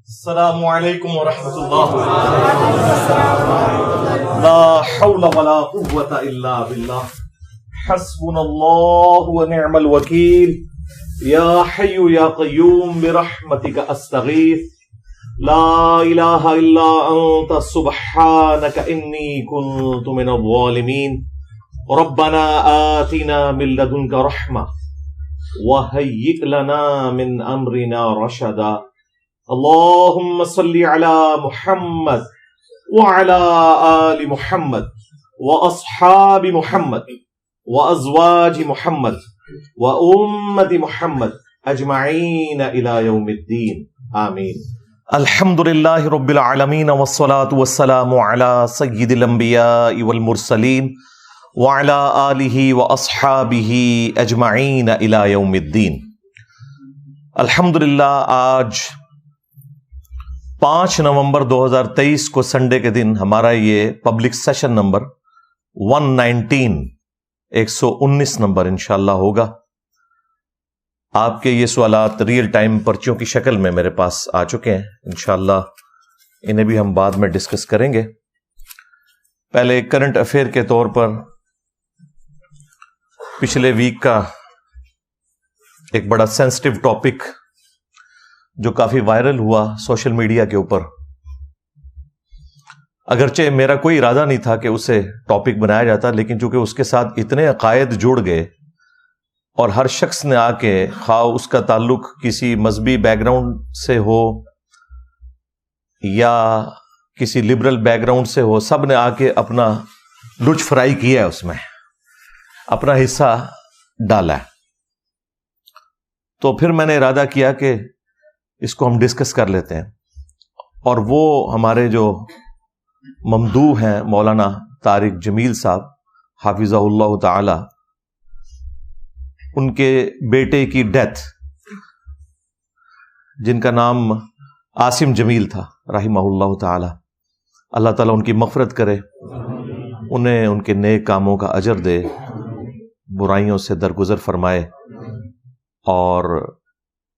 السلام علیکم ورحمۃ اللہ. لا حول ولا قوة الا باللہ. حسبنا اللہ ونعم الوکیل. یا حی یا قیوم برحمتک استغیث. لا الہ الا انت سبحانک انی کنت من الظالمین. ربنا آتنا من لدنک رحمہ وہیئ لنا من امرنا رشدا. اللهم صل على محمد وعلى آل محمد وأصحاب محمد وأزواج محمد وأمة محمد أجمعين إلى يوم الدين آمين. الحمد لله رب العالمين والصلاة والسلام على سيد الأنبياء والمرسلين وعلى آله وأصحابه أجمعين إلى يوم الدين. الحمد للہ آج 5 نومبر 2023 کو سنڈے کے دن ہمارا یہ پبلک سیشن نمبر 119 نمبر انشاءاللہ ہوگا. آپ کے یہ سوالات ریئل ٹائم پرچیوں کی شکل میں میرے پاس آ چکے ہیں. انشاءاللہ انہیں بھی ہم بعد میں ڈسکس کریں گے. پہلے کرنٹ افیئر کے طور پر پچھلے ویک کا ایک بڑا سینسٹیو ٹاپک جو کافی وائرل ہوا سوشل میڈیا کے اوپر، اگرچہ میرا کوئی ارادہ نہیں تھا کہ اسے ٹاپک بنایا جاتا، لیکن چونکہ اس کے ساتھ اتنے عقائد جڑ گئے اور ہر شخص نے آ کے، خواہ اس کا تعلق کسی مذہبی بیک گراؤنڈ سے ہو یا کسی لبرل بیک گراؤنڈ سے ہو، سب نے آ کے اپنا لچ فرائی کیا ہے، اس میں اپنا حصہ ڈالا ہے. تو پھر میں نے ارادہ کیا کہ اس کو ہم ڈسکس کر لیتے ہیں. اور وہ ہمارے جو ممدوح ہیں مولانا طارق جمیل صاحب حافظہ اللہ تعالی، ان کے بیٹے کی ڈیتھ، جن کا نام عاصم جمیل تھا رحمہ اللہ تعالی، اللہ تعالیٰ ان کی مغفرت کرے، انہیں ان کے نیک کاموں کا اجر دے، برائیوں سے درگزر فرمائے، اور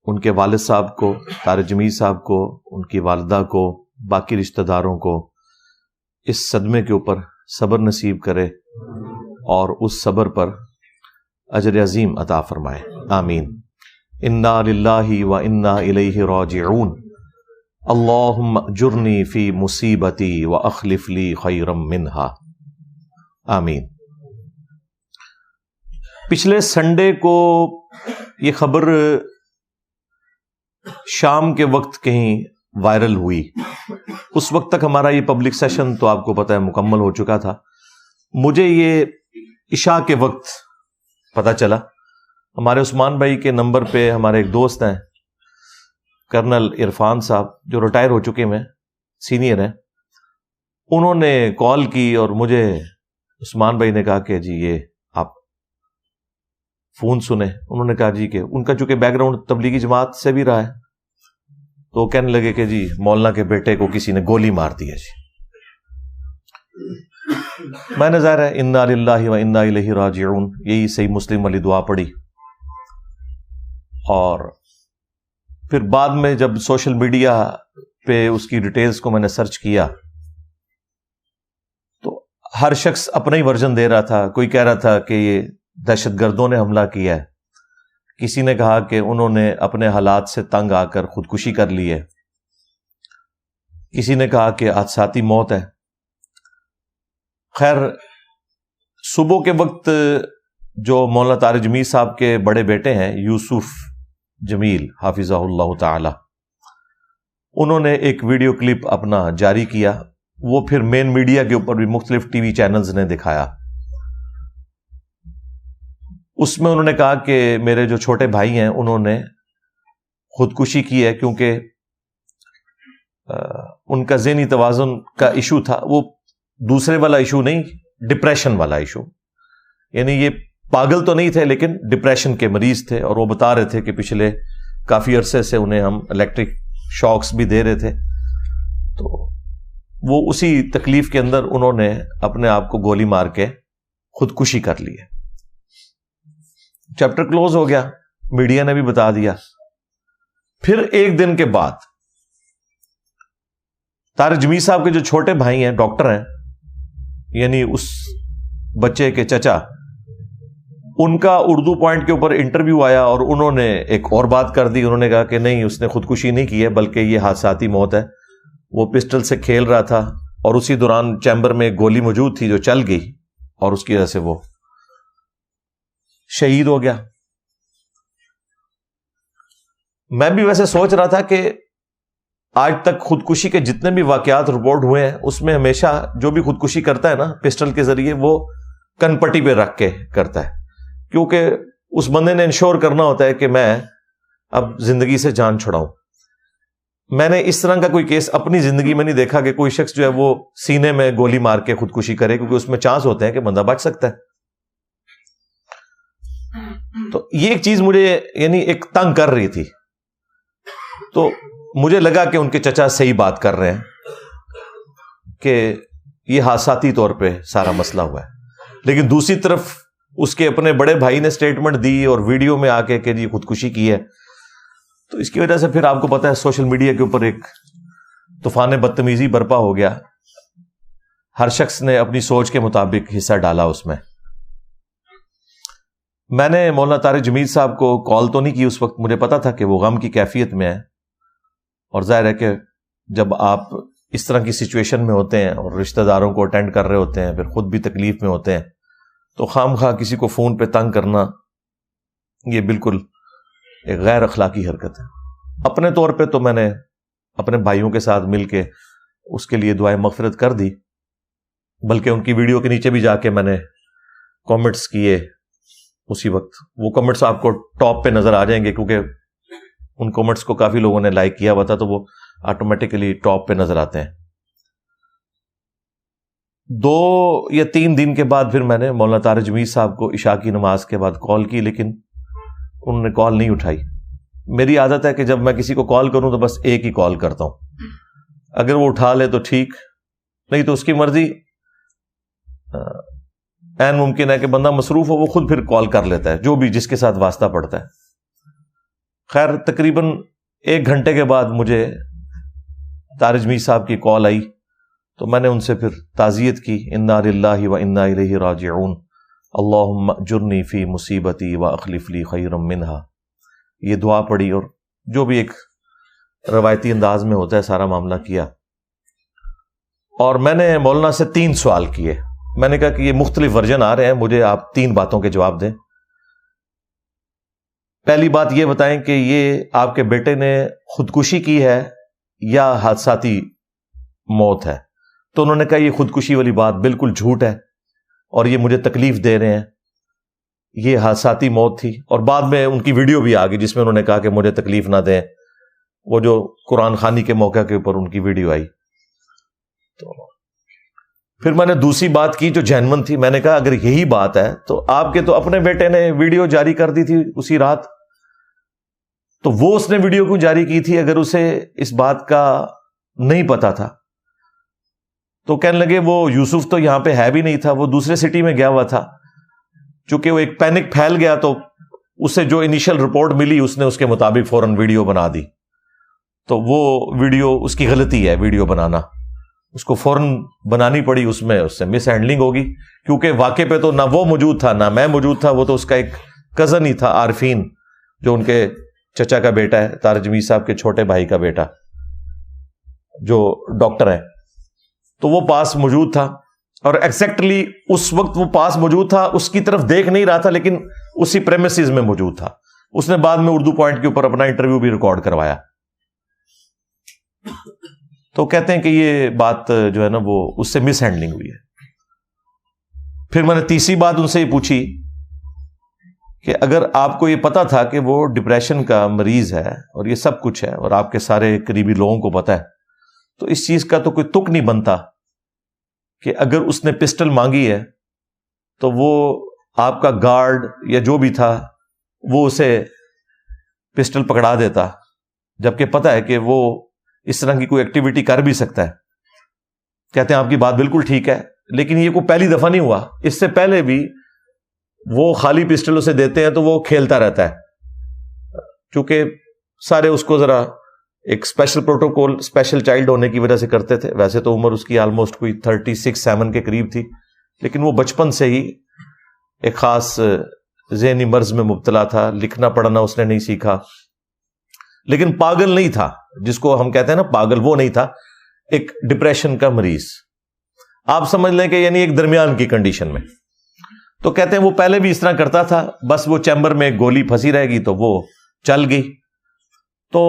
ان کے والد صاحب کو، طارق جمیل صاحب کو، ان کی والدہ کو، باقی رشتہ داروں کو اس صدمے کے اوپر صبر نصیب کرے اور اس صبر پر اجر عظیم عطا فرمائے. آمین. انا للہ و انا الیہ راجعون. اللہم اجرنی فی مصیبتی واخلف لی خیرا منہا. آمین. پچھلے سنڈے کو یہ خبر شام کے وقت کہیں وائرل ہوئی. اس وقت تک ہمارا یہ پبلک سیشن تو آپ کو پتہ ہے مکمل ہو چکا تھا. مجھے یہ عشاء کے وقت پتہ چلا. ہمارے عثمان بھائی کے نمبر پہ ہمارے ایک دوست ہیں کرنل عرفان صاحب، جو ریٹائر ہو چکے ہیں، سینئر ہیں، انہوں نے کال کی اور مجھے عثمان بھائی نے کہا کہ جی یہ آپ فون سنیں. انہوں نے کہا جی کہ ان کا چونکہ بیک گراؤنڈ تبلیغی جماعت سے بھی رہا ہے، تو وہ کہنے لگے کہ جی مولانا کے بیٹے کو کسی نے گولی مار دی ہے. جی میں نے ظاہر ہے انا للہ و انا الیہ راجعون یہی صحیح مسلم والی دعا پڑھی. اور پھر بعد میں جب سوشل میڈیا پہ اس کی ڈیٹیلز کو میں نے سرچ کیا تو ہر شخص اپنا ہی ورژن دے رہا تھا. کوئی کہہ رہا تھا کہ یہ دہشت گردوں نے حملہ کیا ہے، کسی نے کہا کہ انہوں نے اپنے حالات سے تنگ آ کر خودکشی کر لی ہے، کسی نے کہا کہ حادثاتی موت ہے. خیر، صبح کے وقت جو مولانا طارق جمیل صاحب کے بڑے بیٹے ہیں یوسف جمیل حافظہ اللہ تعالی، انہوں نے ایک ویڈیو کلپ اپنا جاری کیا. وہ پھر مین میڈیا کے اوپر بھی مختلف ٹی وی چینلز نے دکھایا. اس میں انہوں نے کہا کہ میرے جو چھوٹے بھائی ہیں انہوں نے خودکشی کی ہے کیونکہ ان کا ذہنی توازن کا ایشو تھا. وہ دوسرے والا ایشو نہیں، ڈپریشن والا ایشو. یعنی یہ پاگل تو نہیں تھے لیکن ڈپریشن کے مریض تھے، اور وہ بتا رہے تھے کہ پچھلے کافی عرصے سے انہیں ہم الیکٹرک شاکس بھی دے رہے تھے. تو وہ اسی تکلیف کے اندر انہوں نے اپنے آپ کو گولی مار کے خودکشی کر لی ہے. چیپٹر کلوز ہو گیا، میڈیا نے بھی بتا دیا. پھر ایک دن کے بعد طارق جمیل صاحب کے جو چھوٹے بھائی ہیں ڈاکٹر ہیں، یعنی اس بچے کے چچا، ان کا اردو پوائنٹ کے اوپر انٹرویو آیا اور انہوں نے ایک اور بات کر دی. انہوں نے کہا کہ نہیں، اس نے خودکشی نہیں کی ہے بلکہ یہ حادثاتی موت ہے. وہ پسٹل سے کھیل رہا تھا اور اسی دوران چیمبر میں ایک گولی موجود تھی جو چل گئی اور اس کی وجہ سے وہ شہید ہو گیا. میں بھی ویسے سوچ رہا تھا کہ آج تک خودکشی کے جتنے بھی واقعات رپورٹ ہوئے ہیں اس میں ہمیشہ جو بھی خودکشی کرتا ہے نا پسٹل کے ذریعے، وہ کن پٹی پہ رکھ کے کرتا ہے، کیونکہ اس بندے نے انشور کرنا ہوتا ہے کہ میں اب زندگی سے جان چھڑاؤں. میں نے اس طرح کا کوئی کیس اپنی زندگی میں نہیں دیکھا کہ کوئی شخص جو ہے وہ سینے میں گولی مار کے خودکشی کرے، کیونکہ اس میں چانس ہوتے ہیں کہ بندہ بچ سکتا ہے. تو یہ ایک چیز مجھے یعنی ایک تنگ کر رہی تھی. تو مجھے لگا کہ ان کے چچا صحیح بات کر رہے ہیں کہ یہ حادثاتی طور پہ سارا مسئلہ ہوا ہے. لیکن دوسری طرف اس کے اپنے بڑے بھائی نے سٹیٹمنٹ دی اور ویڈیو میں آ کے کہ جی خودکشی کی ہے. تو اس کی وجہ سے پھر آپ کو پتا ہے سوشل میڈیا کے اوپر ایک طوفان بدتمیزی برپا ہو گیا. ہر شخص نے اپنی سوچ کے مطابق حصہ ڈالا اس میں. میں نے مولانا طارق جمیل صاحب کو کال تو نہیں کی اس وقت، مجھے پتا تھا کہ وہ غم کی کیفیت میں ہے، اور ظاہر ہے کہ جب آپ اس طرح کی سچویشن میں ہوتے ہیں اور رشتہ داروں کو اٹینڈ کر رہے ہوتے ہیں، پھر خود بھی تکلیف میں ہوتے ہیں، تو خام خواہ کسی کو فون پہ تنگ کرنا یہ بالکل ایک غیر اخلاقی حرکت ہے. اپنے طور پہ تو میں نے اپنے بھائیوں کے ساتھ مل کے اس کے لیے دعائیں مغفرت کر دی، بلکہ ان کی ویڈیو کے نیچے بھی جا کے میں نے کامنٹس کیے اسی وقت. وہ کامنٹس آپ کو ٹاپ پہ نظر آ جائیں گے کیونکہ ان کامنٹس کو کافی لوگوں نے لائک کیا ہوا تھا، تو وہ آٹومیٹیکلی ٹاپ پہ نظر آتے ہیں. 2 یا 3 دن کے بعد پھر میں نے مولانا طارق جمیل صاحب کو عشاء کی نماز کے بعد کال کی، لیکن انہوں نے کال نہیں اٹھائی. میری عادت ہے کہ جب میں کسی کو کال کروں تو بس ایک ہی کال کرتا ہوں، اگر وہ اٹھا لے تو ٹھیک، نہیں تو اس کی مرضی. عین ممکن ہے کہ بندہ مصروف ہو، وہ خود پھر کال کر لیتا ہے جو بھی جس کے ساتھ واسطہ پڑتا ہے. خیر تقریباً 1 گھنٹے کے بعد مجھے طارق جمیل صاحب کی کال آئی، تو میں نے ان سے پھر تعزیت کی. انا للہ و انا الیہ راجعون، اللہم اجرنی فی مصیبتی و اخلف لی خیرا منہا. یہ دعا پڑھی اور جو بھی ایک روایتی انداز میں ہوتا ہے سارا معاملہ کیا. اور میں نے مولانا سے 3 سوال کیے. میں نے کہا کہ یہ مختلف ورژن آ رہے ہیں، مجھے آپ 3 باتوں کے جواب دیں. پہلی بات یہ بتائیں کہ یہ آپ کے بیٹے نے خودکشی کی ہے یا حادثاتی موت ہے. تو انہوں نے کہا یہ خودکشی والی بات بالکل جھوٹ ہے اور یہ مجھے تکلیف دے رہے ہیں، یہ حادثاتی موت تھی. اور بعد میں ان کی ویڈیو بھی آ گئی جس میں انہوں نے کہا کہ مجھے تکلیف نہ دیں، وہ جو قرآن خوانی کے موقع کے اوپر ان کی ویڈیو آئی. تو پھر میں نے دوسری بات کی جو جینون تھی. میں نے کہا اگر یہی بات ہے تو آپ کے تو اپنے بیٹے نے ویڈیو جاری کر دی تھی اسی رات، تو وہ اس نے ویڈیو کیوں جاری کی تھی اگر اسے اس بات کا نہیں پتا تھا؟ تو کہنے لگے وہ یوسف تو یہاں پہ ہے بھی نہیں تھا، وہ دوسرے سٹی میں گیا ہوا تھا. چونکہ وہ ایک پینک پھیل گیا تو اسے جو انیشل رپورٹ ملی اس نے اس کے مطابق فوراً ویڈیو بنا دی. تو وہ ویڈیو اس کی غلطی ہے، ویڈیو بنانا اس کو فوراً بنانی پڑی، اس میں اس سے مس ہینڈلنگ ہوگی، کیونکہ واقع پہ تو نہ وہ موجود تھا نہ میں موجود تھا. وہ تو اس کا ایک کزن ہی تھا، عارفین، جو ان کے چچا کا بیٹا ہے، طارق جمیل صاحب کے چھوٹے بھائی کا بیٹا جو ڈاکٹر ہے. تو وہ پاس موجود تھا اور ایگزیکٹلی اس وقت وہ پاس موجود تھا، اس کی طرف دیکھ نہیں رہا تھا لیکن اسی پریمیسز میں موجود تھا. اس نے بعد میں اردو پوائنٹ کے اوپر اپنا انٹرویو بھی ریکارڈ کروایا. تو کہتے ہیں کہ یہ بات جو ہے نا وہ اس سے مس ہینڈلنگ ہوئی ہے. پھر میں نے تیسری بات ان سے یہ پوچھی کہ اگر آپ کو یہ پتا تھا کہ وہ ڈپریشن کا مریض ہے اور یہ سب کچھ ہے اور آپ کے سارے قریبی لوگوں کو پتا ہے، تو اس چیز کا تو کوئی تک نہیں بنتا کہ اگر اس نے پسٹل مانگی ہے تو وہ آپ کا گارڈ یا جو بھی تھا وہ اسے پسٹل پکڑا دیتا، جبکہ پتا ہے کہ وہ اس طرح کی کوئی ایکٹیویٹی کر بھی سکتا ہے. کہتے ہیں آپ کی بات بالکل ٹھیک ہے، لیکن یہ کوئی پہلی دفعہ نہیں ہوا، اس سے پہلے بھی وہ خالی پسٹل اسے دیتے ہیں تو وہ کھیلتا رہتا ہے، چونکہ سارے اس کو ذرا ایک اسپیشل پروٹوکول اسپیشل چائلڈ ہونے کی وجہ سے کرتے تھے. ویسے تو عمر اس کی آلموسٹ کوئی 36-37 کے قریب تھی, لیکن وہ بچپن سے ہی ایک خاص ذہنی مرض میں مبتلا تھا. لکھنا پڑھنا اس نے نہیں سیکھا, لیکن پاگل نہیں تھا, جس کو ہم کہتے ہیں نا پاگل, وہ نہیں تھا. ایک ڈپریشن کا مریض آپ سمجھ لیں کہ یعنی ایک درمیان کی کنڈیشن میں. تو کہتے ہیں وہ پہلے بھی اس طرح کرتا تھا, بس وہ چیمبر میں ایک گولی پھنسی رہے گی تو وہ چل گئی. تو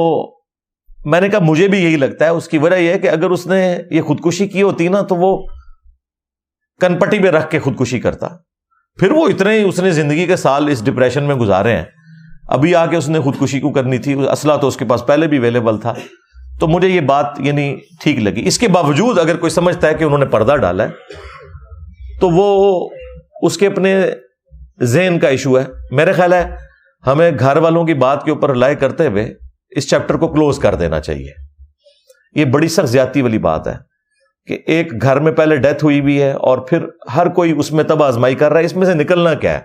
میں نے کہا مجھے بھی یہی لگتا ہے. اس کی وجہ یہ ہے کہ اگر اس نے یہ خودکشی کی ہوتی نا تو وہ کن پٹی پہ رکھ کے خودکشی کرتا. پھر وہ اتنے ہی اس نے زندگی کے سال اس ڈپریشن میں گزارے ہیں, ابھی آ کے اس نے خودکشی کو کرنی تھی. اسلحہ تو اس کے پاس پہلے بھی اویلیبل تھا. تو مجھے یہ بات یعنی ٹھیک لگی. اس کے باوجود اگر کوئی سمجھتا ہے کہ انہوں نے پردہ ڈالا ہے تو وہ اس کے اپنے ذہن کا ایشو ہے. میرے خیال ہے ہمیں گھر والوں کی بات کے اوپر رلائے کرتے ہوئے اس چیپٹر کو کلوز کر دینا چاہیے. یہ بڑی سخت زیادتی والی بات ہے کہ ایک گھر میں پہلے ڈیتھ ہوئی بھی ہے اور پھر ہر کوئی اس میں تب آزمائی کر رہا ہے. اس میں سے نکلنا کیا ہے؟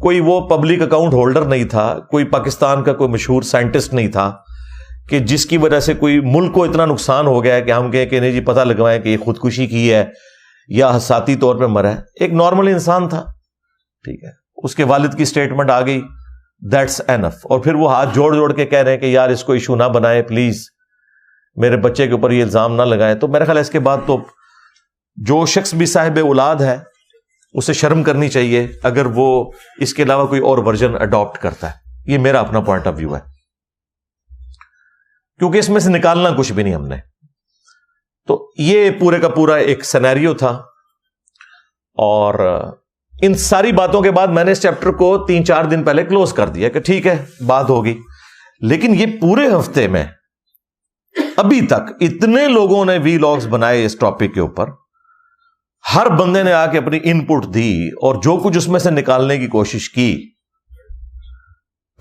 کوئی وہ پبلک اکاؤنٹ ہولڈر نہیں تھا, کوئی پاکستان کا کوئی مشہور سائنٹسٹ نہیں تھا کہ جس کی وجہ سے کوئی ملک کو اتنا نقصان ہو گیا ہے کہ ہم کہیں کہ نہیں جی پتہ لگوائیں کہ یہ خودکشی کی ہے یا حساسی طور پہ مرا ہے. ایک نارمل انسان تھا, ٹھیک ہے, اس کے والد کی سٹیٹمنٹ آ گئی, دیٹس اینف. اور پھر وہ ہاتھ جوڑ جوڑ کے کہہ رہے ہیں کہ یار اس کو ایشو نہ بنائیں, پلیز میرے بچے کے اوپر یہ الزام نہ لگائیں. تو میرا خیال ہے اس کے بعد تو جو شخص بھی صاحب اولاد ہے اسے شرم کرنی چاہیے اگر وہ اس کے علاوہ کوئی اور ورژن اڈاپٹ کرتا ہے. یہ میرا اپنا پوائنٹ آف ویو ہے, کیونکہ اس میں سے نکالنا کچھ بھی نہیں ہم نے. تو یہ پورے کا پورا ایک سینیریو تھا. اور ان ساری باتوں کے بعد میں نے اس چیپٹر کو 3-4 دن پہلے کلوز کر دیا کہ ٹھیک ہے بات ہوگی. لیکن یہ پورے ہفتے میں ابھی تک اتنے لوگوں نے وی لاگز بنائے اس ٹاپک کے اوپر, ہر بندے نے آ کے اپنی ان پٹ دی اور جو کچھ اس میں سے نکالنے کی کوشش کی.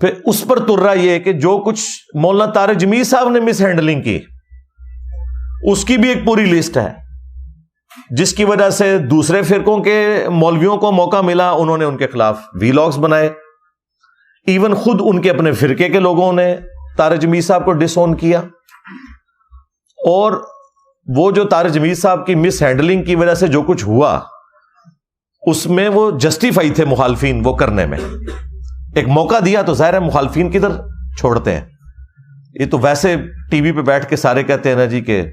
پھر اس پر تر رہا یہ کہ جو کچھ مولانا طارق جمیل صاحب نے مس ہینڈلنگ کی اس کی بھی ایک پوری لسٹ ہے, جس کی وجہ سے دوسرے فرقوں کے مولویوں کو موقع ملا, انہوں نے ان کے خلاف وی لاگز بنائے. ایون خود ان کے اپنے فرقے کے لوگوں نے طارق جمیل صاحب کو ڈس اون کیا. اور وہ جو طارق جمیل صاحب کی مس ہینڈلنگ کی وجہ سے جو کچھ ہوا اس میں وہ جسٹیفائی تھے مخالفین وہ کرنے میں. ایک موقع دیا تو ظاہر ہے مخالفین کدھر چھوڑتے ہیں. یہ تو ویسے ٹی وی پہ بیٹھ کے سارے کہتے ہیں نا جی کہ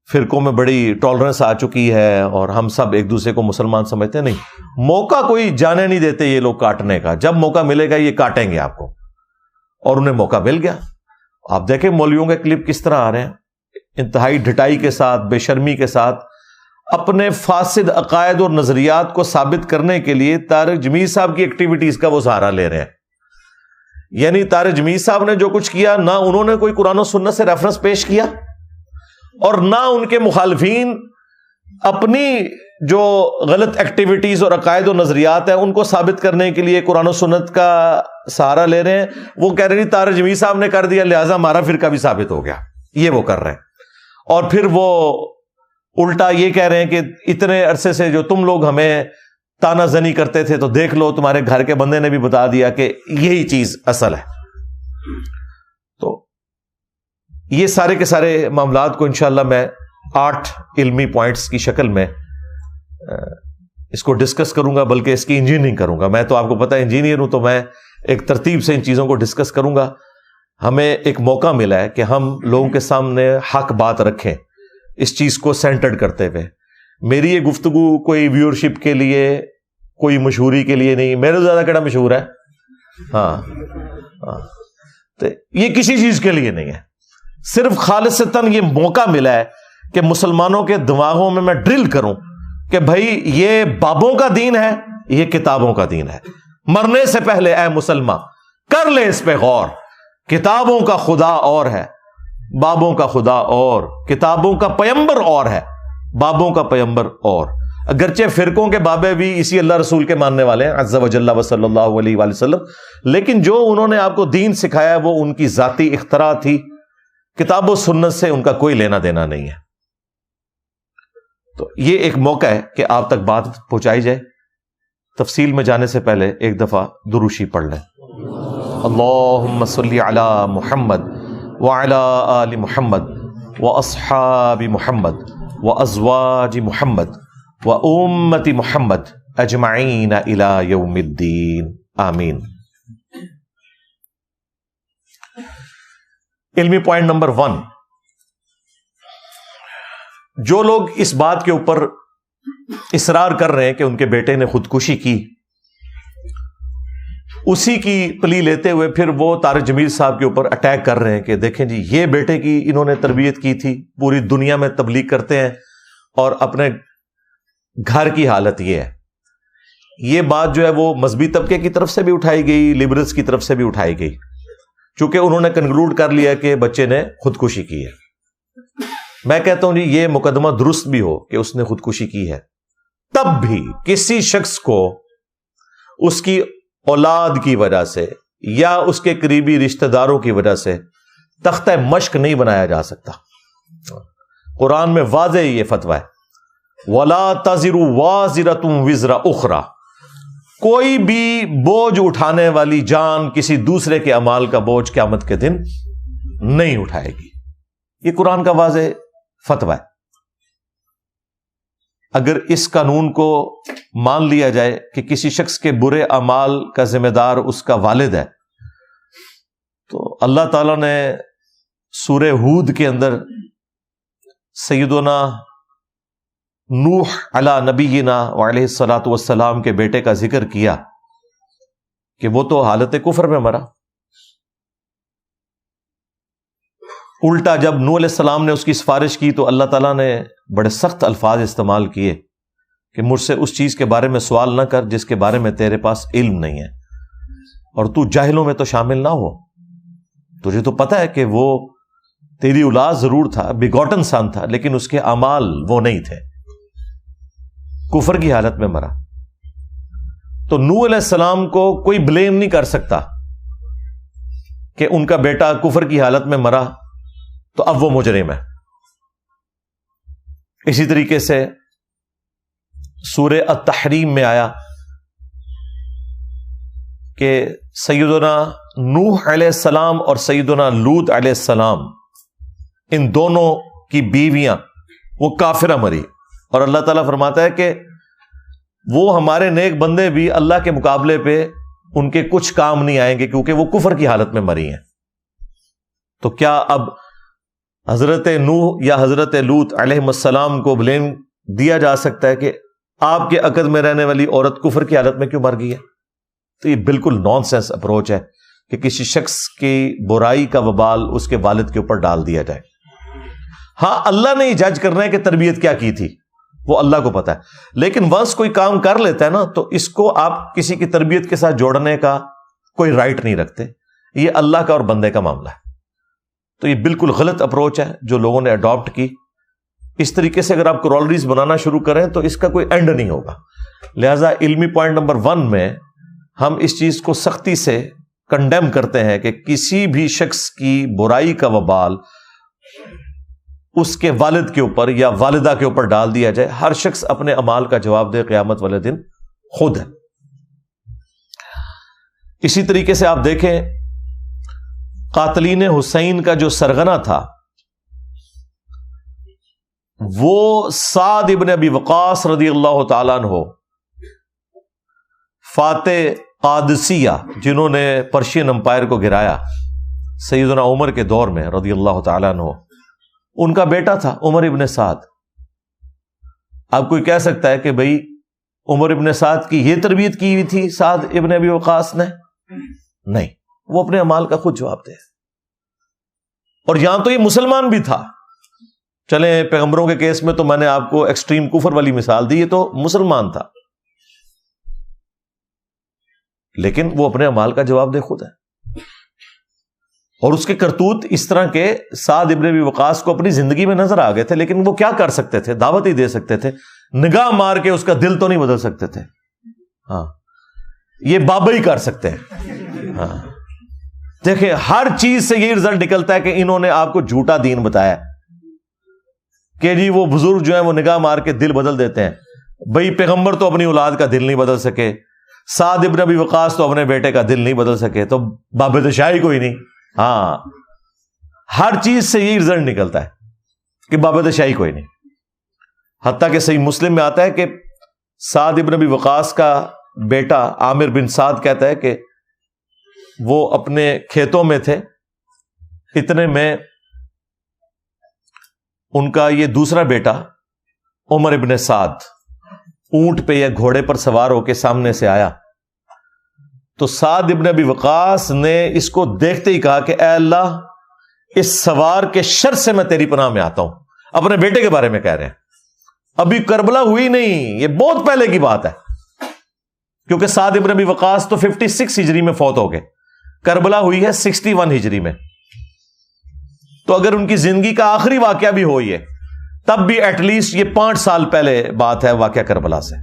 فرقوں میں بڑی ٹالرنس آ چکی ہے اور ہم سب ایک دوسرے کو مسلمان سمجھتے ہیں. نہیں, موقع کوئی جانے نہیں دیتے یہ لوگ کاٹنے کا. جب موقع ملے گا یہ کاٹیں گے آپ کو, اور انہیں موقع مل گیا. آپ دیکھیں مولویوں کے کلپ کس طرح آ رہے ہیں, انتہائی ڈٹائی کے ساتھ, بے شرمی کے ساتھ اپنے فاسد عقائد اور نظریات کو ثابت کرنے کے لیے طارق جمیل صاحب کی ایکٹیویٹیز کا وہ سہارا لے رہے ہیں. یعنی طارق جمیل صاحب نے جو کچھ کیا, نہ انہوں نے کوئی قرآن و سنت سے ریفرنس پیش کیا اور نہ ان کے مخالفین اپنی جو غلط ایکٹیویٹیز اور عقائد و نظریات ہیں ان کو ثابت کرنے کے لیے قرآن و سنت کا سہارا لے رہے ہیں. وہ کہہ رہے ہیں طارق جمیل صاحب نے کر دیا لہذا ہمارا فرقہ بھی ثابت ہو گیا. یہ وہ کر رہے ہیں. اور پھر وہ الٹا یہ کہہ رہے ہیں کہ اتنے عرصے سے جو تم لوگ ہمیں تانا زنی کرتے تھے تو دیکھ لو تمہارے گھر کے بندے نے بھی بتا دیا کہ یہی چیز اصل ہے. تو یہ سارے کے سارے معاملات کو انشاءاللہ میں 8 علمی پوائنٹس کی شکل میں اس کو ڈسکس کروں گا, بلکہ اس کی انجینئرنگ کروں گا. میں تو آپ کو پتا ہے انجینئر ہوں, تو میں ایک ترتیب سے ان چیزوں کو ڈسکس کروں گا. ہمیں ایک موقع ملا ہے کہ ہم لوگوں کے سامنے حق بات رکھیں اس چیز کو سینٹرڈ کرتے ہوئے. میری یہ گفتگو کوئی ویورشپ کے لیے, کوئی مشہوری کے لیے نہیں. میرے زیادہ کیڑا مشہور ہے, ہاں, تو یہ کسی چیز کے لیے نہیں ہے. صرف خالصتاً یہ موقع ملا ہے کہ مسلمانوں کے دماغوں میں ڈرل کروں کہ بھائی یہ بابوں کا دین ہے, یہ کتابوں کا دین ہے. مرنے سے پہلے اے مسلمان کر لے اس پہ غور. کتابوں کا خدا اور ہے, بابوں کا خدا اور, کتابوں کا پیمبر اور ہے, بابوں کا پیمبر اور. اگرچہ فرقوں کے بابے بھی اسی اللہ رسول کے ماننے والے ہیں عز و جل و صلی اللہ علیہ وآلہ وسلم, لیکن جو انہوں نے آپ کو دین سکھایا وہ ان کی ذاتی اختراع تھی. کتاب و سنت سے ان کا کوئی لینا دینا نہیں ہے. تو یہ ایک موقع ہے کہ آپ تک بات پہنچائی جائے. تفصیل میں جانے سے پہلے ایک دفعہ دروشی پڑھ لیں. اللہم صلی علی محمد وعلی آل محمد واصحاب محمد وازواج محمد وامت محمد اجمعین الی یوم الدین آمین۔ علمی پوائنٹ نمبر 1، جو لوگ اس بات کے اوپر اصرار کر رہے ہیں کہ ان کے بیٹے نے خودکشی کی، اسی کی پلی لیتے ہوئے پھر وہ طارق جمیل صاحب کے اوپر اٹیک کر رہے ہیں کہ دیکھیں جی یہ بیٹے کی انہوں نے تربیت کی تھی، پوری دنیا میں تبلیغ کرتے ہیں اور اپنے گھر کی حالت یہ ہے۔ یہ بات جو ہے وہ مذہبی طبقے کی طرف سے بھی اٹھائی گئی، لبرلز کی طرف سے بھی اٹھائی گئی، چونکہ انہوں نے کنکلوڈ کر لیا کہ بچے نے خودکشی کی ہے۔ میں کہتا ہوں جی یہ مقدمہ درست بھی ہو کہ اس نے خودکشی کی ہے، تب بھی کسی شخص کو اس کی اولاد کی وجہ سے یا اس کے قریبی رشتہ داروں کی وجہ سے تختہ مشق نہیں بنایا جا سکتا۔ قرآن میں واضح یہ فتویٰ ہے، وَلَا تَزِرُ وَازِرَةٌ وِزْرَ أُخْرَى، کوئی بھی بوجھ اٹھانے والی جان کسی دوسرے کے اعمال کا بوجھ قیامت کے دن نہیں اٹھائے گی۔ یہ قرآن کا واضح فتویٰ ہے۔ اگر اس قانون کو مان لیا جائے کہ کسی شخص کے برے اعمال کا ذمہ دار اس کا والد ہے، تو اللہ تعالیٰ نے سورہ ہود کے اندر سیدنا نوح علی نبینا وعلیہ الصلاۃ والسلام کے بیٹے کا ذکر کیا کہ وہ تو حالت کفر میں مرا۔ الٹا جب نوح علیہ السلام نے اس کی سفارش کی تو اللہ تعالیٰ نے بڑے سخت الفاظ استعمال کیے کہ مجھ سے اس چیز کے بارے میں سوال نہ کر جس کے بارے میں تیرے پاس علم نہیں ہے، اور تو جاہلوں میں تو شامل نہ ہو، تجھے تو پتہ ہے کہ وہ تیری اولاد ضرور تھا، بیگوٹن سن تھا، لیکن اس کے اعمال وہ نہیں تھے، کفر کی حالت میں مرا۔ تو نوح علیہ السلام کو کوئی بلیم نہیں کر سکتا کہ ان کا بیٹا کفر کی حالت میں مرا تو اب وہ مجرم ہے۔ اسی طریقے سے سورہ التحریم میں آیا کہ سیدنا نوح علیہ السلام اور سیدنا لوط علیہ السلام، ان دونوں کی بیویاں وہ کافرہ مری، اور اللہ تعالیٰ فرماتا ہے کہ وہ ہمارے نیک بندے بھی اللہ کے مقابلے پہ ان کے کچھ کام نہیں آئیں گے کیونکہ وہ کفر کی حالت میں مری ہیں۔ تو کیا اب حضرت نوح یا حضرت لوط علیہ السلام کو بلیم دیا جا سکتا ہے کہ آپ کے عقد میں رہنے والی عورت کفر کی حالت میں کیوں مر گئی ہے؟ تو یہ بالکل نان سینس اپروچ ہے کہ کسی شخص کی برائی کا وبال اس کے والد کے اوپر ڈال دیا جائے۔ ہاں اللہ نے یہ جج کرنا ہے کہ تربیت کیا کی تھی، وہ اللہ کو پتا ہے، لیکن ونس کوئی کام کر لیتا ہے نا تو اس کو آپ کسی کی تربیت کے ساتھ جوڑنے کا کوئی رائٹ نہیں رکھتے، یہ اللہ کا اور بندے کا معاملہ ہے۔ تو یہ بالکل غلط اپروچ ہے جو لوگوں نے اڈاپٹ کی۔ اس طریقے سے اگر آپ کورولریز بنانا شروع کریں تو اس کا کوئی اینڈ نہیں ہوگا۔ لہذا علمی پوائنٹ نمبر 1 میں ہم اس چیز کو سختی سے کنڈیم کرتے ہیں کہ کسی بھی شخص کی برائی کا وبال اس کے والد کے اوپر یا والدہ کے اوپر ڈال دیا جائے۔ ہر شخص اپنے اعمال کا جواب دے قیامت والے دن خود ہے۔ اسی طریقے سے آپ دیکھیں قاتلین حسین کا جو سرغنہ تھا وہ سعد ابن ابی وقاص رضی اللہ تعالیٰ عنہ، فاتح قادسیہ جنہوں نے پرشین امپائر کو گرایا سیدنا عمر کے دور میں رضی اللہ تعالیٰ عنہ، ان کا بیٹا تھا عمر ابن سعد۔ اب کوئی کہہ سکتا ہے کہ بھئی عمر ابن سعد کی یہ تربیت کی ہوئی تھی سعد ابن ابی وقاص نے؟ نہیں، وہ اپنے اعمال کا خود جواب دے۔ اور یہاں تو یہ مسلمان بھی تھا، چلیں پیغمبروں کے کیس میں تو میں نے آپ کو ایکسٹریم کفر والی مثال دی، یہ تو مسلمان تھا، لیکن وہ اپنے اعمال کا جواب دے خود ہے۔ اور اس کے کرتوت اس طرح کے سعد ابن ابی وقاص کو اپنی زندگی میں نظر آ گئے تھے، لیکن وہ کیا کر سکتے تھے؟ دعوت ہی دے سکتے تھے، نگاہ مار کے اس کا دل تو نہیں بدل سکتے تھے۔ ہاں، یہ بابا ہی کر سکتے ہیں۔ ہاں دیکھیں، ہر چیز سے یہی رزلٹ نکلتا ہے کہ انہوں نے آپ کو جھوٹا دین بتایا کہ جی وہ بزرگ جو ہیں وہ نگاہ مار کے دل بدل دیتے ہیں۔ بھئی پیغمبر تو اپنی اولاد کا دل نہیں بدل سکے، سعد ابن ابی وقاص تو اپنے بیٹے کا دل نہیں بدل سکے، تو بابت شاہی کوئی نہیں۔ ہاں، ہر چیز سے یہی رزلٹ نکلتا ہے کہ بابت شاہی کوئی نہیں. حتیٰ کہ صحیح مسلم میں آتا ہے کہ سعد ابن ابی وقاص کا بیٹا عامر بن سعد کہتا ہے کہ وہ اپنے کھیتوں میں تھے، اتنے میں ان کا یہ دوسرا بیٹا عمر ابن سعد اونٹ پہ یا گھوڑے پر سوار ہو کے سامنے سے آیا. تو سعد ابن ابی وقاص نے اس کو دیکھتے ہی کہا کہ اے اللہ، اس سوار کے شر سے میں تیری پناہ میں آتا ہوں. اپنے بیٹے کے بارے میں کہہ رہے ہیں. ابھی کربلا ہوئی نہیں، یہ بہت پہلے کی بات ہے، کیونکہ سعد ابن ابی وقاص تو 56 ہجری میں فوت ہو گئے، کربلا ہوئی ہے 61 ہجری میں. تو اگر ان کی زندگی کا آخری واقعہ بھی ہو یہ، تب بھی ایٹ لیسٹ یہ 5 سال پہلے بات ہے واقعہ کربلا سے.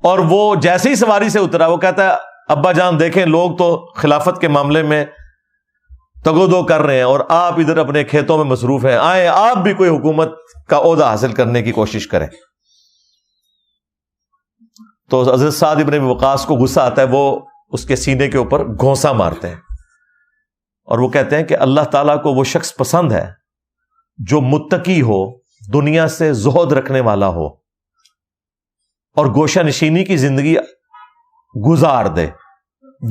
اور وہ جیسے ہی سواری سے اترا وہ کہتا ہے ابا جان دیکھیں لوگ تو خلافت کے معاملے میں تگودو کر رہے ہیں اور آپ ادھر اپنے کھیتوں میں مصروف ہیں، آئیں آپ بھی کوئی حکومت کا عہدہ حاصل کرنے کی کوشش کریں. تو حضرت سعد ابن وقاص کو غصہ آتا ہے، وہ اس کے سینے کے اوپر گھونسا مارتے ہیں اور وہ کہتے ہیں کہ اللہ تعالیٰ کو وہ شخص پسند ہے جو متقی ہو، دنیا سے زہد رکھنے والا ہو اور گوشہ نشینی کی زندگی گزار دے.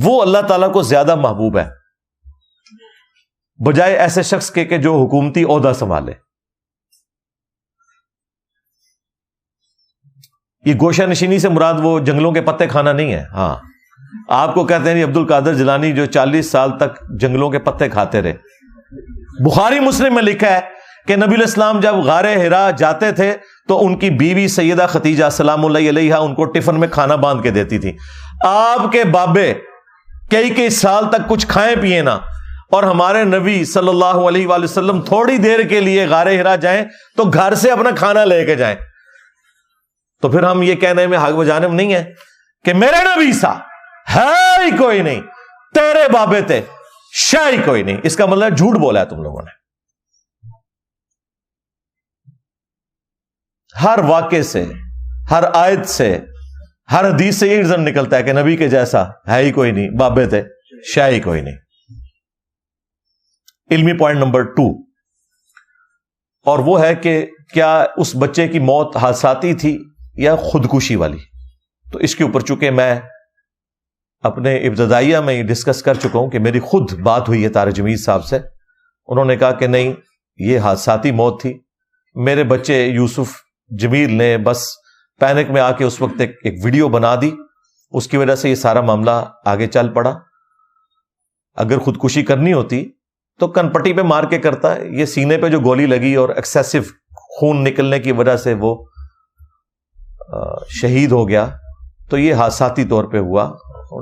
وہ اللہ تعالیٰ کو زیادہ محبوب ہے بجائے ایسے شخص کے کہ جو حکومتی عہدہ سنبھالے. یہ گوشہ نشینی سے مراد وہ جنگلوں کے پتے کھانا نہیں ہے. ہاں آپ کو کہتے ہیں عبد القادر جیلانی جو 40 سال تک جنگلوں کے پتے کھاتے رہے. بخاری مسلم میں لکھا ہے کہ نبی علیہ السلام جب غار حرا جاتے تھے تو ان کی بیوی سیدہ خدیجہ سلام اللہ علیہا ان کو ٹفن میں کھانا باندھ کے دیتی تھی. آپ کے بابے کئی سال تک کچھ کھائیں پیئے نہ، اور ہمارے نبی صلی اللہ علیہ وآلہ وسلم تھوڑی دیر کے لیے غار حرا جائیں تو گھر سے اپنا کھانا لے کے جائیں. تو پھر ہم یہ کہنے میں حق و جانب نہیں ہے کہ میرے نبی سا ہے ہی کوئی نہیں، تیرے بابے تھے شاہی کوئی نہیں. اس کا مطلب جھوٹ بولا ہے تم لوگوں نے. ہر واقعے سے، ہر آیت سے، ہر حدیث سے یہ رزلٹ نکلتا ہے کہ نبی کے جیسا ہے ہی کوئی نہیں، بابے تھے شاہی کوئی نہیں. علمی پوائنٹ نمبر 2، اور وہ ہے کہ کیا اس بچے کی موت حادثاتی تھی یا خودکشی والی. تو اس کے اوپر چونکہ میں اپنے ابتدائیہ میں یہ ڈسکس کر چکا ہوں کہ میری خود بات ہوئی ہے طارق جمیل صاحب سے، انہوں نے کہا کہ نہیں یہ حادثاتی موت تھی. میرے بچے یوسف جمیل نے بس پینک میں آ کے اس وقت ایک ویڈیو بنا دی، اس کی وجہ سے یہ سارا معاملہ آگے چل پڑا. اگر خودکشی کرنی ہوتی تو کن پٹی پہ مار کے کرتا ہے. یہ سینے پہ جو گولی لگی اور ایکسیسو خون نکلنے کی وجہ سے وہ شہید ہو گیا، تو یہ حادثاتی طور پہ ہوا.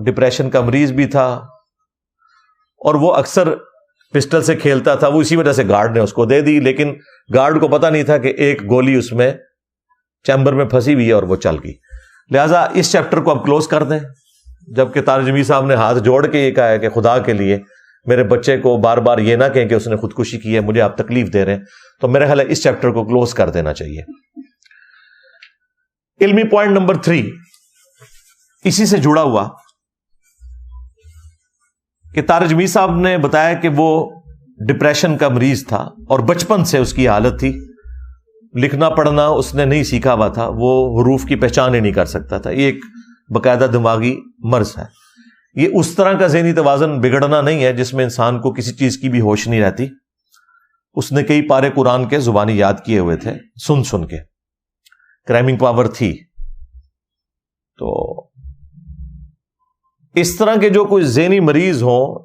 ڈپریشن کا مریض بھی تھا اور وہ اکثر پسٹل سے کھیلتا تھا، وہ اسی وجہ سے گارڈ نے اس کو دے دی، لیکن گارڈ کو پتا نہیں تھا کہ ایک گولی اس میں چیمبر میں پھنسی ہوئی ہے اور وہ چل گئی. لہٰذا اس چیپٹر کو اب کلوز کر دیں. جبکہ طارق جمیل صاحب نے ہاتھ جوڑ کے یہ کہا ہے کہ خدا کے لیے میرے بچے کو بار بار یہ نہ کہیں کہ اس نے خودکشی کی ہے، مجھے آپ تکلیف دے رہے ہیں، تو میرا خیال ہے اس چیپٹر کو کلوز کر دینا چاہیے. علمی پوائنٹ نمبر 3 اسی سے جڑا ہوا کہ طارق جمیل صاحب نے بتایا کہ وہ ڈپریشن کا مریض تھا اور بچپن سے اس کی حالت تھی، لکھنا پڑھنا اس نے نہیں سیکھا ہوا تھا، وہ حروف کی پہچان ہی نہیں کر سکتا تھا. یہ ایک باقاعدہ دماغی مرض ہے. یہ اس طرح کا ذہنی توازن بگڑنا نہیں ہے جس میں انسان کو کسی چیز کی بھی ہوش نہیں رہتی. اس نے کئی پارے قرآن کے زبانی یاد کیے ہوئے تھے سن کے، کرائمنگ پاور تھی. تو اس طرح کے جو کوئی ذہنی مریض ہوں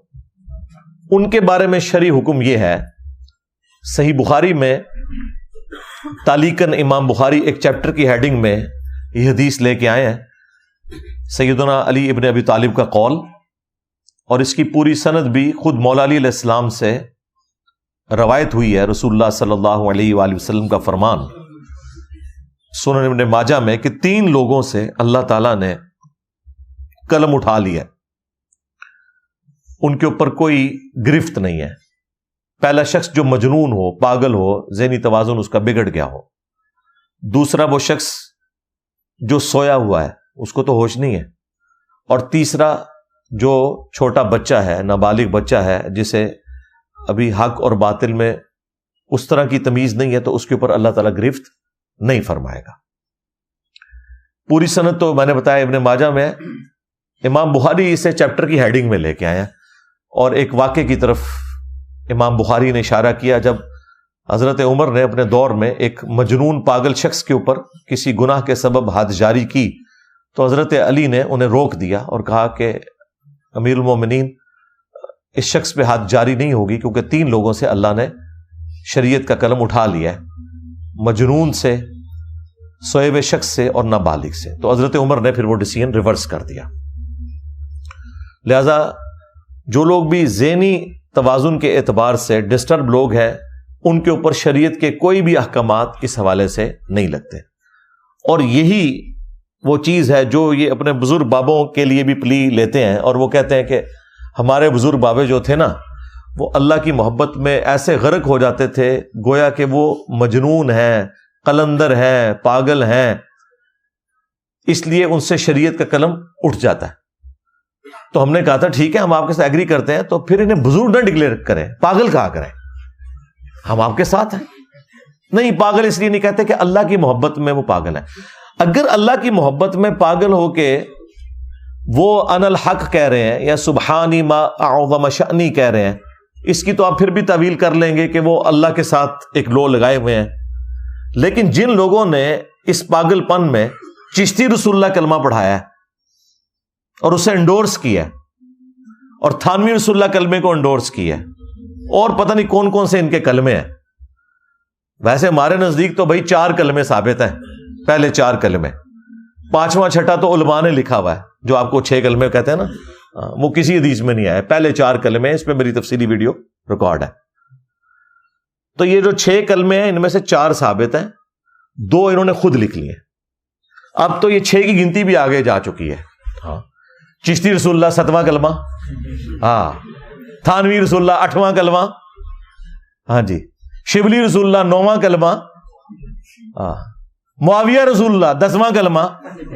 ان کے بارے میں شرعی حکم یہ ہے. صحیح بخاری میں تعلیقاً امام بخاری ایک چیپٹر کی ہیڈنگ میں یہ حدیث لے کے آئے ہیں، سیدنا علی ابن ابی طالب کا قول، اور اس کی پوری سند بھی خود مولا علی علیہ السلام سے روایت ہوئی ہے. رسول اللہ صلی اللہ علیہ وآلہ وسلم کا فرمان سنن ابن ماجہ میں کہ 3 لوگوں سے اللہ تعالیٰ نے قلم اٹھا لیا، ان کے اوپر کوئی گرفت نہیں ہے. پہلا شخص جو مجنون ہو، پاگل ہو، ذہنی توازن اس کا بگڑ گیا ہو. دوسرا وہ شخص جو سویا ہوا ہے، اس کو تو ہوش نہیں ہے. اور تیسرا جو چھوٹا بچہ ہے، نابالغ بچہ ہے، جسے ابھی حق اور باطل میں اس طرح کی تمیز نہیں ہے، تو اس کے اوپر اللہ تعالیٰ گرفت نہیں فرمائے گا۔ پوری سند تو میں نے بتایا ابن ماجہ میں، امام بخاری اسے چیپٹر کی ہیڈنگ میں لے کے آئے ہیں، اور ایک واقعے کی طرف امام بخاری نے اشارہ کیا، جب حضرت عمر نے اپنے دور میں ایک مجنون پاگل شخص کے اوپر کسی گناہ کے سبب حد جاری کی، تو حضرت علی نے انہیں روک دیا اور کہا کہ امیر المومنین، اس شخص پہ حد جاری نہیں ہوگی، کیونکہ 3 لوگوں سے اللہ نے شریعت کا قلم اٹھا لیا ہے، مجنون سے، سوئے ہوئے شخص سے، اور نابالغ سے۔ تو حضرت عمر نے پھر وہ ڈیسیژن ریورس کر دیا۔ لہذا جو لوگ بھی ذہنی توازن کے اعتبار سے ڈسٹرب لوگ ہیں، ان کے اوپر شریعت کے کوئی بھی احکامات اس حوالے سے نہیں لگتے، اور یہی وہ چیز ہے جو یہ اپنے بزرگ بابوں کے لیے بھی پلی لیتے ہیں، اور وہ کہتے ہیں کہ ہمارے بزرگ بابے جو تھے نا، وہ اللہ کی محبت میں ایسے غرق ہو جاتے تھے گویا کہ وہ مجنون ہیں، قلندر ہیں، پاگل ہیں، اس لیے ان سے شریعت کا قلم اٹھ جاتا ہے۔ تو ہم نے کہا تھا ٹھیک ہے، ہم آپ کے ساتھ ایگری کرتے ہیں، تو پھر انہیں بزرگ نہ ڈکلیئر کریں، پاگل کہا کریں، ہم آپ کے ساتھ ہیں۔ نہیں، پاگل اس لیے نہیں کہتے کہ اللہ کی محبت میں وہ پاگل ہیں۔ اگر اللہ کی محبت میں پاگل ہو کے وہ ان الحق کہہ رہے ہیں یا سبحانی ما اعظم شأنی کہہ رہے ہیں، اس کی تو آپ پھر بھی تعویل کر لیں گے کہ وہ اللہ کے ساتھ ایک لو لگائے ہوئے ہیں۔ لیکن جن لوگوں نے اس پاگل پن میں چشتی رسول اللہ کلمہ پڑھایا ہے اور اسے انڈورس کیا ہے، اور تھانوی رسول اللہ کلمے کو انڈورس کیا ہے، اور پتہ نہیں کون کون سے ان کے کلمے ہیں، ویسے ہمارے نزدیک تو بھائی 4 کلمے ثابت ہیں، پہلے 4 کلمے، 5واں چھٹا تو علماء نے لکھا ہوا ہے، جو آپ کو 6 کلمے کہتے ہیں نا، وہ کسی حدیث میں نہیں آیا، پہلے 4 کلمے، اس پہ میری تفصیلی ویڈیو ریکارڈ ہے۔ تو یہ جو 6 کلمے ہیں، ان میں سے 4 ثابت ہیں، 2 انہوں نے خود لکھ لیے۔ اب تو یہ 6 کی گنتی بھی آگے جا چکی ہے۔ ہاں، چشتی رسول اللہ 7واں کلمہ، ہاں، تھانوی رسول اللہ 8واں کلمہ، ہاں جی، شبلی رسول اللہ 9واں کلمہ، ہاں، معاویہ رسول اللہ 10واں کلمہ،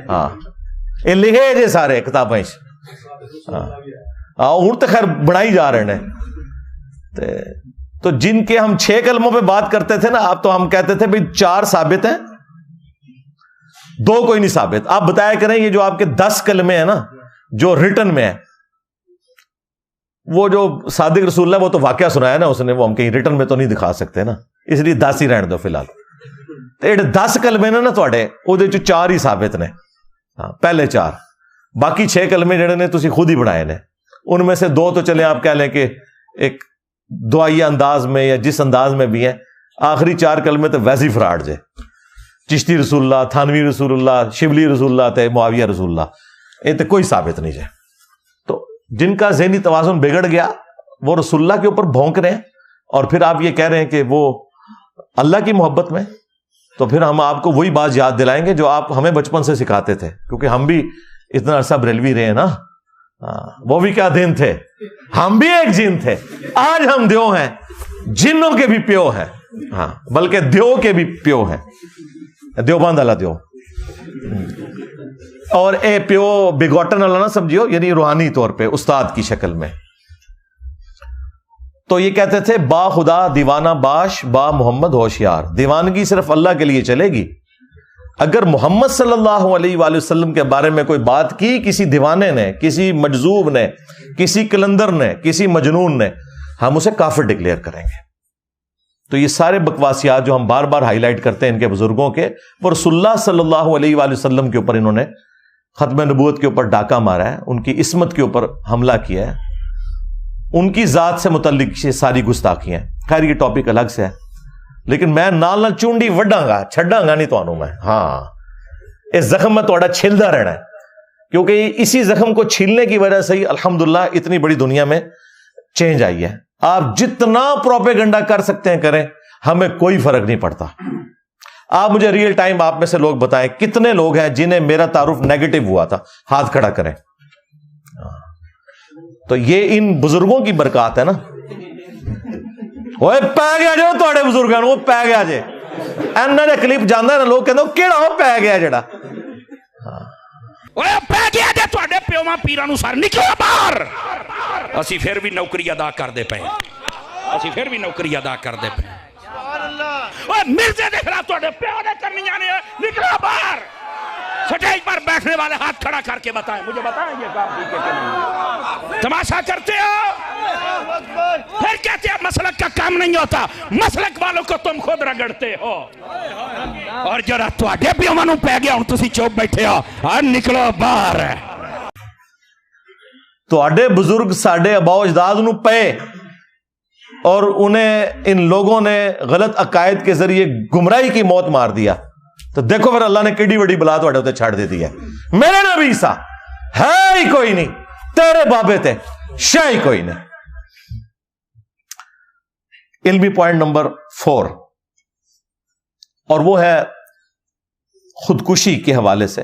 ہاں، یہ لکھے جے سارے کتابیں، ہاں، ہوں تو خیر بڑھائی جا رہے ہیں۔ تو جن کے ہم 6 کلموں پہ بات کرتے تھے نا، اب تو ہم کہتے تھے بھائی 4 ثابت ہیں، 2 کوئی نہیں ثابت۔ آپ بتایا کریں یہ جو آپ کے 10 کلمے ہیں نا، جو ریٹن میں ہے، وہ جو صادق رسول اللہ وہ تو واقعہ سنایا نا اس نے، وہ ہم کہیں ریٹن میں تو نہیں دکھا سکتے نا، اس لیے 10 ہی رہنے دو فی الحال۔ 10 کلمے نے نا تھوڑے، وہ 4 ہی ثابت نے، ہاں، پہلے 4، باقی 6 کلمے جڑے نے تسی خود ہی بنائے نے، ان میں سے 2 تو چلے آپ کہہ لیں کہ ایک دعائیہ انداز میں یا جس انداز میں بھی ہیں، آخری 4 کلمے تو ویسے ہی فراڈ جے، چشتی رسول اللہ، تھانوی رسول اللہ، شبلی رسول اللہ تے معاویہ رسول اللہ، یہ تو کوئی ثابت نہیں جائے۔ تو جن کا ذہنی توازن بگڑ گیا، وہ رسول اللہ کے اوپر بھونک رہے ہیں، اور پھر آپ یہ کہہ رہے ہیں کہ وہ اللہ کی محبت میں، تو پھر ہم آپ کو وہی بات یاد دلائیں گے جو آپ ہمیں بچپن سے سکھاتے تھے، کیونکہ ہم بھی اتنا عرصہ بریلوی رہے نا، وہ بھی کیا دن تھے، ہم بھی ایک جن تھے، آج ہم دیو ہیں، جنوں کے بھی پیو ہیں، ہاں، بلکہ دیو کے بھی پیو ہیں، دیوبند والا دیو، اور اے پیو بگوٹن والا نہ سمجھیو، یعنی روحانی طور پہ استاد کی شکل میں۔ تو یہ کہتے تھے با خدا دیوانہ باش، با محمد ہوشیار، دیوانگی صرف اللہ کے لیے چلے گی، اگر محمد صلی اللہ علیہ وآلہ وسلم کے بارے میں کوئی بات کی کسی دیوانے نے، کسی مجذوب نے، کسی کلندر نے، کسی مجنون نے، ہم اسے کافر ڈکلیئر کریں گے۔ تو یہ سارے بکواسیات جو ہم بار بار ہائی لائٹ کرتے ہیں ان کے بزرگوں کے، وہ رسول اللہ صلی اللہ علیہ وآلہ وسلم کے اوپر انہوں نے ختم نبوت کے اوپر ڈاکہ مارا ہے، ان کی عصمت کے اوپر حملہ کیا ہے، ان کی ذات سے متعلق یہ ساری گستاخیاں ہیں۔ خیر یہ ٹاپک الگ سے ہے، لیکن میں نال نال چونڈی وڈاں گا، چھڈاں گا نہیں تانوں میں، ہاں، اس زخم میں تھوڑا چھلدا رہنا ہے، کیونکہ اسی زخم کو چھیلنے کی وجہ سے ہی الحمدللہ اتنی بڑی دنیا میں چینج آئی ہے۔ آپ جتنا پروپیگنڈا کر سکتے ہیں کریں، ہمیں کوئی فرق نہیں پڑتا۔ آپ مجھے ریئل ٹائم آپ میں سے لوگ بتائیں کتنے لوگ ہیں جنہیں میرا تعارف نیگیٹو ہوا تھا، ہاتھ کھڑا کریں۔ تو یہ ان بزرگوں کی برکات ہے نا۔ اوے پی گیا جو تھوڑے بزرگاں نوں، پی گیا جے، انہاں دے کلپ جاندا نا، لوگ کہندے کیڑا پی گیا جڑا۔ پی گیا جے تواڈے پیواں پیراں نوں سر نکلو باہر. اسی پھر بھی نوکری ادا کردے پئے, اسی پھر بھی نوکری ادا کردے پئے. مرزے دے خلاف تواڈے پیو نے کرنیاں نے, نکلو باہر. سٹیج پر بیٹھنے والے ہاتھ کھڑا کر کے بتائیں, مجھے بتائیں یہ کام ٹھیک ہے کہ نہیں؟ تماشا کرتے ہو, پھر کہتے ہیں مسلک کا کام نہیں ہوتا. مسلک والوں کو تم خود رگڑتے ہو. اور جرا تواڈے پیواں نوں پی گیا ہن تسی چوپ بیٹھے ہو, اور نکلو باہر. تواڈے بزرگ ساڈے آباء و اجداد نوں پے, اور انہیں ان لوگوں نے غلط عقائد کے ذریعے گمراہی کی موت مار دیا, تو دیکھو پھر اللہ نے کیڑی بڑی بلا تواڈے اوتے چھڑ دیتی ہے. میرے نبی عیسیٰ ہے ہی کوئی نہیں, تیرے بابے تے شے ہی کوئی نہیں. علمی پوائنٹ نمبر 4, اور وہ ہے خودکشی کے حوالے سے.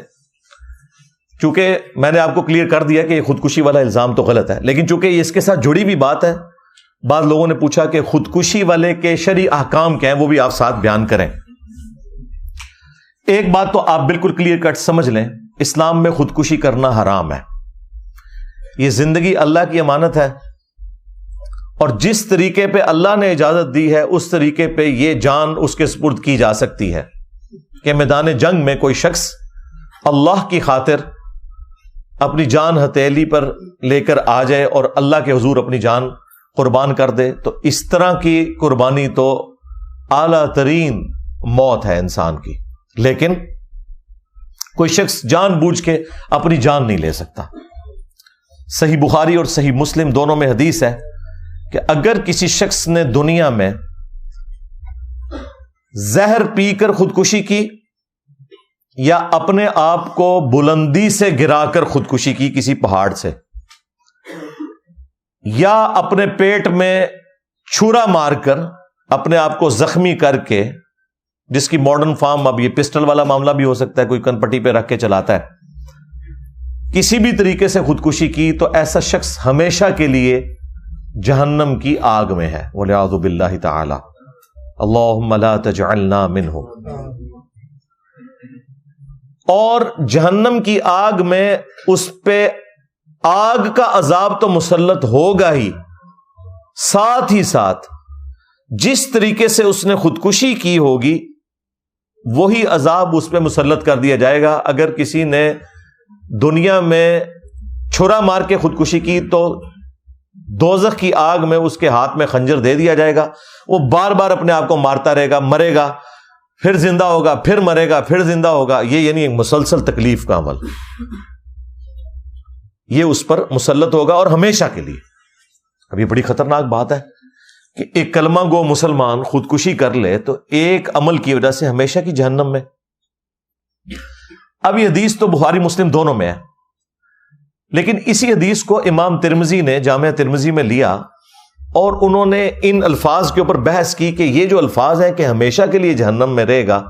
چونکہ میں نے آپ کو کلیئر کر دیا کہ یہ خودکشی والا الزام تو غلط ہے, لیکن چونکہ یہ اس کے ساتھ جڑی بھی بات ہے, بعض لوگوں نے پوچھا کہ خودکشی والے کے شرعی احکام کیا ہیں, وہ بھی آپ ساتھ بیان کریں. ایک بات تو آپ بالکل کلیئر کٹ سمجھ لیں, اسلام میں خودکشی کرنا حرام ہے. یہ زندگی اللہ کی امانت ہے, اور جس طریقے پہ اللہ نے اجازت دی ہے اس طریقے پہ یہ جان اس کے سپرد کی جا سکتی ہے. کہ میدان جنگ میں کوئی شخص اللہ کی خاطر اپنی جان ہتھیلی پر لے کر آ جائے اور اللہ کے حضور اپنی جان قربان کر دے, تو اس طرح کی قربانی تو اعلیٰ ترین موت ہے انسان کی. لیکن کوئی شخص جان بوجھ کے اپنی جان نہیں لے سکتا. صحیح بخاری اور صحیح مسلم دونوں میں حدیث ہے کہ اگر کسی شخص نے دنیا میں زہر پی کر خودکشی کی, یا اپنے آپ کو بلندی سے گرا کر خودکشی کی کسی پہاڑ سے, یا اپنے پیٹ میں چھرا مار کر اپنے آپ کو زخمی کر کے, جس کی ماڈرن فارم اب یہ پسٹل والا معاملہ بھی ہو سکتا ہے, کوئی کن پٹی پہ رکھ کے چلاتا ہے, کسی بھی طریقے سے خودکشی کی, تو ایسا شخص ہمیشہ کے لیے جہنم کی آگ میں ہے. وَلِعَاذُ بِاللَّهِ تَعَالَى. اللہم لا تجعلنا منہم. اور جہنم کی آگ میں اس پہ آگ کا عذاب تو مسلط ہوگا ہی, ساتھ ہی ساتھ جس طریقے سے اس نے خودکشی کی ہوگی وہی عذاب اس پہ مسلط کر دیا جائے گا. اگر کسی نے دنیا میں چھرا مار کے خودکشی کی تو دوزخ کی آگ میں اس کے ہاتھ میں خنجر دے دیا جائے گا, وہ بار بار اپنے آپ کو مارتا رہے گا, مرے گا, پھر زندہ ہوگا, پھر مرے گا, پھر زندہ ہوگا. یہ یعنی ایک مسلسل تکلیف کا عمل, یہ اس پر مسلط ہوگا اور ہمیشہ کے لیے. اب یہ بڑی خطرناک بات ہے کہ ایک کلمہ گو مسلمان خودکشی کر لے تو ایک عمل کی وجہ سے ہمیشہ کی جہنم میں. اب یہ حدیث تو بخاری مسلم دونوں میں ہے, لیکن اسی حدیث کو امام ترمذی نے جامعہ ترمذی میں لیا, اور انہوں نے ان الفاظ کے اوپر بحث کی کہ یہ جو الفاظ ہیں کہ ہمیشہ کے لیے جہنم میں رہے گا,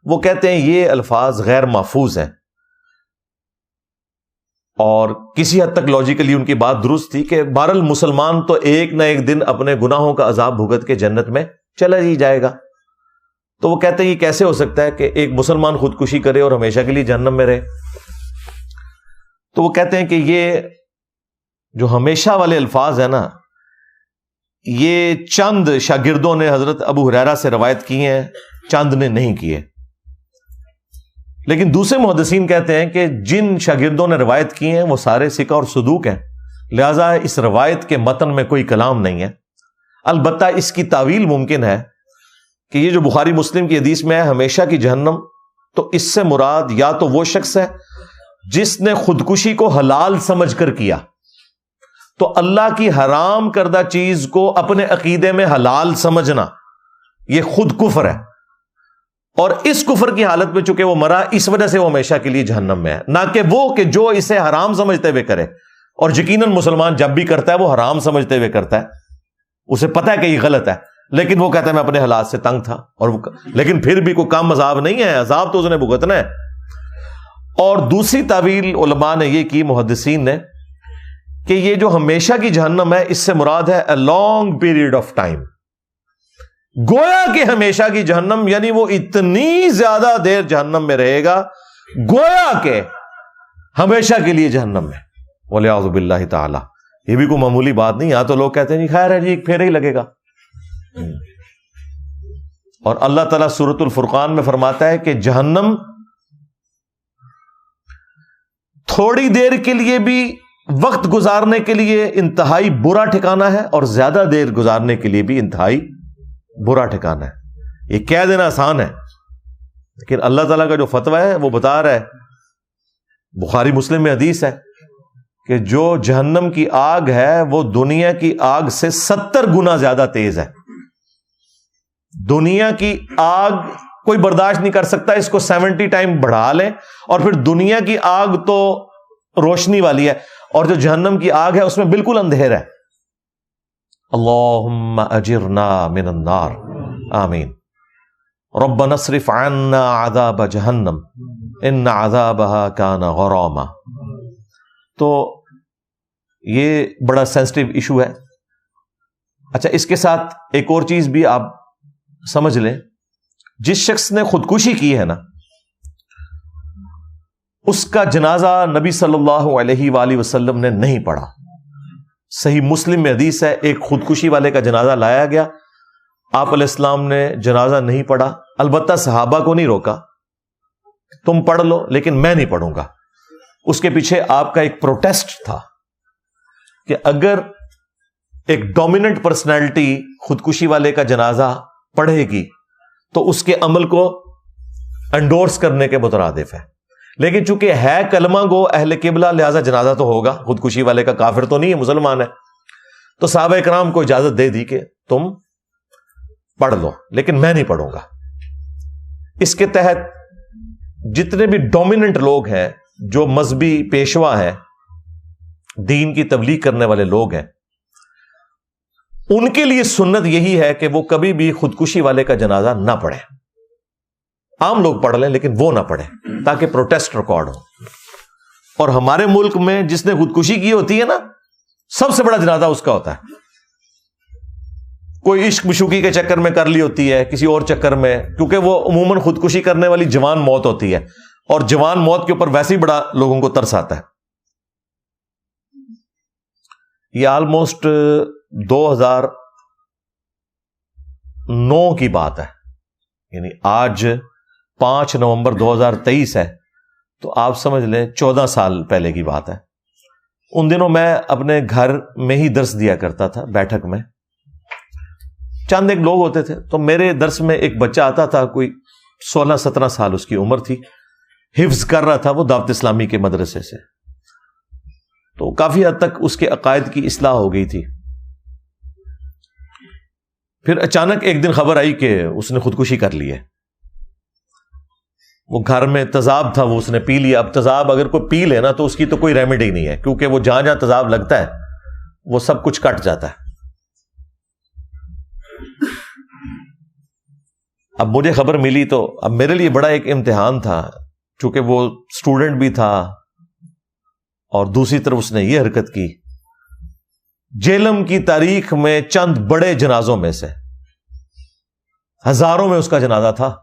وہ کہتے ہیں یہ الفاظ غیر محفوظ ہیں. اور کسی حد تک لاجیکلی ان کی بات درست تھی کہ بہرحال مسلمان تو ایک نہ ایک دن اپنے گناہوں کا عذاب بھگت کے جنت میں چلا ہی جائے گا. تو وہ کہتے ہیں یہ کیسے ہو سکتا ہے کہ ایک مسلمان خودکشی کرے اور ہمیشہ کے لیے جہنم میں رہے. تو وہ کہتے ہیں کہ یہ جو ہمیشہ والے الفاظ ہیں نا, یہ چند شاگردوں نے حضرت ابو ہریرہ سے روایت کی ہیں, چند نے نہیں کیے. لیکن دوسرے محدثین کہتے ہیں کہ جن شاگردوں نے روایت کی ہیں وہ سارے ثقہ اور صدوق ہیں, لہذا اس روایت کے متن میں کوئی کلام نہیں ہے. البتہ اس کی تعویل ممکن ہے کہ یہ جو بخاری مسلم کی حدیث میں ہے ہمیشہ کی جہنم, تو اس سے مراد یا تو وہ شخص ہے جس نے خودکشی کو حلال سمجھ کر کیا, تو اللہ کی حرام کردہ چیز کو اپنے عقیدے میں حلال سمجھنا یہ خود کفر ہے, اور اس کفر کی حالت میں چونکہ وہ مرا اس وجہ سے وہ ہمیشہ کے لیے جہنم میں ہے. نہ کہ وہ کہ جو اسے حرام سمجھتے ہوئے کرے, اور یقیناً مسلمان جب بھی کرتا ہے وہ حرام سمجھتے ہوئے کرتا ہے, اسے پتہ ہے کہ یہ غلط ہے, لیکن وہ کہتا ہے میں اپنے حالات سے تنگ تھا, اور لیکن پھر بھی کوئی کم عذاب نہیں ہے, عذاب تو اس نے بھگتنا ہے. اور دوسری تعویل علماء نے یہ کی, محدثین نے, کہ یہ جو ہمیشہ کی جہنم ہے اس سے مراد ہے a long period of time. گویا کہ ہمیشہ کی جہنم یعنی وہ اتنی زیادہ دیر جہنم میں رہے گا, گویا کہ ہمیشہ کے لیے جہنم میں، والعیاذ باللہ تعالی۔ یہ بھی کوئی معمولی بات نہیں، یہاں تو لوگ کہتے ہیں جی خیر ہے جی ایک پھیرا ہی لگے گا، اور اللہ تعالیٰ سورۃ الفرقان میں فرماتا ہے کہ جہنم تھوڑی دیر کے لیے بھی وقت گزارنے کے لیے انتہائی برا ٹھکانہ ہے، اور زیادہ دیر گزارنے کے لیے بھی انتہائی برا ٹھکانہ ہے۔ یہ کہہ دینا آسان ہے، لیکن اللہ تعالیٰ کا جو فتویٰ ہے وہ بتا رہا ہے، بخاری مسلم میں حدیث ہے کہ جو جہنم کی آگ ہے وہ دنیا کی آگ سے 70 گنا زیادہ تیز ہے۔ دنیا کی آگ کوئی برداشت نہیں کر سکتا، اس کو 70 ٹائم بڑھا لیں، اور پھر دنیا کی آگ تو روشنی والی ہے، اور جو جہنم کی آگ ہے اس میں بالکل اندھیرا ہے۔ اللہم اجرنا من النار، آمین۔ ربنا اصرف عنا عذاب جہنم ان عذابها کان غراما۔ تو یہ بڑا سینسٹیو ایشو ہے۔ اچھا، اس کے ساتھ ایک اور چیز بھی آپ سمجھ لیں، جس شخص نے خودکشی کی ہے نا، اس کا جنازہ نبی صلی اللہ علیہ وآلہ وسلم نے نہیں پڑھا۔ صحیح مسلم میں حدیث ہے، ایک خودکشی والے کا جنازہ لایا گیا، آپ علیہ السلام نے جنازہ نہیں پڑھا، البتہ صحابہ کو نہیں روکا تم پڑھ لو لیکن میں نہیں پڑھوں گا۔ اس کے پیچھے آپ کا ایک پروٹیسٹ تھا کہ اگر ایک ڈومیننٹ پرسنالٹی خودکشی والے کا جنازہ پڑھے گی تو اس کے عمل کو انڈورس کرنے کے مترادف ہے، لیکن چونکہ ہے کلمہ گو اہل قبلہ لہذا جنازہ تو ہوگا، خودکشی والے کا کافر تو نہیں ہے، مسلمان ہے، تو صحابہ کرام کو اجازت دے دی کہ تم پڑھ لو لیکن میں نہیں پڑھوں گا۔ اس کے تحت جتنے بھی ڈومیننٹ لوگ ہیں، جو مذہبی پیشوا ہیں، دین کی تبلیغ کرنے والے لوگ ہیں، ان کے لیے سنت یہی ہے کہ وہ کبھی بھی خودکشی والے کا جنازہ نہ پڑھیں۔ عام لوگ پڑھ لیں لیکن وہ نہ پڑھیں تاکہ پروٹیسٹ ریکارڈ ہو۔ اور ہمارے ملک میں جس نے خودکشی کی ہوتی ہے نا، سب سے بڑا جنازہ اس کا ہوتا ہے۔ کوئی عشق مشوقی کے چکر میں کر لی ہوتی ہے، کسی اور چکر میں، کیونکہ وہ عموماً خودکشی کرنے والی جوان موت ہوتی ہے، اور جوان موت کے اوپر ویسے ہی بڑا لوگوں کو ترس آتا ہے۔ یہ آلموسٹ 2009 کی بات ہے، یعنی آج 5 نومبر 2023 ہے، تو آپ سمجھ لیں 14 سال پہلے کی بات ہے۔ ان دنوں میں اپنے گھر میں ہی درس دیا کرتا تھا، بیٹھک میں چند ایک لوگ ہوتے تھے، تو میرے درس میں ایک بچہ آتا تھا، کوئی 16-17 سال اس کی عمر تھی، حفظ کر رہا تھا وہ دعوت اسلامی کے مدرسے سے، تو کافی حد تک اس کے عقائد کی اصلاح ہو گئی تھی۔ پھر اچانک ایک دن خبر آئی کہ اس نے خودکشی کر لی ہے۔ وہ گھر میں تذاب تھا، وہ اس نے پی لیا۔ اب تذاب اگر کوئی پی لے نا تو اس کی تو کوئی ریمیڈی نہیں ہے، کیونکہ وہ جہاں جہاں تذاب لگتا ہے وہ سب کچھ کٹ جاتا ہے۔ اب مجھے خبر ملی تو اب میرے لیے بڑا ایک امتحان تھا، چونکہ وہ اسٹوڈنٹ بھی تھا اور دوسری طرف اس نے یہ حرکت کی۔ جیلم کی تاریخ میں چند بڑے جنازوں میں سے، ہزاروں میں اس کا جنازہ تھا،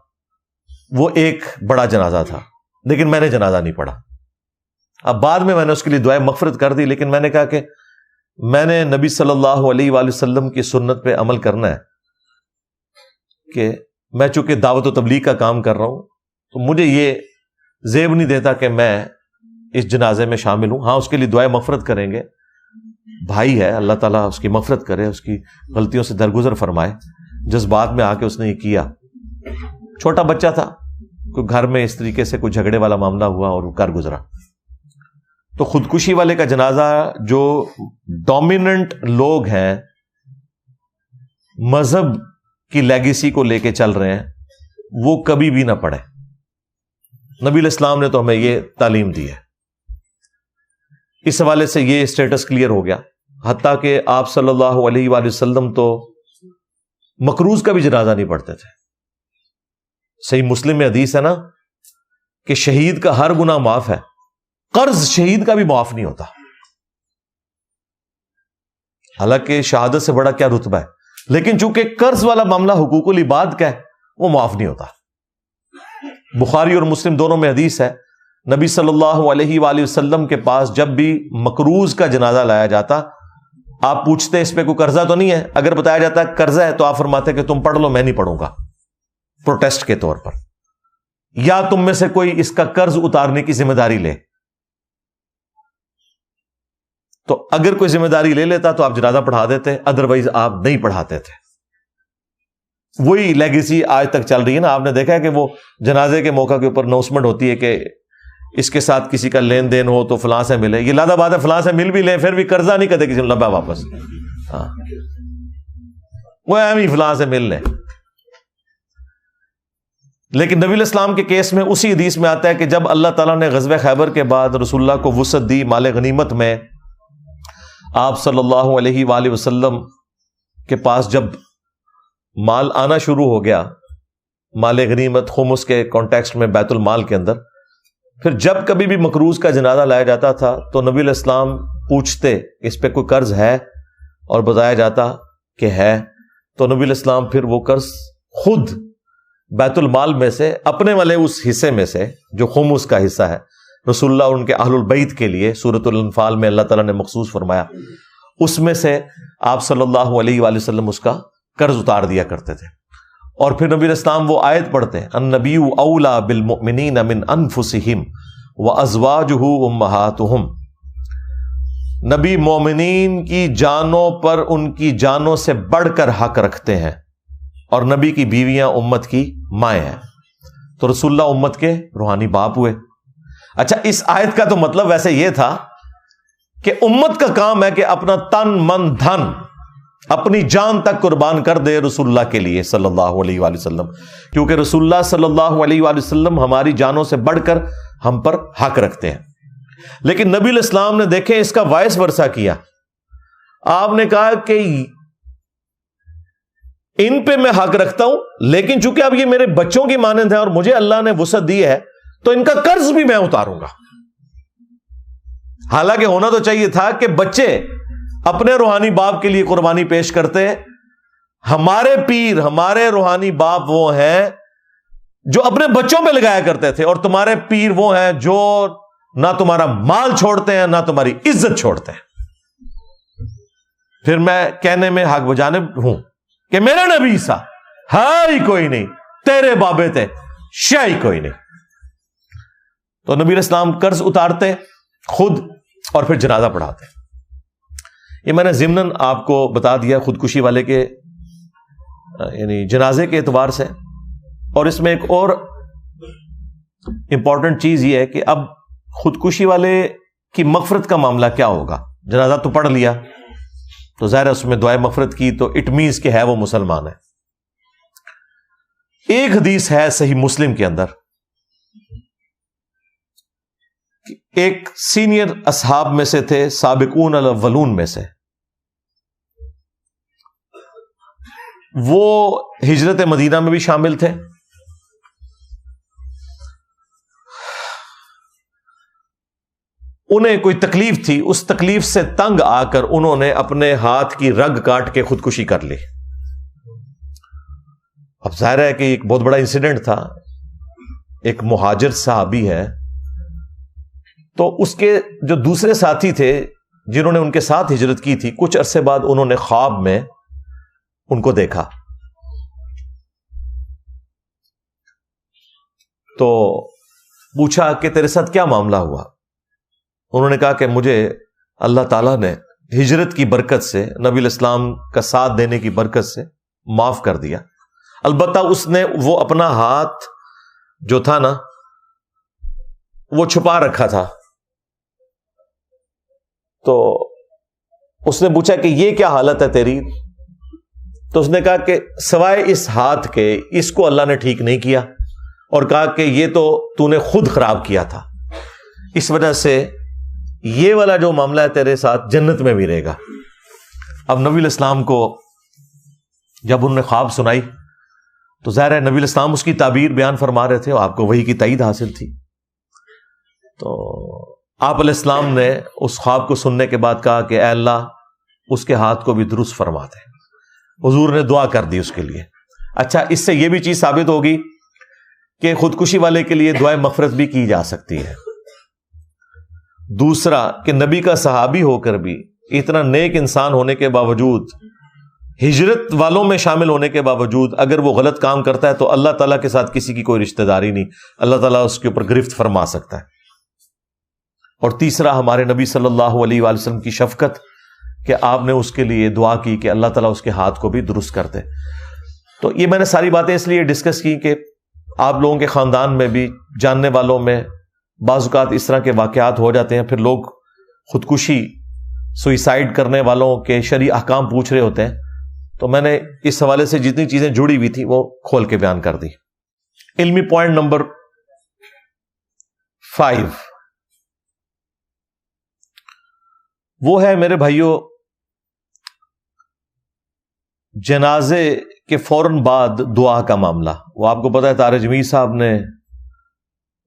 وہ ایک بڑا جنازہ تھا، لیکن میں نے جنازہ نہیں پڑھا۔ اب بعد میں نے اس کے لیے دعائے مغفرت کر دی، لیکن میں نے کہا کہ میں نے نبی صلی اللہ علیہ وآلہ وسلم کی سنت پہ عمل کرنا ہے، کہ میں چونکہ دعوت و تبلیغ کا کام کر رہا ہوں تو مجھے یہ زیب نہیں دیتا کہ میں اس جنازے میں شامل ہوں۔ ہاں، اس کے لیے دعائے مغفرت کریں گے، بھائی ہے، اللہ تعالیٰ اس کی مغفرت کرے، اس کی غلطیوں سے درگزر فرمائے۔ جذبات میں آ کے اس نے یہ کیا، چھوٹا بچہ تھا، کوئی گھر میں اس طریقے سے کوئی جھگڑے والا معاملہ ہوا اور وہ کر گزرا۔ تو خودکشی والے کا جنازہ جو ڈومیننٹ لوگ ہیں، مذہب کی لیگیسی کو لے کے چل رہے ہیں، وہ کبھی بھی نہ پڑھیں۔ نبی علیہ السلام نے تو ہمیں یہ تعلیم دی ہے۔ اس حوالے سے یہ اسٹیٹس کلیئر ہو گیا، حتیٰ کہ آپ صلی اللہ علیہ وآلہ وسلم تو مکروز کا بھی جنازہ نہیں پڑھتے تھے۔ صحیح مسلم میں حدیث ہے نا کہ شہید کا ہر گناہ معاف ہے، قرض شہید کا بھی معاف نہیں ہوتا۔ حالانکہ شہادت سے بڑا کیا رتبہ ہے، لیکن چونکہ قرض والا معاملہ حقوق العباد کا ہے، وہ معاف نہیں ہوتا۔ بخاری اور مسلم دونوں میں حدیث ہے، نبی صلی اللہ علیہ وآلہ وسلم کے پاس جب بھی مقروض کا جنازہ لایا جاتا، آپ پوچھتے اس پہ کوئی قرضہ تو نہیں ہے؟ اگر بتایا جاتا ہے قرضہ ہے تو آپ فرماتے کہ تم پڑھ لو، میں نہیں پڑھوں گا، پروٹیسٹ کے طور پر، یا تم میں سے کوئی اس کا قرض اتارنے کی ذمہ داری لے۔ تو اگر کوئی ذمہ داری لے لیتا تو آپ جنازہ پڑھا دیتے، ادروائز آپ نہیں پڑھاتے تھے۔ وہی لیگیسی آج تک چل رہی ہے نا۔ آپ نے دیکھا ہے کہ وہ جنازے کے موقع کے اوپر اناؤنسمنٹ ہوتی ہے کہ اس کے ساتھ کسی کا لین دین ہو تو فلاں سے ملے۔ یہ لادہ بات ہے، فلاں سے مل بھی لے پھر بھی قرضہ نہیں کرتے کسی نے لبا واپس، ہاں وہ اہم ہی فلاں سے مل لے۔ لیکن نبی علیہ السلام کے کیس میں اسی حدیث میں آتا ہے کہ جب اللہ تعالیٰ نے غزوہ خیبر کے بعد رسول اللہ کو وسعت دی مال غنیمت میں، آپ صلی اللہ علیہ وآلہ وسلم کے پاس جب مال آنا شروع ہو گیا، مال غنیمت خمس کے کانٹیکسٹ میں بیت المال کے اندر، پھر جب کبھی بھی مقروض کا جنازہ لایا جاتا تھا تو نبی علیہ السلام پوچھتے اس پہ کوئی قرض ہے، اور بتایا جاتا کہ ہے، تو نبی علیہ السلام پھر وہ قرض خود بیت المال میں سے اپنے والے اس حصے میں سے جو خمس کا حصہ ہے، رسول اللہ اور ان کے اہل البیت کے لیے سورۃ الانفال میں اللہ تعالیٰ نے مخصوص فرمایا، اس میں سے آپ صلی اللہ علیہ وآلہ وسلم اس کا قرض اتار دیا کرتے تھے۔ اور پھر نبی علیہ السلام وہ آیت پڑھتے ہیں، النبی اولیٰ بالمؤمنین من انفسہم وازواجہ امہاتہم، نبی مومنین کی جانوں پر ان کی جانوں سے بڑھ کر حق رکھتے ہیں، اور نبی کی بیویاں امت کی مائیں ہیں۔ تو رسول اللہ امت کے روحانی باپ ہوئے۔ اچھا، اس آیت کا تو مطلب ویسے یہ تھا کہ امت کا کام ہے کہ اپنا تن من دھن اپنی جان تک قربان کر دے رسول اللہ کے لیے صلی اللہ علیہ وآلہ وسلم، کیونکہ رسول اللہ صلی اللہ علیہ وآلہ وسلم ہماری جانوں سے بڑھ کر ہم پر حق رکھتے ہیں۔ لیکن نبی علیہ السلام نے دیکھیں اس کا وائس ورثہ کیا۔ آپ نے کہا کہ ان پہ میں حق رکھتا ہوں، لیکن چونکہ اب یہ میرے بچوں کی مانند ہیں اور مجھے اللہ نے وسعت دی ہے تو ان کا قرض بھی میں اتاروں گا۔ حالانکہ ہونا تو چاہیے تھا کہ بچے اپنے روحانی باپ کے لیے قربانی پیش کرتے، ہمارے پیر ہمارے روحانی باپ وہ ہیں جو اپنے بچوں پہ لگایا کرتے تھے، اور تمہارے پیر وہ ہیں جو نہ تمہارا مال چھوڑتے ہیں نہ تمہاری عزت چھوڑتے ہیں۔ پھر میں کہنے میں حق بجانب ہوں کہ میرے نبی سا ہے ہی کوئی نہیں، تیرے بابے تے شے ہی کوئی نہیں۔ تو نبی علیہ السلام قرض اتارتے خود اور پھر جنازہ پڑھاتے۔ یہ میں نے ضمناً آپ کو بتا دیا خودکشی والے کے یعنی جنازے کے اعتبار سے۔ اور اس میں ایک اور امپورٹنٹ چیز یہ ہے کہ اب خودکشی والے کی مغفرت کا معاملہ کیا ہوگا؟ جنازہ تو پڑھ لیا تو ظاہر ہے اس میں دعائے مغفرت کی تو اٹ مینز کہ ہے وہ مسلمان ہے۔ ایک حدیث ہے صحیح مسلم کے اندر، ایک سینئر اصحاب میں سے تھے، سابقون الاولون میں سے، وہ ہجرت مدینہ میں بھی شامل تھے۔ انہیں کوئی تکلیف تھی، اس تکلیف سے تنگ آ کر انہوں نے اپنے ہاتھ کی رگ کاٹ کے خودکشی کر لی۔ اب ظاہر ہے کہ ایک بہت بڑا انسیڈنٹ تھا، ایک مہاجر صحابی ہے، تو اس کے جو دوسرے ساتھی تھے جنہوں نے ان کے ساتھ ہجرت کی تھی، کچھ عرصے بعد انہوں نے خواب میں ان کو دیکھا، تو پوچھا کہ تیرے ساتھ کیا معاملہ ہوا؟ انہوں نے کہا کہ مجھے اللہ تعالیٰ نے ہجرت کی برکت سے، نبی علیہ السلام کا ساتھ دینے کی برکت سے معاف کر دیا۔ البتہ اس نے وہ اپنا ہاتھ جو تھا نا وہ چھپا رکھا تھا، تو اس نے پوچھا کہ یہ کیا حالت ہے تیری؟ تو اس نے کہا کہ سوائے اس ہاتھ کے اس کو اللہ نے ٹھیک نہیں کیا، اور کہا کہ یہ تو نے خود خراب کیا تھا، اس وجہ سے یہ والا جو معاملہ ہے تیرے ساتھ جنت میں بھی رہے گا۔ اب نبی علیہ السلام کو جب انہوں نے خواب سنائی تو ظاہر ہے نبی علیہ السلام اس کی تعبیر بیان فرما رہے تھے اور آپ کو وحی کی تائید حاصل تھی، تو آپ علیہ السلام نے اس خواب کو سننے کے بعد کہا کہ اے اللہ اس کے ہاتھ کو بھی درست فرما دے۔ حضور نے دعا کر دی اس کے لیے۔ اچھا، اس سے یہ بھی چیز ثابت ہوگی کہ خودکشی والے کے لیے دعائے مغفرت بھی کی جا سکتی ہے۔ دوسرا کہ نبی کا صحابی ہو کر بھی اتنا نیک انسان ہونے کے باوجود، ہجرت والوں میں شامل ہونے کے باوجود اگر وہ غلط کام کرتا ہے تو اللہ تعالیٰ کے ساتھ کسی کی کوئی رشتہ داری نہیں، اللہ تعالیٰ اس کے اوپر گرفت فرما سکتا ہے۔ اور تیسرا ہمارے نبی صلی اللہ علیہ وآلہ وسلم کی شفقت کہ آپ نے اس کے لیے دعا کی کہ اللہ تعالیٰ اس کے ہاتھ کو بھی درست کر دے۔ تو یہ میں نے ساری باتیں اس لیے ڈسکس کی کہ آپ لوگوں کے خاندان میں بھی جاننے والوں میں بعض اوقات اس طرح کے واقعات ہو جاتے ہیں، پھر لوگ خودکشی سوئسائڈ کرنے والوں کے شرعی احکام پوچھ رہے ہوتے ہیں، تو میں نے اس حوالے سے جتنی چیزیں جڑی ہوئی تھی وہ کھول کے بیان کر دی۔ علمی پوائنٹ نمبر 5 وہ ہے میرے بھائیوں، جنازے کے فوراً بعد دعا کا معاملہ۔ وہ آپ کو پتا ہے طارق جمیل صاحب نے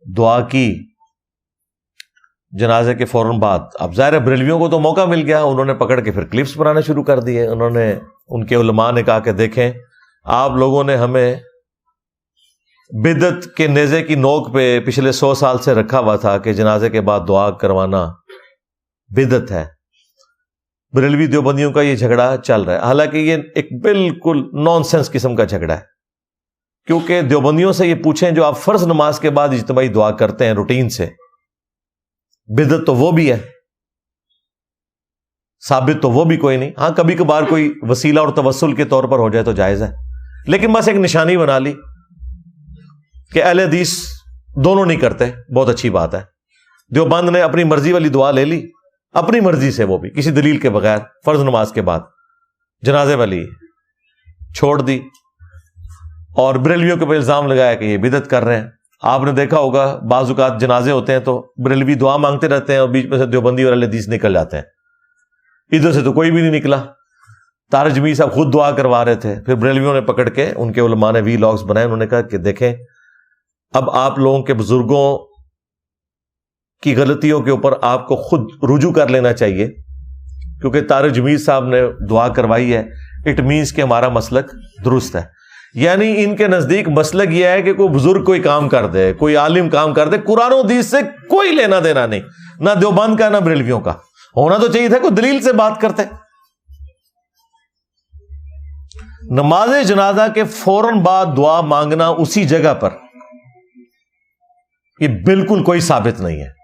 دعا کی جنازے کے فوراً بعد۔ اب ظاہر ہے بریلویوں کو تو موقع مل گیا، انہوں نے پکڑ کے پھر کلپس بنانے شروع کر دیے۔ انہوں نے، ان کے علماء نے کہا کہ دیکھیں آپ لوگوں نے ہمیں بدعت کے نیزے کی نوک پہ پچھلے 100 سال سے رکھا ہوا تھا کہ جنازے کے بعد دعا کروانا بدعت ہے۔ بریلوی دیوبندیوں کا یہ جھگڑا چل رہا ہے، حالانکہ یہ ایک بالکل نان سینس قسم کا جھگڑا ہے، کیونکہ دیوبندیوں سے یہ پوچھیں جو آپ فرض نماز کے بعد اجتماعی دعا کرتے ہیں روٹین سے، بدعت تو وہ بھی ہے، ثابت تو وہ بھی کوئی نہیں۔ ہاں کبھی کبھار کوئی وسیلہ اور توسل کے طور پر ہو جائے تو جائز ہے، لیکن بس ایک نشانی بنا لی کہ اہل حدیث دونوں نہیں کرتے، بہت اچھی بات ہے۔ دیوبند نے اپنی مرضی والی دعا لے لی، اپنی مرضی سے، وہ بھی کسی دلیل کے بغیر، فرض نماز کے بعد جنازے والی چھوڑ دی، اور بریلویوں کے اوپر الزام لگایا کہ یہ بدعت کر رہے ہیں۔ آپ نے دیکھا ہوگا بعض اوقات جنازے ہوتے ہیں تو بریلوی دعا مانگتے رہتے ہیں اور بیچ میں سے دیوبندی اور اہل حدیث نکل جاتے ہیں، ادھر سے تو کوئی بھی نہیں نکلا۔ طارق جمیل صاحب خود دعا کروا رہے تھے، پھر بریلویوں نے پکڑ کے، ان کے علماء نے وی لاگز بنائے، انہوں نے کہا کہ دیکھیں اب آپ لوگوں کے بزرگوں کی غلطیوں کے اوپر آپ کو خود رجوع کر لینا چاہیے، کیونکہ طارق جمیل صاحب نے دعا کروائی ہے، اٹ مینس کہ ہمارا مسلک درست ہے۔ یعنی ان کے نزدیک مسلک یہ ہے کہ کوئی بزرگ کوئی کام کر دے، کوئی عالم کام کر دے، قرآن و حدیث سے کوئی لینا دینا نہیں، نہ دیوبند کا نہ بریلویوں کا۔ ہونا تو چاہیے تھا کوئی دلیل سے بات کرتے۔ نماز جنازہ کے فوراً بعد دعا مانگنا اسی جگہ پر، یہ بالکل کوئی ثابت نہیں ہے۔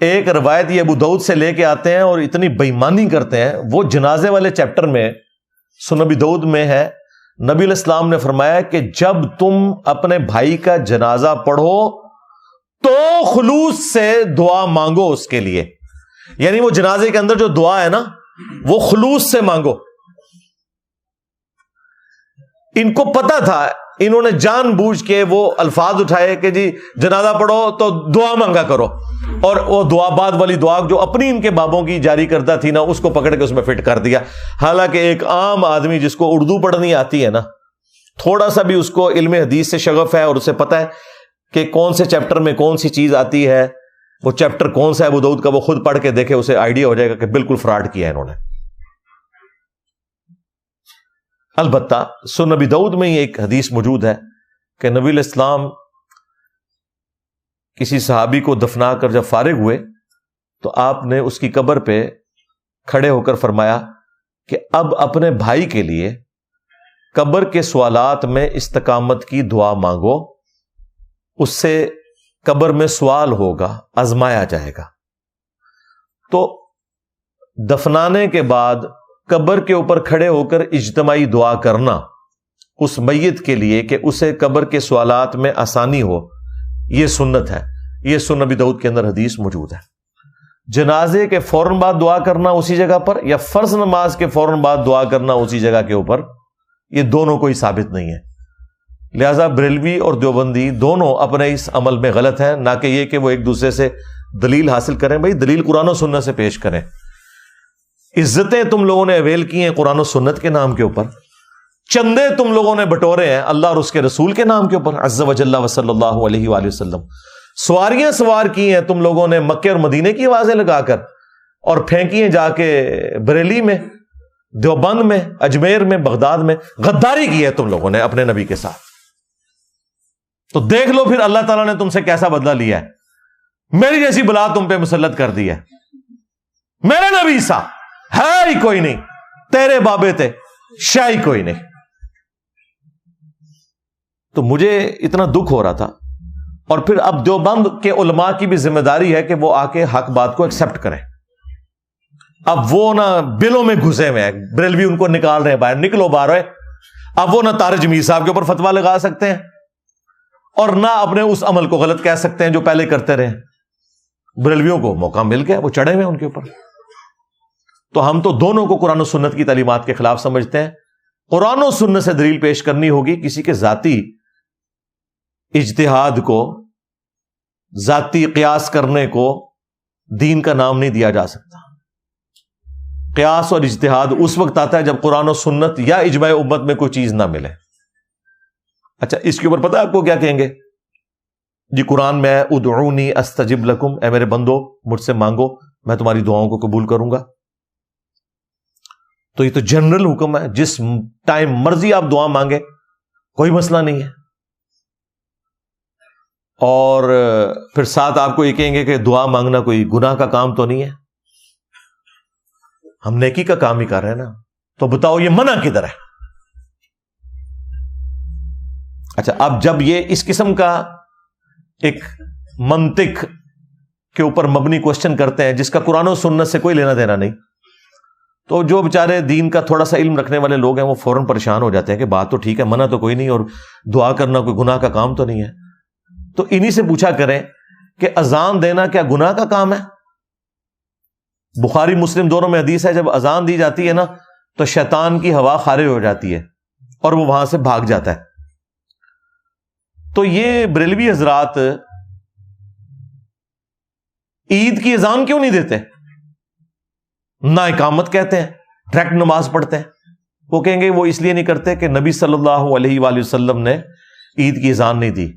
ایک روایت یہ ابو داؤد سے لے کے آتے ہیں اور اتنی بےایمانی کرتے ہیں، وہ جنازے والے چیپٹر میں سنن ابی داؤد میں ہے، نبی علیہ السلام نے فرمایا کہ جب تم اپنے بھائی کا جنازہ پڑھو تو خلوص سے دعا مانگو اس کے لیے، یعنی وہ جنازے کے اندر جو دعا ہے نا وہ خلوص سے مانگو۔ ان کو پتا تھا، انہوں نے جان بوجھ کے وہ الفاظ اٹھائے کہ جی جنازہ پڑھو تو دعا مانگا کرو، اور وہ دعا بعد والی دعا جو اپنی ان کے بابوں کی جاری کردہ تھی نا اس کو پکڑ کے اس میں فٹ کر دیا۔ حالانکہ ایک عام آدمی جس کو اردو پڑھنی آتی ہے نا، تھوڑا سا بھی اس کو علم حدیث سے شغف ہے اور اسے پتا ہے کہ کون سے چیپٹر میں کون سی چیز آتی ہے، وہ چیپٹر کون سا ہے ابو داؤد کا، وہ خود پڑھ کے دیکھے، اسے آئیڈیا ہو جائے گا کہ بالکل فراڈ کیا ہے انہوں نے۔ البتہ سنن ابی داؤد میں ایک حدیث موجود ہے کہ نبی علیہ السلام کسی صحابی کو دفنا کر جب فارغ ہوئے تو آپ نے اس کی قبر پہ کھڑے ہو کر فرمایا کہ اب اپنے بھائی کے لیے قبر کے سوالات میں استقامت کی دعا مانگو، اس سے قبر میں سوال ہوگا، آزمایا جائے گا۔ تو دفنانے کے بعد قبر کے اوپر کھڑے ہو کر اجتماعی دعا کرنا اس میت کے لیے کہ اسے قبر کے سوالات میں آسانی ہو، یہ سنت ہے۔ یہ سنن ابی داؤد کے اندر حدیث موجود ہے۔ جنازے کے فوراً بعد دعا کرنا اسی جگہ پر، یا فرض نماز کے فوراً بعد دعا کرنا اسی جگہ کے اوپر، یہ دونوں کوئی ثابت نہیں ہے۔ لہذا بریلوی اور دیوبندی دونوں اپنے اس عمل میں غلط ہیں، نہ کہ یہ کہ وہ ایک دوسرے سے دلیل حاصل کریں۔ بھائی دلیل قرآن و سنت سے پیش کریں۔ عزتیں تم لوگوں نے اویل کی ہیں قرآن و سنت کے نام کے اوپر، چندے تم لوگوں نے بٹورے ہیں اللہ اور اس کے رسول کے نام کے اوپر عز وجل و صلی اللہ علیہ وآلہ وسلم، سواریاں سوار کی ہیں تم لوگوں نے مکے اور مدینے کی آوازیں لگا کر، اور پھینکی ہیں جا کے بریلی میں، دیوبند میں، اجمیر میں، بغداد میں، غداری کی ہے تم لوگوں نے اپنے نبی کے ساتھ۔ تو دیکھ لو پھر اللہ تعالیٰ نے تم سے کیسا بدلہ لیا ہے۔ میری جیسی بلا تم پہ مسلط کر دی ہے. میرے نبی سا ہے ہی کوئی نہیں, تیرے بابے تھے شاہ ہی کوئی نہیں. تو مجھے اتنا دکھ ہو رہا تھا. اور پھر اب دیوبند کے علماء کی بھی ذمہ داری ہے کہ وہ آ کے حق بات کو ایکسپٹ کریں. اب وہ نہ بلوں میں گھسے ہوئے ہیں, بریلوی ان کو نکال رہے ہیں باہر, نکلو باہر. اب وہ نہ طارق جمیل صاحب کے اوپر فتوا لگا سکتے ہیں اور نہ اپنے اس عمل کو غلط کہہ سکتے ہیں جو پہلے کرتے رہے. بریلویوں کو موقع مل گیا, وہ چڑھے ہوئے ان کے اوپر. تو ہم تو دونوں کو قرآن و سنت کی تعلیمات کے خلاف سمجھتے ہیں. قرآن و سنت سے دلیل پیش کرنی ہوگی. کسی کے ذاتی اجتہاد کو, ذاتی قیاس کرنے کو دین کا نام نہیں دیا جا سکتا. قیاس اور اجتہاد اس وقت آتا ہے جب قرآن و سنت یا اجماع امت میں کوئی چیز نہ ملے. اچھا, اس کے اوپر پتہ ہے آپ کو کیا کہیں گے جی؟ قرآن میں ادعونی استجب لکم, اے میرے بندو مجھ سے مانگو میں تمہاری دعاؤں کو قبول کروں گا. تو یہ تو جنرل حکم ہے, جس ٹائم مرضی آپ دعا مانگے کوئی مسئلہ نہیں ہے. اور پھر ساتھ آپ کو یہ کہیں گے کہ دعا مانگنا کوئی گناہ کا کام تو نہیں ہے, ہم نیکی کا کام ہی کر رہے ہیں نا. تو بتاؤ یہ منع کدھر ہے؟ اچھا, اب جب یہ اس قسم کا ایک منطق کے اوپر مبنی کوشچن کرتے ہیں جس کا قرآن و سنت سے کوئی لینا دینا نہیں, تو جو بیچارے دین کا تھوڑا سا علم رکھنے والے لوگ ہیں وہ فوراً پریشان ہو جاتے ہیں کہ بات تو ٹھیک ہے, منع تو کوئی نہیں اور دعا کرنا کوئی گناہ کا کام تو نہیں ہے. تو انہی سے پوچھا کریں کہ اذان دینا کیا گناہ کا کام ہے؟ بخاری مسلم دونوں میں حدیث ہے, جب اذان دی جاتی ہے نا تو شیطان کی ہوا خارج ہو جاتی ہے اور وہ وہاں سے بھاگ جاتا ہے. تو یہ بریلوی حضرات عید کی اذان کیوں نہیں دیتے؟ نہ اقامت کہتے ہیں, ڈائریکٹ نماز پڑھتے ہیں. وہ کہیں گے وہ اس لیے نہیں کرتے کہ نبی صلی اللہ علیہ وآلہ وسلم نے عید کی اذان نہیں دی.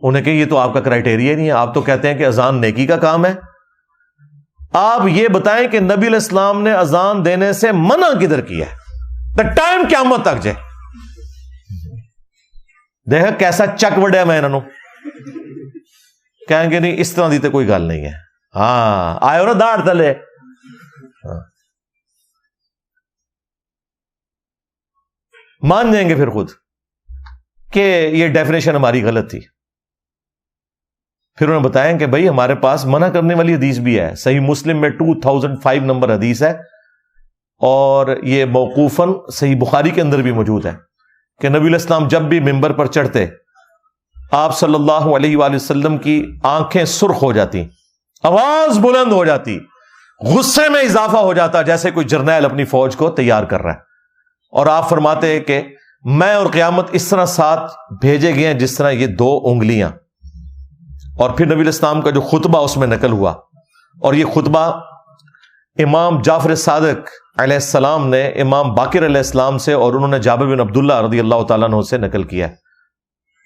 انہیں کہ یہ تو آپ کا کرائٹیریا نہیں ہے, آپ تو کہتے ہیں کہ اذان نیکی کا کام ہے. آپ یہ بتائیں کہ نبی علیہ السلام نے اذان دینے سے منع کدھر کیا ہے؟ دا ٹائم قیامت تک جائے. دیکھا کیسا چک وڈیا میں انہوں کہیں گے نہیں اس طرح دی تو کوئی گل نہیں ہے. ہاں آئے ہو نا داڑھ تلے. مان جائیں گے پھر خود کہ یہ ڈیفینیشن ہماری غلط تھی. پھر انہوں نے بتایا کہ بھائی ہمارے پاس منع کرنے والی حدیث بھی ہے, صحیح مسلم میں 2005 نمبر حدیث ہے, اور یہ موقوفاً صحیح بخاری کے اندر بھی موجود ہے کہ نبی علیہ السلام جب بھی ممبر پر چڑھتے آپ صلی اللہ علیہ وآلہ وسلم کی آنکھیں سرخ ہو جاتی, آواز بلند ہو جاتی, غصے میں اضافہ ہو جاتا جیسے کوئی جرنیل اپنی فوج کو تیار کر رہا ہے, اور آپ فرماتے کہ میں اور قیامت اس طرح ساتھ بھیجے گئے ہیں جس طرح یہ دو انگلیاں. اور پھر نبی علیہ السلام کا جو خطبہ اس میں نقل ہوا, اور یہ خطبہ امام جعفر صادق علیہ السلام نے امام باقر علیہ السلام سے, اور انہوں نے جابر بن عبداللہ رضی اللہ تعالیٰ عنہ سے نقل کیا.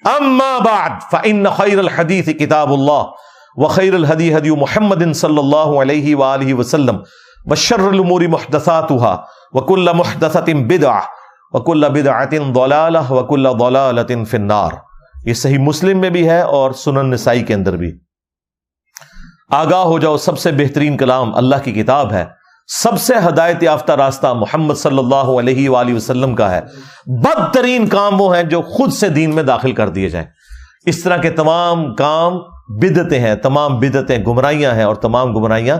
اما بعد فإن خیر الحدیث کتاب اللہ وخیر الہدی ہدی محمد صلی اللہ علیہ وآلہ وسلم وشر الامور محدثاتها وکل محدثۃ بدعہ وکل بدعۃ ضلالہ وکل ضلالۃ فی النار. یہ صحیح مسلم میں بھی ہے اور سنن نسائی کے اندر بھی. آگاہ ہو جاؤ, سب سے بہترین کلام اللہ کی کتاب ہے, سب سے ہدایت یافتہ راستہ محمد صلی اللہ علیہ وآلہ وسلم کا ہے. بدترین کام وہ ہیں جو خود سے دین میں داخل کر دیے جائیں. اس طرح کے تمام کام بدعتیں ہیں, تمام بدعتیں گمراہیاں ہیں, اور تمام گمراہیاں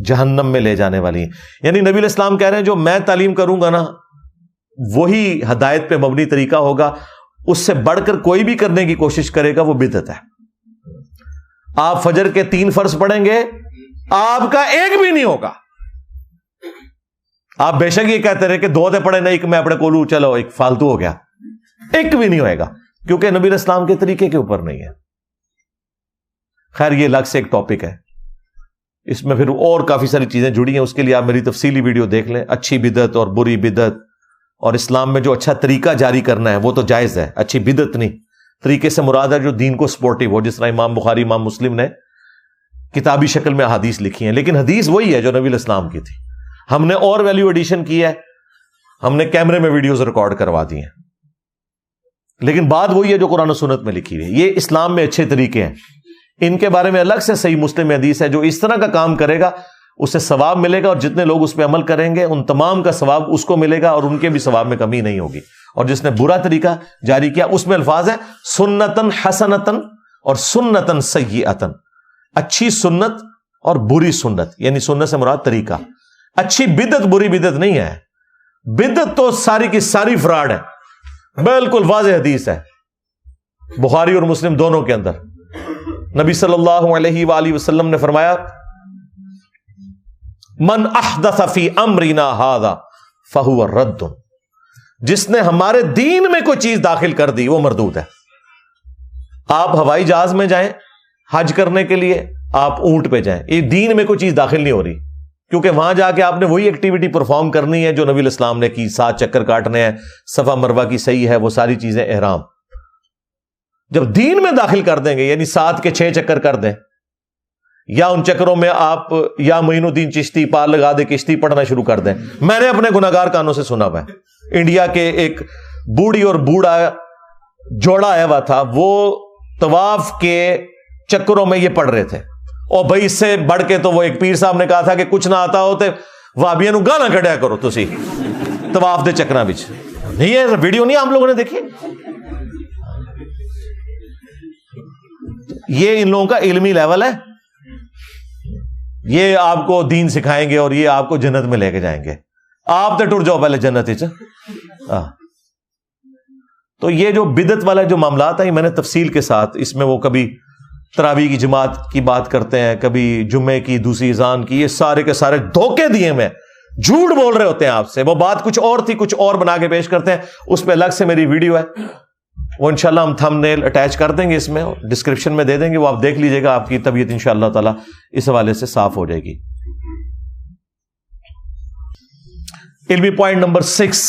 جہنم میں لے جانے والی ہیں. یعنی نبی علیہ السلام کہہ رہے ہیں جو میں تعلیم کروں گا نا وہی ہدایت پہ مبنی طریقہ ہوگا, اس سے بڑھ کر کوئی بھی کرنے کی کوشش کرے گا وہ بدعت ہے. آپ فجر کے 3 فرض پڑھیں گے, آپ کا ایک بھی نہیں ہوگا. آپ بے شک یہ کہتے رہے کہ 2 دے پڑھے نہیں, کہ میں اپنے کولو چلو ایک فالتو ہو گیا, ایک بھی نہیں ہوئے گا, کیونکہ نبی علیہ السلام کے طریقے کے اوپر نہیں ہے. خیر یہ الگ سے ایک ٹاپک ہے, اس میں پھر اور کافی ساری چیزیں جڑی ہیں, اس کے لیے آپ میری تفصیلی ویڈیو دیکھ لیں. اچھی بدعت اور بری بدعت, اور اسلام میں جو اچھا طریقہ جاری کرنا ہے وہ تو جائز ہے, اچھی بدعت نہیں. طریقے سے مراد ہے جو دین کو سپورٹیو ہو, جس طرح امام بخاری امام مسلم نے کتابی شکل میں احادیث لکھی ہیں, لیکن حدیث وہی ہے جو نبی علیہ السلام کی تھی. ہم نے اور ویلیو ایڈیشن کی ہے, ہم نے کیمرے میں ویڈیوز ریکارڈ کروا دی ہیں, لیکن بات وہی ہے جو قرآن و سنت میں لکھی ہوئی ہے. یہ اسلام میں اچھے طریقے ہیں, ان کے بارے میں الگ سے صحیح مسلم میں حدیث ہے، جو اس طرح کا کام کرے گا اسے ثواب ملے گا، اور جتنے لوگ اس پہ عمل کریں گے ان تمام کا ثواب اس کو ملے گا، اور ان کے بھی ثواب میں کمی نہیں ہوگی۔ اور جس نے برا طریقہ جاری کیا اس میں الفاظ ہیں سنتن حسنتن اور سنتن سیئتن، اچھی سنت اور بری سنت، یعنی سنت سے مراد طریقہ۔ اچھی بدعت بری بدعت نہیں ہے، بدعت تو ساری کی ساری فراڈ ہے، بالکل واضح حدیث ہے بخاری اور مسلم دونوں کے اندر۔ نبی صلی اللہ علیہ وآلہ وسلم نے فرمایا من احدث فی امرنا ھذا فہو رد، جس نے ہمارے دین میں کوئی چیز داخل کر دی وہ مردود ہے۔ آپ ہوائی جہاز میں جائیں حج کرنے کے لیے، آپ اونٹ پہ جائیں، یہ دین میں کوئی چیز داخل نہیں ہو رہی، کیونکہ وہاں جا کے آپ نے وہی ایکٹیویٹی پرفارم کرنی ہے جو نبی علیہ السلام نے کی، 7 چکر کاٹنے ہیں، صفا مروہ کی صحیح ہے، وہ ساری چیزیں احرام۔ جب دین میں داخل کر دیں گے، یعنی 7 کے 6 چکر کر دیں، یا ان چکروں میں آپ یا معین الدین چشتی پار لگا دے کشتی پڑھنا شروع کر دیں۔ میں نے اپنے گناہگار کانوں سے سنا ہوا ہے، انڈیا کے ایک بوڑھی اور بوڑھا جوڑا آیا ہوا تھا، وہ طواف کے چکروں میں یہ پڑھ رہے تھے، اور بھائی اس سے بڑھ کے تو وہ ایک پیر صاحب نے کہا تھا کہ کچھ نہ آتا ہو تے وہابیاں نو گانا کڈیا کرو تسی طواف دے چکراں وچ۔ نہیں ہے ویڈیو نہیں ہم لوگوں نے دیکھی، یہ ان لوگوں کا علمی لیول ہے، یہ آپ کو دین سکھائیں گے اور یہ آپ کو جنت میں لے کے جائیں گے، آپ تو ٹر جاؤ پہلے جنت وچ۔ تو یہ جو بدعت والا جو معاملات ہیں میں نے تفصیل کے ساتھ، اس میں وہ کبھی تراویح کی جماعت کی بات کرتے ہیں، کبھی جمعے کی دوسری اذان کی، یہ سارے کے سارے دھوکے دیے میں جھوٹ بول رہے ہوتے ہیں آپ سے، وہ بات کچھ اور تھی کچھ اور بنا کے پیش کرتے ہیں۔ اس پہ الگ سے میری ویڈیو ہے، وہ انشاءاللہ ہم تھم نیل اٹیچ کر دیں گے، اس میں ڈسکرپشن میں دے دیں گے، وہ آپ دیکھ لیجئے گا، آپ کی طبیعت انشاءاللہ تعالی اس حوالے سے صاف ہو جائے گی۔ علمی پوائنٹ نمبر 6،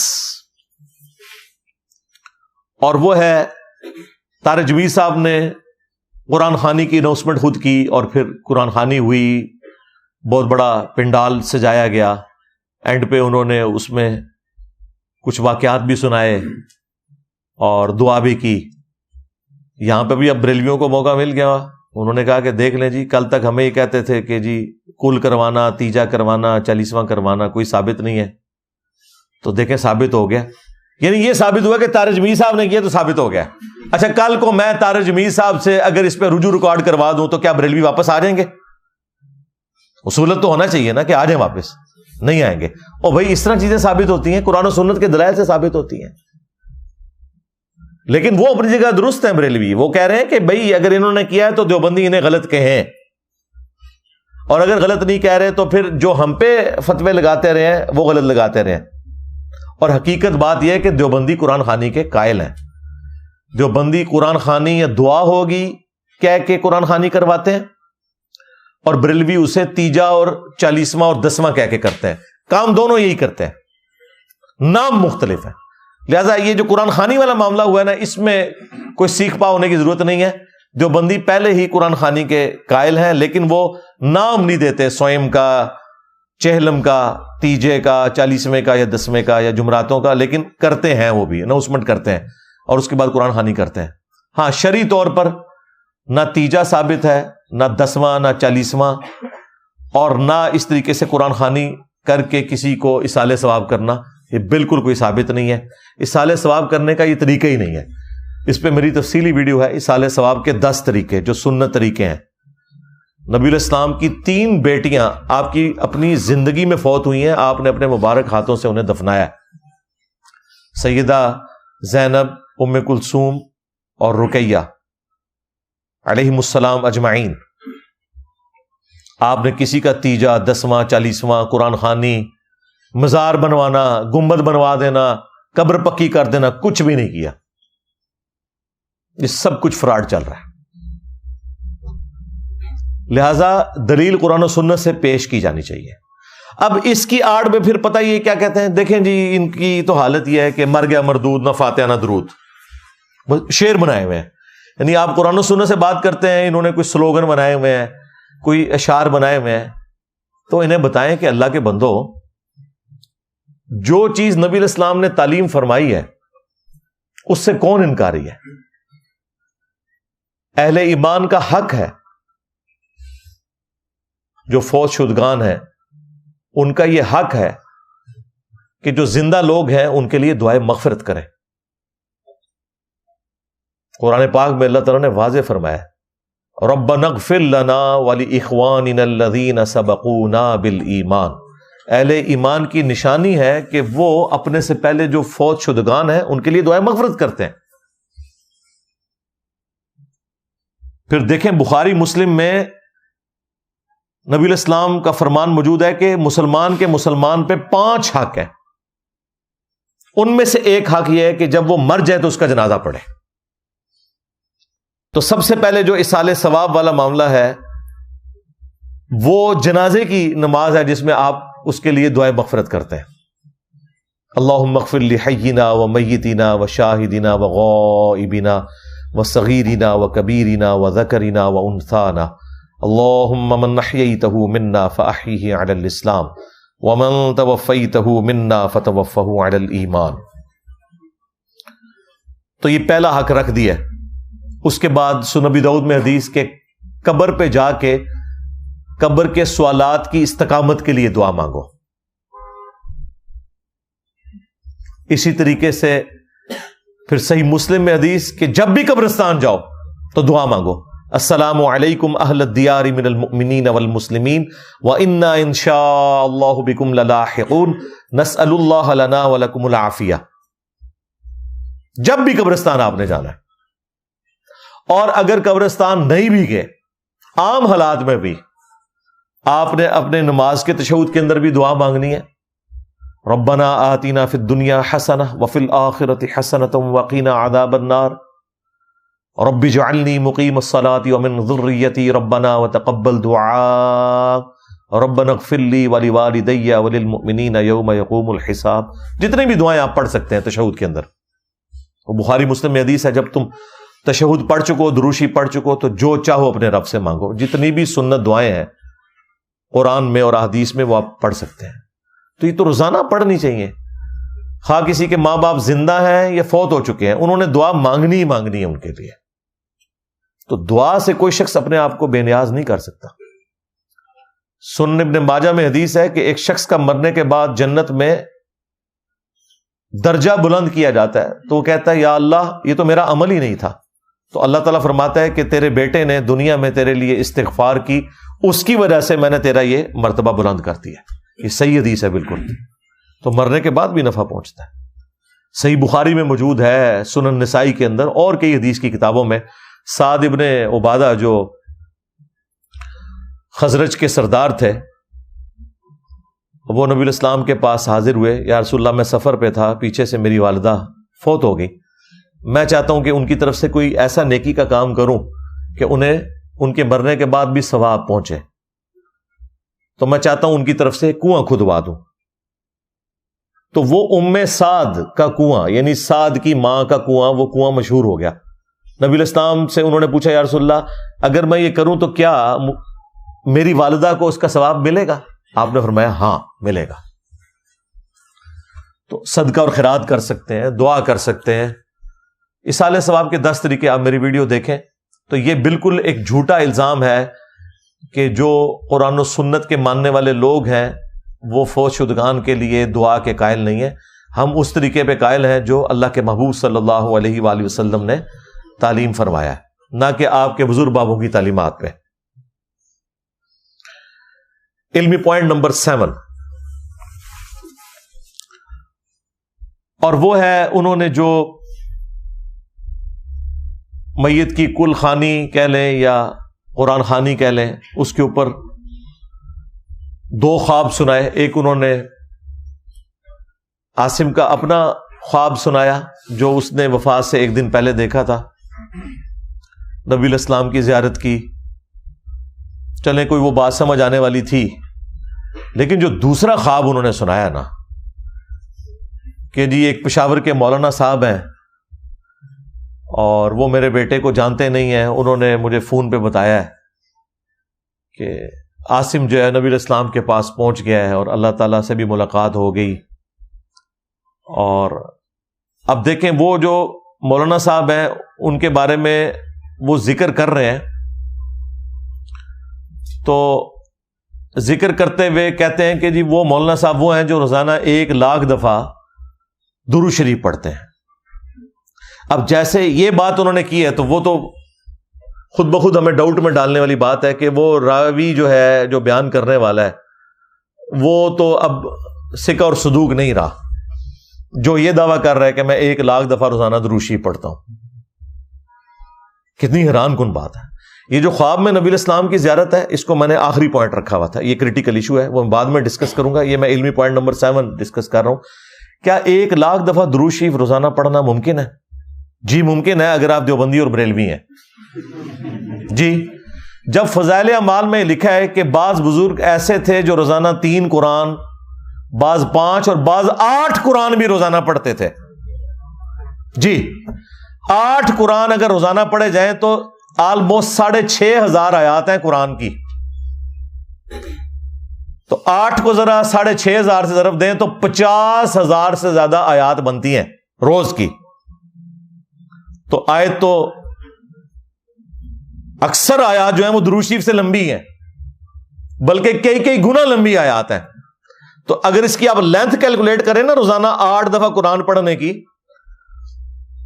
اور وہ ہے طارق جمیل صاحب نے قرآن خوانی کی اناؤنسمنٹ خود کی، اور پھر قرآن خوانی ہوئی، بہت بڑا پنڈال سجایا گیا، اینڈ پہ انہوں نے اس میں کچھ واقعات بھی سنائے اور دعا بھی کی۔ یہاں پہ بھی اب بریلویوں کو موقع مل گیا، انہوں نے کہا کہ دیکھ لیں جی، کل تک ہمیں یہ کہتے تھے کہ جی کل کروانا، تیجا کروانا، 40واں کروانا کوئی ثابت نہیں ہے، تو دیکھیں ثابت ہو گیا، یعنی یہ ثابت ہوا کہ طارق جمیل صاحب نے کیا تو ثابت ہو گیا۔ اچھا کل کو میں طارق جمیل صاحب سے اگر اس پہ رجوع ریکارڈ کروا دوں تو کیا بریلوی واپس آ جائیں گے؟ اصولت تو ہونا چاہیے نا کہ آ جائیں، واپس نہیں آئیں گے۔ اور بھائی اس طرح چیزیں ثابت ہوتی ہیں، قرآن و سنت کے دلائل سے ثابت ہوتی ہیں، لیکن وہ اپنی جگہ درست ہیں بریلوی، وہ کہہ رہے ہیں کہ بھائی اگر انہوں نے کیا ہے تو دیوبندی انہیں غلط کہیں، اور اگر غلط نہیں کہہ رہے تو پھر جو ہم پہ فتوے لگاتے رہے ہیں وہ غلط لگاتے رہے ہیں۔ اور حقیقت بات یہ ہے کہ دیوبندی قرآن خوانی کے قائل ہیں، دیوبندی قرآن خوانی یا دعا ہوگی کہہ کے قرآن خوانی کرواتے ہیں، اور بریلوی اسے تیجا اور 40واں اور 10واں کہہ کے کرتے ہیں، کام دونوں یہی کرتے ہیں، نام مختلف ہے۔ لہذا یہ جو قرآن خوانی والا معاملہ ہوا ہے نا، اس میں کوئی سیکھ پا ہونے کی ضرورت نہیں ہے، دیوبندی پہلے ہی قرآن خوانی کے قائل ہیں، لیکن وہ نام نہیں دیتے سوئم کا، چہلم کا، تیجے کا، 40ویں کا یا 10ویں کا یا جمعراتوں کا، لیکن کرتے ہیں، وہ بھی اناؤنسمنٹ کرتے ہیں اور اس کے بعد قرآن خوانی کرتے ہیں۔ ہاں شرعی طور پر نہ تیجا ثابت ہے، نہ 10واں، نہ 40واں، اور نہ اس طریقے سے قرآن خوانی کر کے کسی کو اصالہ ثواب کرنا، یہ بالکل کوئی ثابت نہیں ہے۔ اصالہ ثواب کرنے کا یہ طریقہ ہی نہیں ہے، اس پہ میری تفصیلی ویڈیو ہے، اصالہ ثواب کے 10 طریقے جو سنت طریقے ہیں۔ نبی علیہ السلام کی 3 بیٹیاں آپ کی اپنی زندگی میں فوت ہوئی ہیں، آپ نے اپنے مبارک ہاتھوں سے انہیں دفنایا، سیدہ زینب، ام کلثوم اور رقیہ علیہم السلام اجمعین۔ آپ نے کسی کا تیجا، 10واں، 40واں، قرآن خوانی، مزار بنوانا، گنبد بنوا دینا، قبر پکی کر دینا، کچھ بھی نہیں کیا، یہ سب کچھ فراڈ چل رہا ہے۔ لہذا دلیل قرآن و سنت سے پیش کی جانی چاہیے۔ اب اس کی آڑ میں پھر پتہ یہ کیا کہتے ہیں، دیکھیں جی ان کی تو حالت یہ ہے کہ مر گیا مردود، نہ فاتحہ نہ درود، شعر بنائے ہوئے ہیں۔ یعنی آپ قرآن و سنت سے بات کرتے ہیں، انہوں نے کوئی سلوگن بنائے ہوئے ہیں، کوئی اشعار بنائے ہوئے ہیں، تو انہیں بتائیں کہ اللہ کے بندو، جو چیز نبی علیہ السلام نے تعلیم فرمائی ہے اس سے کون انکاری ہے؟ اہل ایمان کا حق ہے جو فوت شدگان ہیں ان کا یہ حق ہے کہ جو زندہ لوگ ہیں ان کے لیے دعائے مغفرت کریں. قرآن پاک میں اللہ تعالیٰ نے واضح فرمایا ربنا اغفر لنا ولاخواننا الذین سبقونا بالایمان. اہل ایمان کی نشانی ہے کہ وہ اپنے سے پہلے جو فوت شدگان ہیں ان کے لیے دعائے مغفرت کرتے ہیں. پھر دیکھیں بخاری مسلم میں نبی علیہ السلام کا فرمان موجود ہے کہ مسلمان کے مسلمان پہ 5 حق ہیں. ان میں سے ایک حق یہ ہے کہ جب وہ مر جائے تو اس کا جنازہ پڑھے. تو سب سے پہلے جو اصالہ ثواب والا معاملہ ہے وہ جنازے کی نماز ہے جس میں آپ اس کے لیے دعائے مغفرت کرتے ہیں. اللہم اغفر لحینا و میتنا و شاہدنا و غائبنا و صغیرنا و کبیرنا و ذکرنا و انثانا اللہم من احییتہ منا فاحیہ علی الاسلام ومن توفیتہ منا فتوفہ علی الایمان. تو یہ پہلا حق رکھ دیا. اس کے بعد سنن ابی داؤد میں حدیث کے قبر پہ جا کے قبر کے سوالات کی استقامت کے لیے دعا مانگو. اسی طریقے سے پھر صحیح مسلم میں حدیث کہ جب بھی قبرستان جاؤ تو دعا مانگو السلام علیکم اہل الدیار من المؤمنین والمسلمین وإنا ان شاء اللہ بکم للاحقون نسأل اللہ لنا ولکم العافیہ. جب بھی قبرستان آپ نے جانا ہے. اور اگر قبرستان نہیں بھی گئے عام حالات میں بھی آپ نے اپنے نماز کے تشہد کے اندر بھی دعا مانگنی ہے ربنا آتنا فی الدنیا حسنہ وفی الآخرۃ حسنۃ وقنا عذاب النار رب اجعلنی مقیم الصلاۃ ومن ذریتی ربنا وتقبل دعاء ربنا اغفر لی ولوالدی وللمؤمنین یوم یقوم الحساب. جتنی بھی دعائیں آپ پڑھ سکتے ہیں تشہد کے اندر. وہ بخاری مسلم میں حدیث ہے جب تم تشہد پڑھ چکو دروشی پڑھ چکو تو جو چاہو اپنے رب سے مانگو. جتنی بھی سنت دعائیں ہیں قرآن میں اور احادیث میں وہ آپ پڑھ سکتے ہیں. تو یہ تو روزانہ پڑھنی چاہیے. خواہ کسی کے ماں باپ زندہ ہیں یا فوت ہو چکے ہیں انہوں نے دعا مانگنی ہی مانگنی ہے ان کے لیے. تو دعا سے کوئی شخص اپنے آپ کو بے نیاز نہیں کر سکتا. سنن ابن ماجہ میں حدیث ہے کہ ایک شخص کا مرنے کے بعد جنت میں درجہ بلند کیا جاتا ہے تو وہ کہتا ہے یا اللہ یہ تو میرا عمل ہی نہیں تھا. تو اللہ تعالیٰ فرماتا ہے کہ تیرے بیٹے نے دنیا میں تیرے لیے استغفار کی اس کی وجہ سے میں نے تیرا یہ مرتبہ بلند کر دیا. یہ صحیح حدیث ہے بالکل. تو مرنے کے بعد بھی نفع پہنچتا ہے. صحیح بخاری میں موجود ہے, سنن نسائی کے اندر اور کئی حدیث کی کتابوں میں. سعد ابن عبادہ جو خزرج کے سردار تھے وہ نبی الاسلام کے پاس حاضر ہوئے, یا رسول اللہ میں سفر پہ تھا, پیچھے سے میری والدہ فوت ہو گئی, میں چاہتا ہوں کہ ان کی طرف سے کوئی ایسا نیکی کا کام کروں کہ انہیں ان کے مرنے کے بعد بھی ثواب پہنچے, تو میں چاہتا ہوں ان کی طرف سے کنواں کھدوا دوں. تو وہ سعد کا کنواں یعنی سعد کی ماں کا کنواں, وہ کنواں مشہور ہو گیا. نبی الاسلام سے انہوں نے پوچھا یا رسول اللہ اگر میں یہ کروں تو کیا میری والدہ کو اس کا ثواب ملے گا؟ آپ نے فرمایا ہاں ملے گا. تو صدقہ اور خیرات کر سکتے ہیں, دعا کر سکتے ہیں. اصالہ ثواب کے 10 طریقے آپ میری ویڈیو دیکھیں. تو یہ بالکل ایک جھوٹا الزام ہے کہ جو قرآن و سنت کے ماننے والے لوگ ہیں وہ فوت شدگان کے لیے دعا کے قائل نہیں ہیں. ہم اس طریقے پہ قائل ہیں جو اللہ کے محبوب صلی اللہ علیہ وآلہ وسلم نے تعلیم فرمایا ہے, نہ کہ آپ کے بزرگ بابوں کی تعلیمات پہ. علمی پوائنٹ نمبر 7, اور وہ ہے انہوں نے جو میت کی کل خوانی کہہ لیں یا قرآن خوانی کہہ لیں, اس کے اوپر 2 خواب سنائے. ایک انہوں نے عاصم کا اپنا خواب سنایا جو اس نے وفات سے 1 دن پہلے دیکھا تھا, نبی علیہ السلام کی زیارت کی. چلیں کوئی وہ بات سمجھ آنے والی تھی, لیکن جو دوسرا خواب انہوں نے سنایا نا کہ جی ایک پشاور کے مولانا صاحب ہیں اور وہ میرے بیٹے کو جانتے نہیں ہیں, انہوں نے مجھے فون پہ بتایا ہے کہ عاصم جو ہے نبی علیہ السلام کے پاس پہنچ گیا ہے اور اللہ تعالیٰ سے بھی ملاقات ہو گئی. اور اب دیکھیں وہ جو مولانا صاحب ہیں ان کے بارے میں وہ ذکر کر رہے ہیں, تو ذکر کرتے ہوئے کہتے ہیں کہ جی وہ مولانا صاحب وہ ہیں جو روزانہ 1,00,000 دفعہ درود شریف پڑھتے ہیں. اب جیسے یہ بات انہوں نے کی ہے تو وہ تو خود بخود ہمیں ڈاؤٹ میں ڈالنے والی بات ہے کہ وہ راوی جو ہے جو بیان کرنے والا ہے وہ تو اب ثقہ اور صدوق نہیں رہا, جو یہ دعویٰ کر رہا ہے کہ میں 1,00,000 دفعہ روزانہ درود شریف پڑھتا ہوں. کتنی حیران کن بات ہے. یہ جو خواب میں نبی الاسلام کی زیارت ہے اس کو میں نے آخری پوائنٹ رکھا ہوا تھا, یہ کریٹیکل ایشو ہے, وہ بعد میں ڈسکس کروں گا. یہ میں علمی پوائنٹ نمبر 7 ڈسکس کر رہا ہوں. کیا 1,00,000 دفعہ درود شریف روزانہ پڑھنا ممکن ہے؟ جی ممکن ہے, اگر آپ دیوبندی اور بریلوی ہیں. جی, جب فضائل اعمال میں لکھا ہے کہ بعض بزرگ ایسے تھے جو روزانہ 3 قرآن, بعض 5 اور بعض 8 قرآن بھی روزانہ پڑھتے تھے. جی 8 قرآن اگر روزانہ پڑھے جائیں تو آلموسٹ 6,500 آیات ہیں قرآن کی. تو 8 کو ذرا 6,500 سے ضرب دیں تو 50,000 سے زیادہ آیات بنتی ہیں روز کی. تو آیت تو اکثر آیات جو ہیں وہ درود شریف سے لمبی ہیں, بلکہ کئی گنا لمبی آیات ہیں. تو اگر اس کی آپ لینتھ کیلکولیٹ کریں نا روزانہ 8 دفعہ قرآن پڑھنے کی,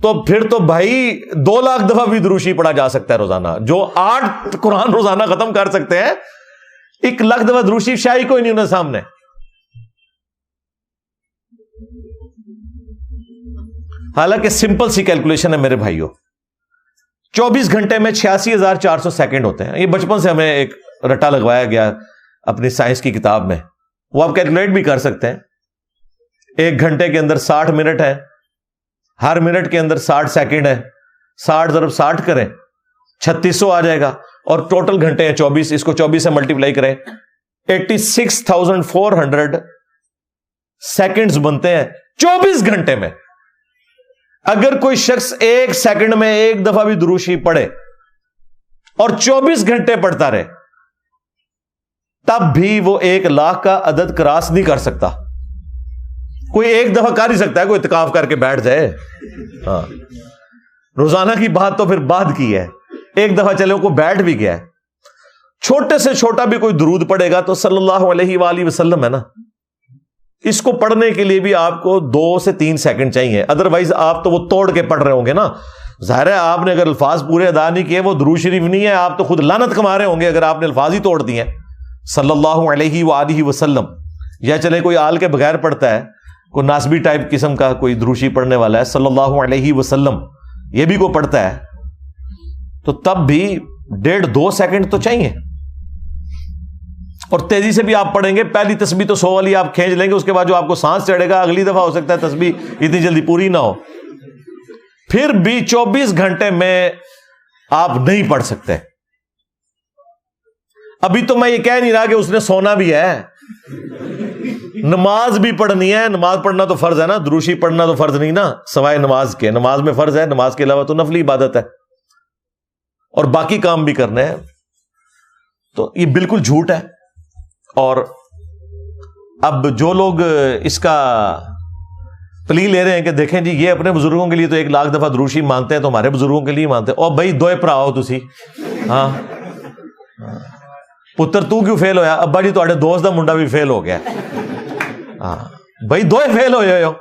تو پھر تو بھائی 2,00,000 دفعہ بھی درود شریف پڑھا جا سکتا ہے روزانہ. جو 8 قرآن روزانہ ختم کر سکتے ہیں, 1,00,000 دفعہ درود شریف شاہی کوئی نہیں انہیں سامنے. حالانکہ سمپل سی کیلکولیشن ہے میرے بھائیوں, 24 گھنٹے میں 86,400 سیکنڈ ہوتے ہیں. یہ بچپن سے ہمیں ایک رٹا لگوایا گیا اپنی سائنس کی کتاب میں, وہ آپ کیلکولیٹ بھی کر سکتے ہیں. 1 گھنٹے کے اندر 60 منٹ ہے, ہر منٹ کے اندر 60 سیکنڈ ہے, 60 ضرب 60 کریں 3600 آ جائے گا, اور ٹوٹل گھنٹے ہیں 24, اس کو 24 سے ملٹیپلائی کریں 86,400 سیکنڈز بنتے ہیں 24 گھنٹے میں. اگر کوئی شخص 1 سیکنڈ میں 1 دفعہ بھی درود شریف پڑھے اور 24 گھنٹے پڑھتا رہے, تب بھی وہ 1,00,000 کا عدد کراس نہیں کر سکتا. کوئی 1 دفعہ کر ہی سکتا ہے, کوئی اعتکاف کر کے بیٹھ جائے. ہاں, روزانہ کی بات تو پھر بعد کی ہے, 1 دفعہ چلے کو بیٹھ بھی گیا ہے. چھوٹے سے چھوٹا بھی کوئی درود پڑھے گا تو صلی اللہ علیہ وآلہ وسلم ہے نا, اس کو پڑھنے کے لیے بھی آپ کو 2 سے 3 سیکنڈ چاہیے. ادروائز آپ تو وہ توڑ کے پڑھ رہے ہوں گے نا. ظاہر ہے آپ نے اگر الفاظ پورے ادا نہیں کیے, وہ درود شریف نہیں ہے, آپ تو خود لعنت کما رہے ہوں گے اگر آپ نے الفاظ ہی توڑ دیے صلی اللہ علیہ وآلہ وسلم. یا چلے کوئی آل کے بغیر پڑھتا ہے, کوئی ناسبی ٹائپ قسم کا کوئی درود شریف پڑھنے والا ہے, صلی اللہ علیہ وسلم یہ بھی کوئی پڑھتا ہے, تو تب بھی 1.5-2 سیکنڈ تو چاہیے. اور تیزی سے بھی آپ پڑھیں گے, پہلی تسبیح تو 100 والی آپ کھینچ لیں گے, اس کے بعد جو آپ کو سانس چڑھے گا اگلی دفعہ ہو سکتا ہے تسبیح اتنی جلدی پوری نہ ہو. پھر بھی 24 گھنٹے میں آپ نہیں پڑھ سکتے. ابھی تو میں یہ کہہ نہیں رہا کہ اس نے سونا بھی ہے, نماز بھی پڑھنی ہے. نماز پڑھنا تو فرض ہے نا, درود شریف پڑھنا تو فرض نہیں نا سوائے نماز کے. نماز میں فرض ہے, نماز کے علاوہ تو نفلی عبادت ہے, اور باقی کام بھی کرنے ہیں. تو یہ بالکل جھوٹ ہے. اور اب جو لوگ اس کا پلی لے رہے ہیں کہ دیکھیں جی یہ اپنے بزرگوں کے لیے تو 1,00,000 دفعہ درود شریف مانتے ہیں, تو ہمارے بزرگوں کے لیے مانتے ہیں. اور بھائی دوئے پرا ہو تسی, ہاں پتر تو کیوں فیل ہویا؟ ابا جی تواڈے دوست دا منڈا بھی فیل ہو گیا. ہاں بھائی دوئے فیل ہوئے ہو.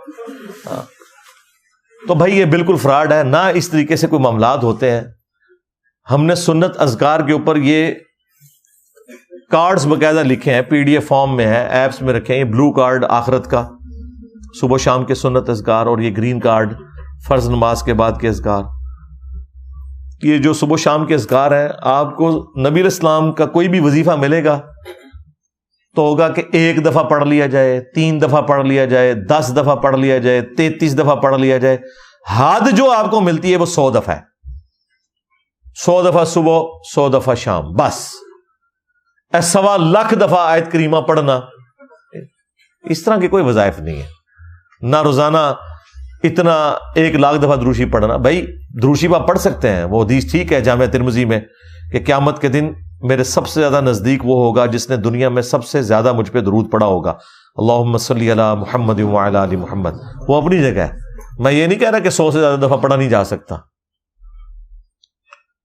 تو بھائی یہ بالکل فراڈ ہے. نہ اس طریقے سے کوئی معاملات ہوتے ہیں. ہم نے سنت اذکار کے اوپر یہ کارڈز باقاعدہ لکھے ہیں, PDF فارم میں ہے, ایپس میں رکھے ہیں. یہ بلو کارڈ آخرت کا صبح شام کے سنت اذکار, اور یہ گرین کارڈ فرض نماز کے بعد کے اذکار. یہ جو صبح شام کے اذکار ہیں, آپ کو نبی علیہ السلام کا کوئی بھی وظیفہ ملے گا تو ہوگا کہ 1 دفعہ پڑھ لیا جائے, 3 دفعہ پڑھ لیا جائے, 10 دفعہ پڑھ لیا جائے, 33 دفعہ پڑھ لیا جائے. حد جو آپ کو ملتی ہے وہ 100 دفعہ ہے. 100 دفعہ صبح, 100 دفعہ شام, بس. 1.25 دفعہ آیت کریمہ پڑھنا, اس طرح کے کوئی وظائف نہیں ہے. نہ روزانہ اتنا 1,00,000 دفعہ درود شریف پڑھنا. بھائی درود شریف آپ پڑھ سکتے ہیں, وہ حدیث ٹھیک ہے جامعہ ترمذی میں کہ قیامت کے دن میرے سب سے زیادہ نزدیک وہ ہوگا جس نے دنیا میں سب سے زیادہ مجھ پہ درود پڑھا ہوگا. اللہم صلی علی محمد وعلی آل محمد. وہ اپنی جگہ ہے. میں یہ نہیں کہہ رہا کہ 100 سے زیادہ دفعہ پڑھا نہیں جا سکتا,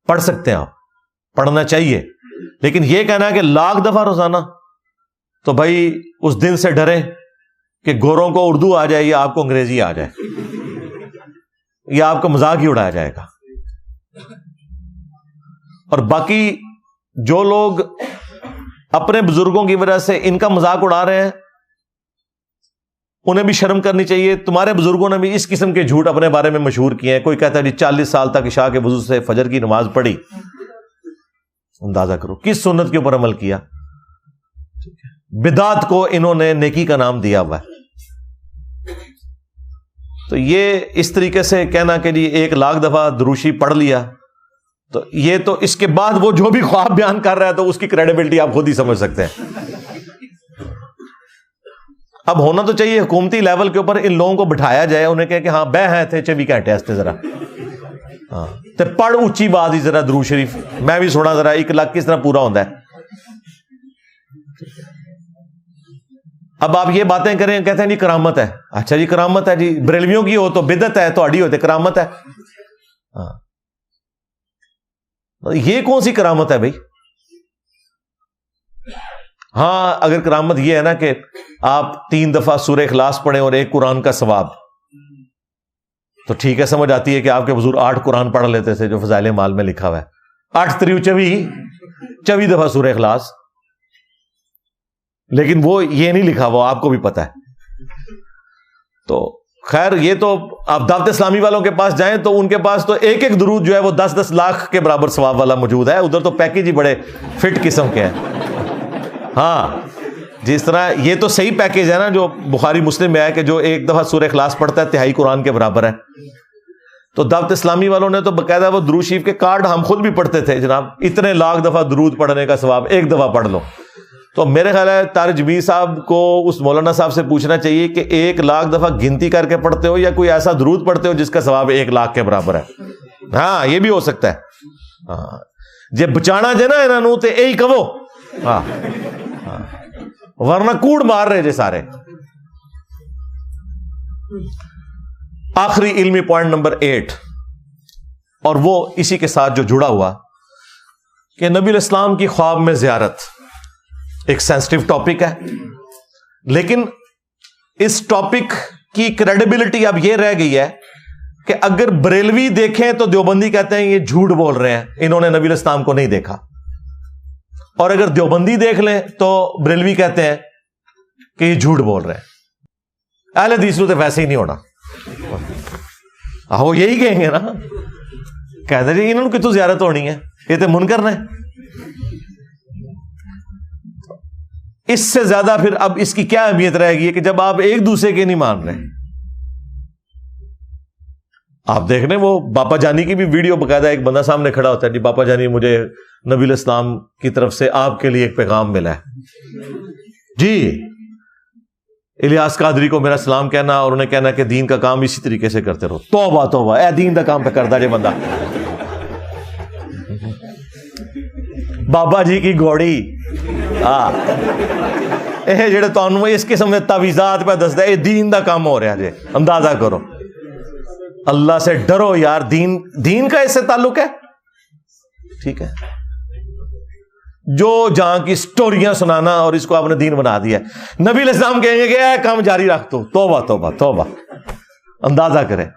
پڑھ سکتے ہیں آپ, پڑھنا چاہیے. لیکن یہ کہنا ہے کہ 1,00,000 دفعہ روزانہ, تو بھائی اس دن سے ڈریں کہ گوروں کو اردو آ جائے یا آپ کو انگریزی آ جائے, یا آپ کا مذاق ہی اڑایا جائے گا. اور باقی جو لوگ اپنے بزرگوں کی وجہ سے ان کا مذاق اڑا رہے ہیں, انہیں بھی شرم کرنی چاہیے. تمہارے بزرگوں نے بھی اس قسم کے جھوٹ اپنے بارے میں مشہور کیے ہیں. کوئی کہتا ہے جی 40 سال تک عشاء کے وضو سے فجر کی نماز پڑھی. اندازہ کرو کس سنت کے اوپر عمل کیا. بدعت کو انہوں نے نیکی کا نام دیا ہوا ہے. تو یہ اس طریقے سے کہنا کہ جی 1,00,000 دفعہ دروشی پڑھ لیا, تو یہ تو اس کے بعد وہ جو بھی خواب بیان کر رہا ہے تو اس کی کریڈیبلٹی آپ خود ہی سمجھ سکتے ہیں. اب ہونا تو چاہیے حکومتی لیول کے اوپر ان لوگوں کو بٹھایا جائے, انہیں کہے کہ ہاں بہ ہیں تھے 24 گھنٹے ہستے ذرا ہاں تے پڑھ اونچی بات ہی ذرا درود شریف میں بھی سنا ذرا 1,00,000 کس طرح پورا ہوتا ہے. اب آپ یہ باتیں کریں کہتے ہیں جی کرامت ہے. اچھا جی کرامت ہے جی, بریلویوں کی ہو تو بدعت ہے, تہاڈی ہوتے کرامت ہے. ہاں یہ کون سی کرامت ہے بھائی؟ ہاں اگر کرامت یہ ہے نا کہ آپ 3 دفعہ سورہ اخلاص پڑھیں اور 1 قرآن کا ثواب, تو ٹھیک ہے, سمجھ آتی ہے کہ آپ کے بزرگ 8 قرآن پڑھ لیتے تھے جو فضائل مال میں لکھا ہوا ہے. 8 3 24 دفعہ سورہ اخلاص, لیکن وہ یہ نہیں لکھا ہوا, آپ کو بھی پتا ہے. تو خیر یہ تو آپ دعوت اسلامی والوں کے پاس جائیں تو ان کے پاس تو ایک درود جو ہے وہ 10-10 لاکھ کے برابر ثواب والا موجود ہے. ادھر تو پیکیج ہی بڑے فٹ قسم کے ہیں. ہاں جس طرح یہ تو صحیح پیکیج ہے نا جو بخاری مسلم میں ہے کہ جو 1 دفعہ سورہ اخلاص پڑھتا ہے 3/4 قرآن کے برابر ہے. تو دعوت اسلامی والوں نے تو باقاعدہ وہ درود شریف کے کارڈ ہم خود بھی پڑھتے تھے, جناب اتنے لاکھ دفعہ درود پڑھنے کا ثواب 1 دفعہ پڑھ لو. تو میرے خیال ہے طارق جمیل صاحب کو اس مولانا صاحب سے پوچھنا چاہیے کہ 1,00,000 دفعہ گنتی کر کے پڑھتے ہو یا کوئی ایسا درود پڑھتے ہو جس کا ثواب 1,00,000 کے برابر ہے. ہاں یہ بھی ہو سکتا ہے. ہاں جے بچانا جے نا انہوں تے یہی کہو, ہاں ورنہ کوڑ مار رہے جے سارے. آخری علمی پوائنٹ نمبر 8, اور وہ اسی کے ساتھ جو جڑا ہوا کہ نبی الاسلام کی خواب میں زیارت ایک سینسٹیو ٹاپک ہے, لیکن اس ٹاپک کی کریڈیبلٹی اب یہ رہ گئی ہے کہ اگر بریلوی دیکھیں تو دیوبندی کہتے ہیں یہ جھوٹ بول رہے ہیں, انہوں نے نبی الاسلام کو نہیں دیکھا. اور اگر دیوبندی دیکھ لیں تو بریلوی کہتے ہیں کہ یہ جھوٹ بول رہے ہیں. اہل حدیث تو ویسے ہی نہیں ہونا, وہ یہی کہیں گے نا, کہتے ہیں انہوں کی تو زیارت ہونی ہے, یہ تو منکر نے. اس سے زیادہ پھر اب اس کی کیا اہمیت رہے گی کہ جب آپ ایک دوسرے کے نہیں مان رہے. آپ دیکھ رہے ہیں وہ باپا جانی کی بھی ویڈیو باقاعدہ ایک بندہ سامنے کھڑا ہوتا ہے, جی باپا جانی مجھے نبی الاسلام کی طرف سے آپ کے لیے ایک پیغام ملا ہے, جی الیاس قادری کو میرا سلام کہنا اور انہیں کہنا کہ دین کا کام اسی طریقے سے کرتے رہو. توبہ توبہ, اے دین کا کام پہ کرتا جے بندہ. بابا جی کی گھوڑی یہ جڑے تانوں اس قسم کے تعویذات پہ دسدا اے دین دا کام ہو رہا جے. اندازہ کرو, اللہ سے ڈرو یار, دین کا اس سے تعلق ہے. ٹھیک ہے, جو جہاں کی سٹوریاں سنانا اور اس کو آپ نے دین بنا دیا. نبی علیہ السلام کہیں گے کہ اے کام جاری رکھ تو, توبہ توبہ توبہ. اندازہ کریں.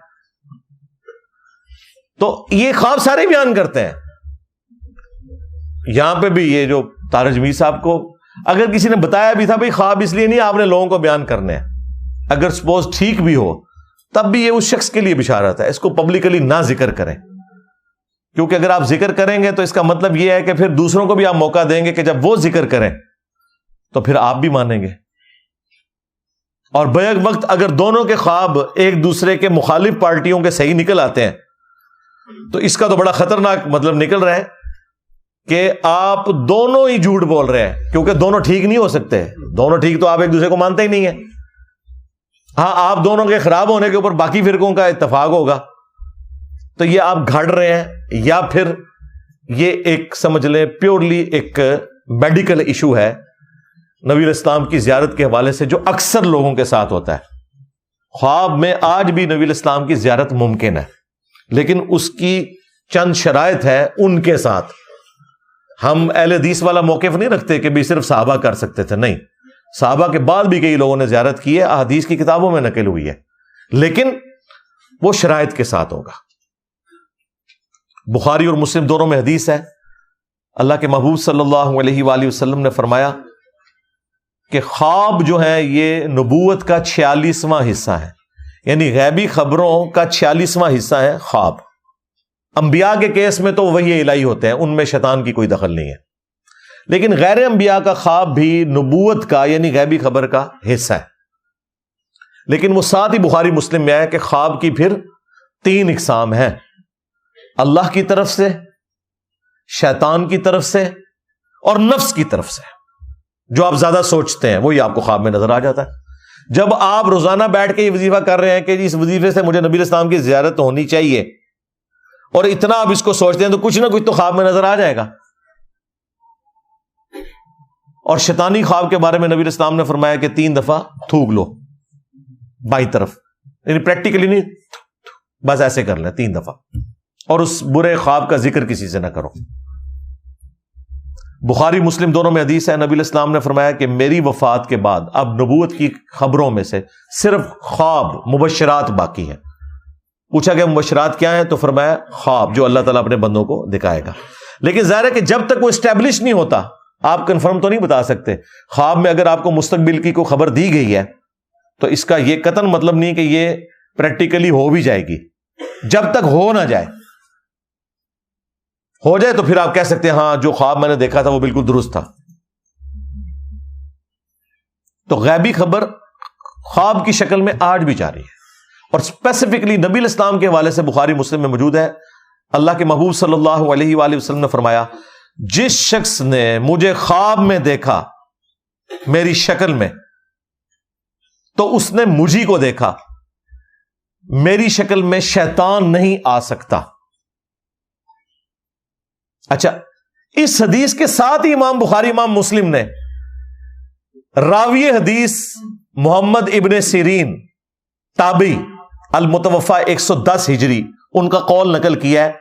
تو یہ خواب سارے بیان کرتے ہیں. یہاں پہ بھی یہ جو طارق جمیل صاحب کو اگر کسی نے بتایا بھی تھا بھائی خواب اس لیے نہیں آپ نے لوگوں کو بیان کرنے ہیں, اگر سپوز ٹھیک بھی ہو تب بھی یہ اس شخص کے لیے بشارت ہے. اس کو پبلکلی نہ ذکر کریں, کیونکہ اگر آپ ذکر کریں گے تو اس کا مطلب یہ ہے کہ پھر دوسروں کو بھی آپ موقع دیں گے کہ جب وہ ذکر کریں تو پھر آپ بھی مانیں گے. اور بیک وقت اگر دونوں کے خواب ایک دوسرے کے مخالف پارٹیوں کے صحیح نکل آتے ہیں تو اس کا تو بڑا خطرناک مطلب نکل رہا ہے کہ آپ دونوں ہی جھوٹ بول رہے ہیں, کیونکہ دونوں ٹھیک نہیں ہو سکتے. دونوں ٹھیک تو آپ ایک دوسرے کو مانتے ہی نہیں ہیں. ہاں آپ دونوں کے خراب ہونے کے اوپر باقی فرقوں کا اتفاق ہوگا, تو یہ آپ گھڑ رہے ہیں, یا پھر یہ ایک سمجھ لیں پیورلی ایک میڈیکل ایشو ہے نبی الاسلام کی زیارت کے حوالے سے جو اکثر لوگوں کے ساتھ ہوتا ہے. خواب میں آج بھی نبی الاسلام کی زیارت ممکن ہے, لیکن اس کی چند شرائط ہے ان کے ساتھ. ہم اہل حدیث والا موقف نہیں رکھتے کہ بھی صرف صحابہ کر سکتے تھے, نہیں. صحابہ کے بعد بھی کئی لوگوں نے زیارت کی ہے، احادیث کی کتابوں میں نقل ہوئی ہے، لیکن وہ شرائط کے ساتھ ہوگا۔ بخاری اور مسلم دونوں میں حدیث ہے، اللہ کے محبوب صلی اللہ علیہ وآلہ وسلم نے فرمایا کہ خواب جو ہے یہ نبوت کا 46واں حصہ ہے، یعنی غیبی خبروں کا 46واں حصہ ہے خواب۔ انبیاء کے کیس میں تو وحی الہی ہوتے ہیں، ان میں شیطان کی کوئی دخل نہیں ہے، لیکن غیر انبیاء کا خواب بھی نبوت کا یعنی غیبی خبر کا حصہ ہے۔ لیکن وہ ساتھ ہی بخاری مسلم میں ہے کہ خواب کی پھر 3 اقسام ہیں، اللہ کی طرف سے، شیطان کی طرف سے اور نفس کی طرف سے۔ جو آپ زیادہ سوچتے ہیں وہی آپ کو خواب میں نظر آ جاتا ہے۔ جب آپ روزانہ بیٹھ کے یہ وظیفہ کر رہے ہیں کہ اس وظیفے سے مجھے نبی علیہ السلام کی زیارت ہونی چاہیے، اور اتنا آپ اس کو سوچتے ہیں تو کچھ نہ کچھ تو خواب میں نظر آ جائے گا۔ اور شیطانی خواب کے بارے میں نبی علیہ السلام نے فرمایا کہ 3 دفعہ تھوک لو بائیں طرف، یعنی پریکٹیکلی نہیں، بس ایسے کر لیں 3 دفعہ، اور اس برے خواب کا ذکر کسی سے نہ کرو۔ بخاری مسلم دونوں میں حدیث ہے، نبی علیہ السلام نے فرمایا کہ میری وفات کے بعد اب نبوت کی خبروں میں سے صرف خواب، مبشرات باقی ہیں۔ پوچھا کہ مبشرات کیا ہیں؟ تو فرمایا خواب جو اللہ تعالیٰ اپنے بندوں کو دکھائے گا۔ لیکن ظاہر ہے کہ جب تک وہ اسٹیبلش نہیں ہوتا آپ کنفرم تو نہیں بتا سکتے۔ خواب میں اگر آپ کو مستقبل کی کوئی خبر دی گئی ہے تو اس کا یہ قطعاً مطلب نہیں کہ یہ پریکٹیکلی ہو بھی جائے گی، جب تک ہو نہ جائے۔ ہو جائے تو پھر آپ کہہ سکتے ہیں ہاں جو خواب میں نے دیکھا تھا وہ بالکل درست تھا۔ تو غیبی خبر خواب کی شکل میں آج بھی جاری ہے، اور اسپیسیفکلی نبی علیہ السلام کے حوالے سے بخاری مسلم میں موجود ہے، اللہ کے محبوب صلی اللہ علیہ وآلہ وسلم نے فرمایا جس شخص نے مجھے خواب میں دیکھا میری شکل میں تو اس نے مجھی کو دیکھا، میری شکل میں شیطان نہیں آ سکتا۔ اچھا، اس حدیث کے ساتھ ہی امام بخاری امام مسلم نے راوی حدیث محمد ابن سیرین تابعی المتوفا 110 ہجری ان کا قول نقل کیا ہے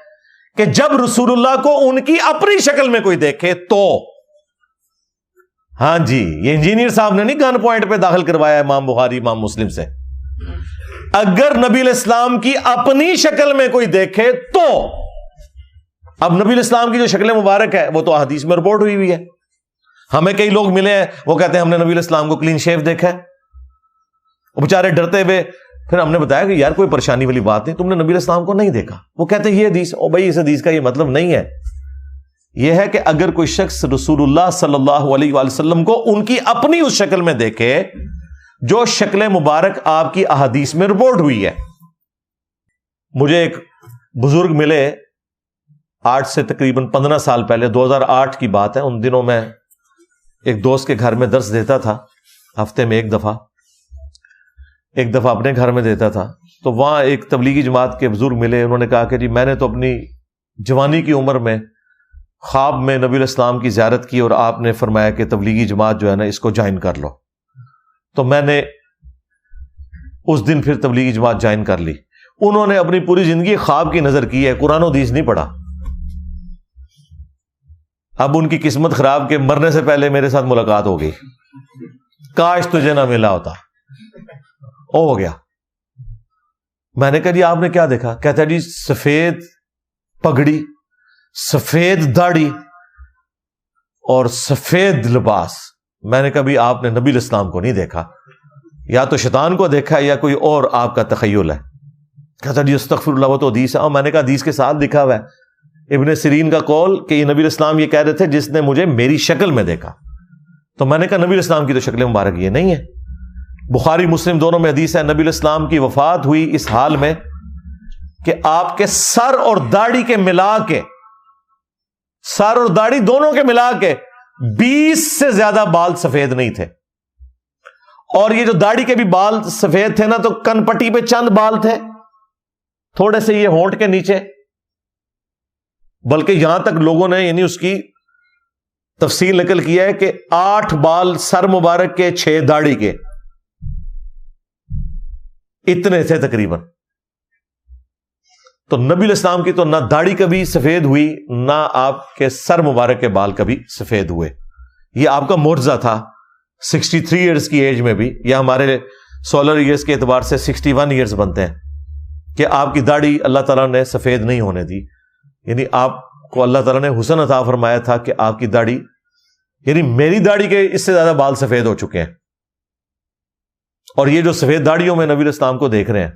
کہ جب رسول اللہ کو ان کی اپنی شکل میں کوئی دیکھے تو، ہاں جی، یہ انجینئر صاحب نے نہیں گن پوائنٹ پہ داخل کروایا امام بخاری امام مسلم سے، اگر نبی علیہ السلام کی اپنی شکل میں کوئی دیکھے تو، اب نبی علیہ السلام کی جو شکل مبارک ہے وہ تو احادیث میں رپورٹ ہوئی ہے۔ ہمیں کئی لوگ ملے ہیں وہ کہتے ہیں ہم نے نبی علیہ السلام کو کلین شیو دیکھا ہے، وہ بیچارے ڈرتے ہوئے، پھر ہم نے بتایا کہ یار کوئی پریشانی والی بات نہیں، تم نے نبی علیہ السلام کو نہیں دیکھا۔ وہ کہتے ہیں یہ حدیث، او بھائی اس حدیث کا یہ مطلب نہیں ہے، یہ ہے کہ اگر کوئی شخص رسول اللہ صلی اللہ علیہ وآلہ وسلم کو ان کی اپنی اس شکل میں دیکھے جو شکل مبارک آپ کی احادیث میں رپورٹ ہوئی ہے۔ مجھے ایک بزرگ ملے آج سے تقریباً 15 سال پہلے، 2008 کی بات ہے، ان دنوں میں ایک دوست کے گھر میں درس دیتا تھا، ہفتے میں ایک دفعہ اپنے گھر میں دیتا تھا، تو وہاں ایک تبلیغی جماعت کے بزرگ ملے، انہوں نے کہا کہ جی میں نے تو اپنی جوانی کی عمر میں خواب میں نبی علیہ السلام کی زیارت کی اور آپ نے فرمایا کہ تبلیغی جماعت جو ہے نا اس کو جوائن کر لو، تو میں نے اس دن پھر تبلیغی جماعت جوائن کر لی۔ انہوں نے اپنی پوری زندگی خواب کی نظر کی ہے، قرآن و حدیث نہیں پڑھا۔ اب ان کی قسمت خراب کہ مرنے سے پہلے میرے ساتھ ملاقات ہو گئی، کاش تجھے نہ ملا ہوتا، ہو گیا۔ میں نے کہا جی آپ نے کیا دیکھا؟ کہتا جی سفید پگڑی، سفید داڑھی اور سفید لباس۔ میں نے کہا بھی آپ نے نبی علیہ السلام کو نہیں دیکھا، یا تو شیطان کو دیکھا یا کوئی اور آپ کا تخیل ہے۔ کہتا جی استغفر اللہ، وہ تو حدیث ہے۔ اور میں نے کہا حدیث کے ساتھ دکھا ہوا ہے ابن سیرین کا قول کہ یہ نبی علیہ السلام یہ کہہ رہے تھے جس نے مجھے میری شکل میں دیکھا۔ تو میں نے کہا نبی علیہ السلام کی تو شکل مبارک یہ نہیں ہے۔ بخاری مسلم دونوں میں حدیث ہے، نبی علیہ السلام کی وفات ہوئی اس حال میں کہ آپ کے سر اور داڑھی کے ملا کے، سر اور داڑھی دونوں کے ملا کے 20 سے زیادہ بال سفید نہیں تھے، اور یہ جو داڑھی کے بھی بال سفید تھے نا تو کن پٹی پہ چند بال تھے، تھوڑے سے یہ ہونٹ کے نیچے، بلکہ یہاں تک لوگوں نے یعنی اس کی تفصیل نقل کیا ہے کہ 8 بال سر مبارک کے، 6 داڑھی کے، اتنے تھے تقریباً۔ تو نبی علیہ السلام کی تو نہ داڑھی کبھی سفید ہوئی، نہ آپ کے سر مبارک کے بال کبھی سفید ہوئے۔ یہ آپ کا معجزہ تھا 63 ایئرز کی ایج میں بھی، یا ہمارے سولر ایئرز کے اعتبار سے 61 ایئرز بنتے ہیں، کہ آپ کی داڑھی اللہ تعالیٰ نے سفید نہیں ہونے دی. یعنی آپ کو اللہ تعالیٰ نے حسن عطا فرمایا تھا کہ آپ کی داڑھی، یعنی میری داڑھی کے اس سے زیادہ بال سفید ہو چکے ہیں. اور یہ جو سفید داڑھیوں میں نبی الاسلام کو دیکھ رہے ہیں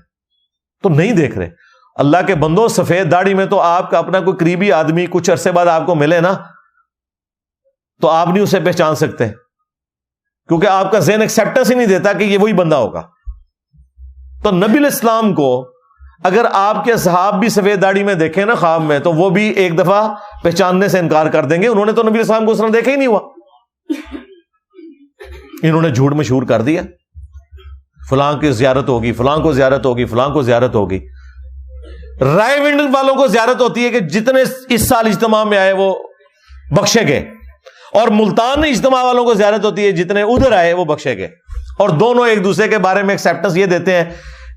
تو نہیں دیکھ رہے. اللہ کے بندوں، سفید داڑھی میں تو آپ کا اپنا کوئی قریبی آدمی کچھ عرصے بعد آپ کو ملے نا تو آپ نہیں اسے پہچان سکتے، کیونکہ آپ کا ذہن ایکسیپٹنس ہی نہیں دیتا کہ یہ وہی بندہ ہوگا. تو نبی الاسلام کو اگر آپ کے اصحاب بھی سفید داڑھی میں دیکھیں نا خواب میں، تو وہ بھی ایک دفعہ پہچاننے سے انکار کر دیں گے. انہوں نے تو نبی الاسلام کو اس طرح دیکھا ہی نہیں ہوا، انہوں نے جھوٹ مشہور کر دیا، فلاں کی زیارت ہوگی، فلاں کو زیارت ہوگی، فلاں کو زیارت ہوگی. رائے ونڈ والوں کو زیارت ہوتی ہے کہ جتنے اس سال اجتماع میں آئے وہ بخشے گئے، اور ملتان اجتماع والوں کو زیارت ہوتی ہے جتنے ادھر آئے وہ بخشے گئے. اور دونوں ایک دوسرے کے بارے میں ایکسیپٹنس یہ دیتے ہیں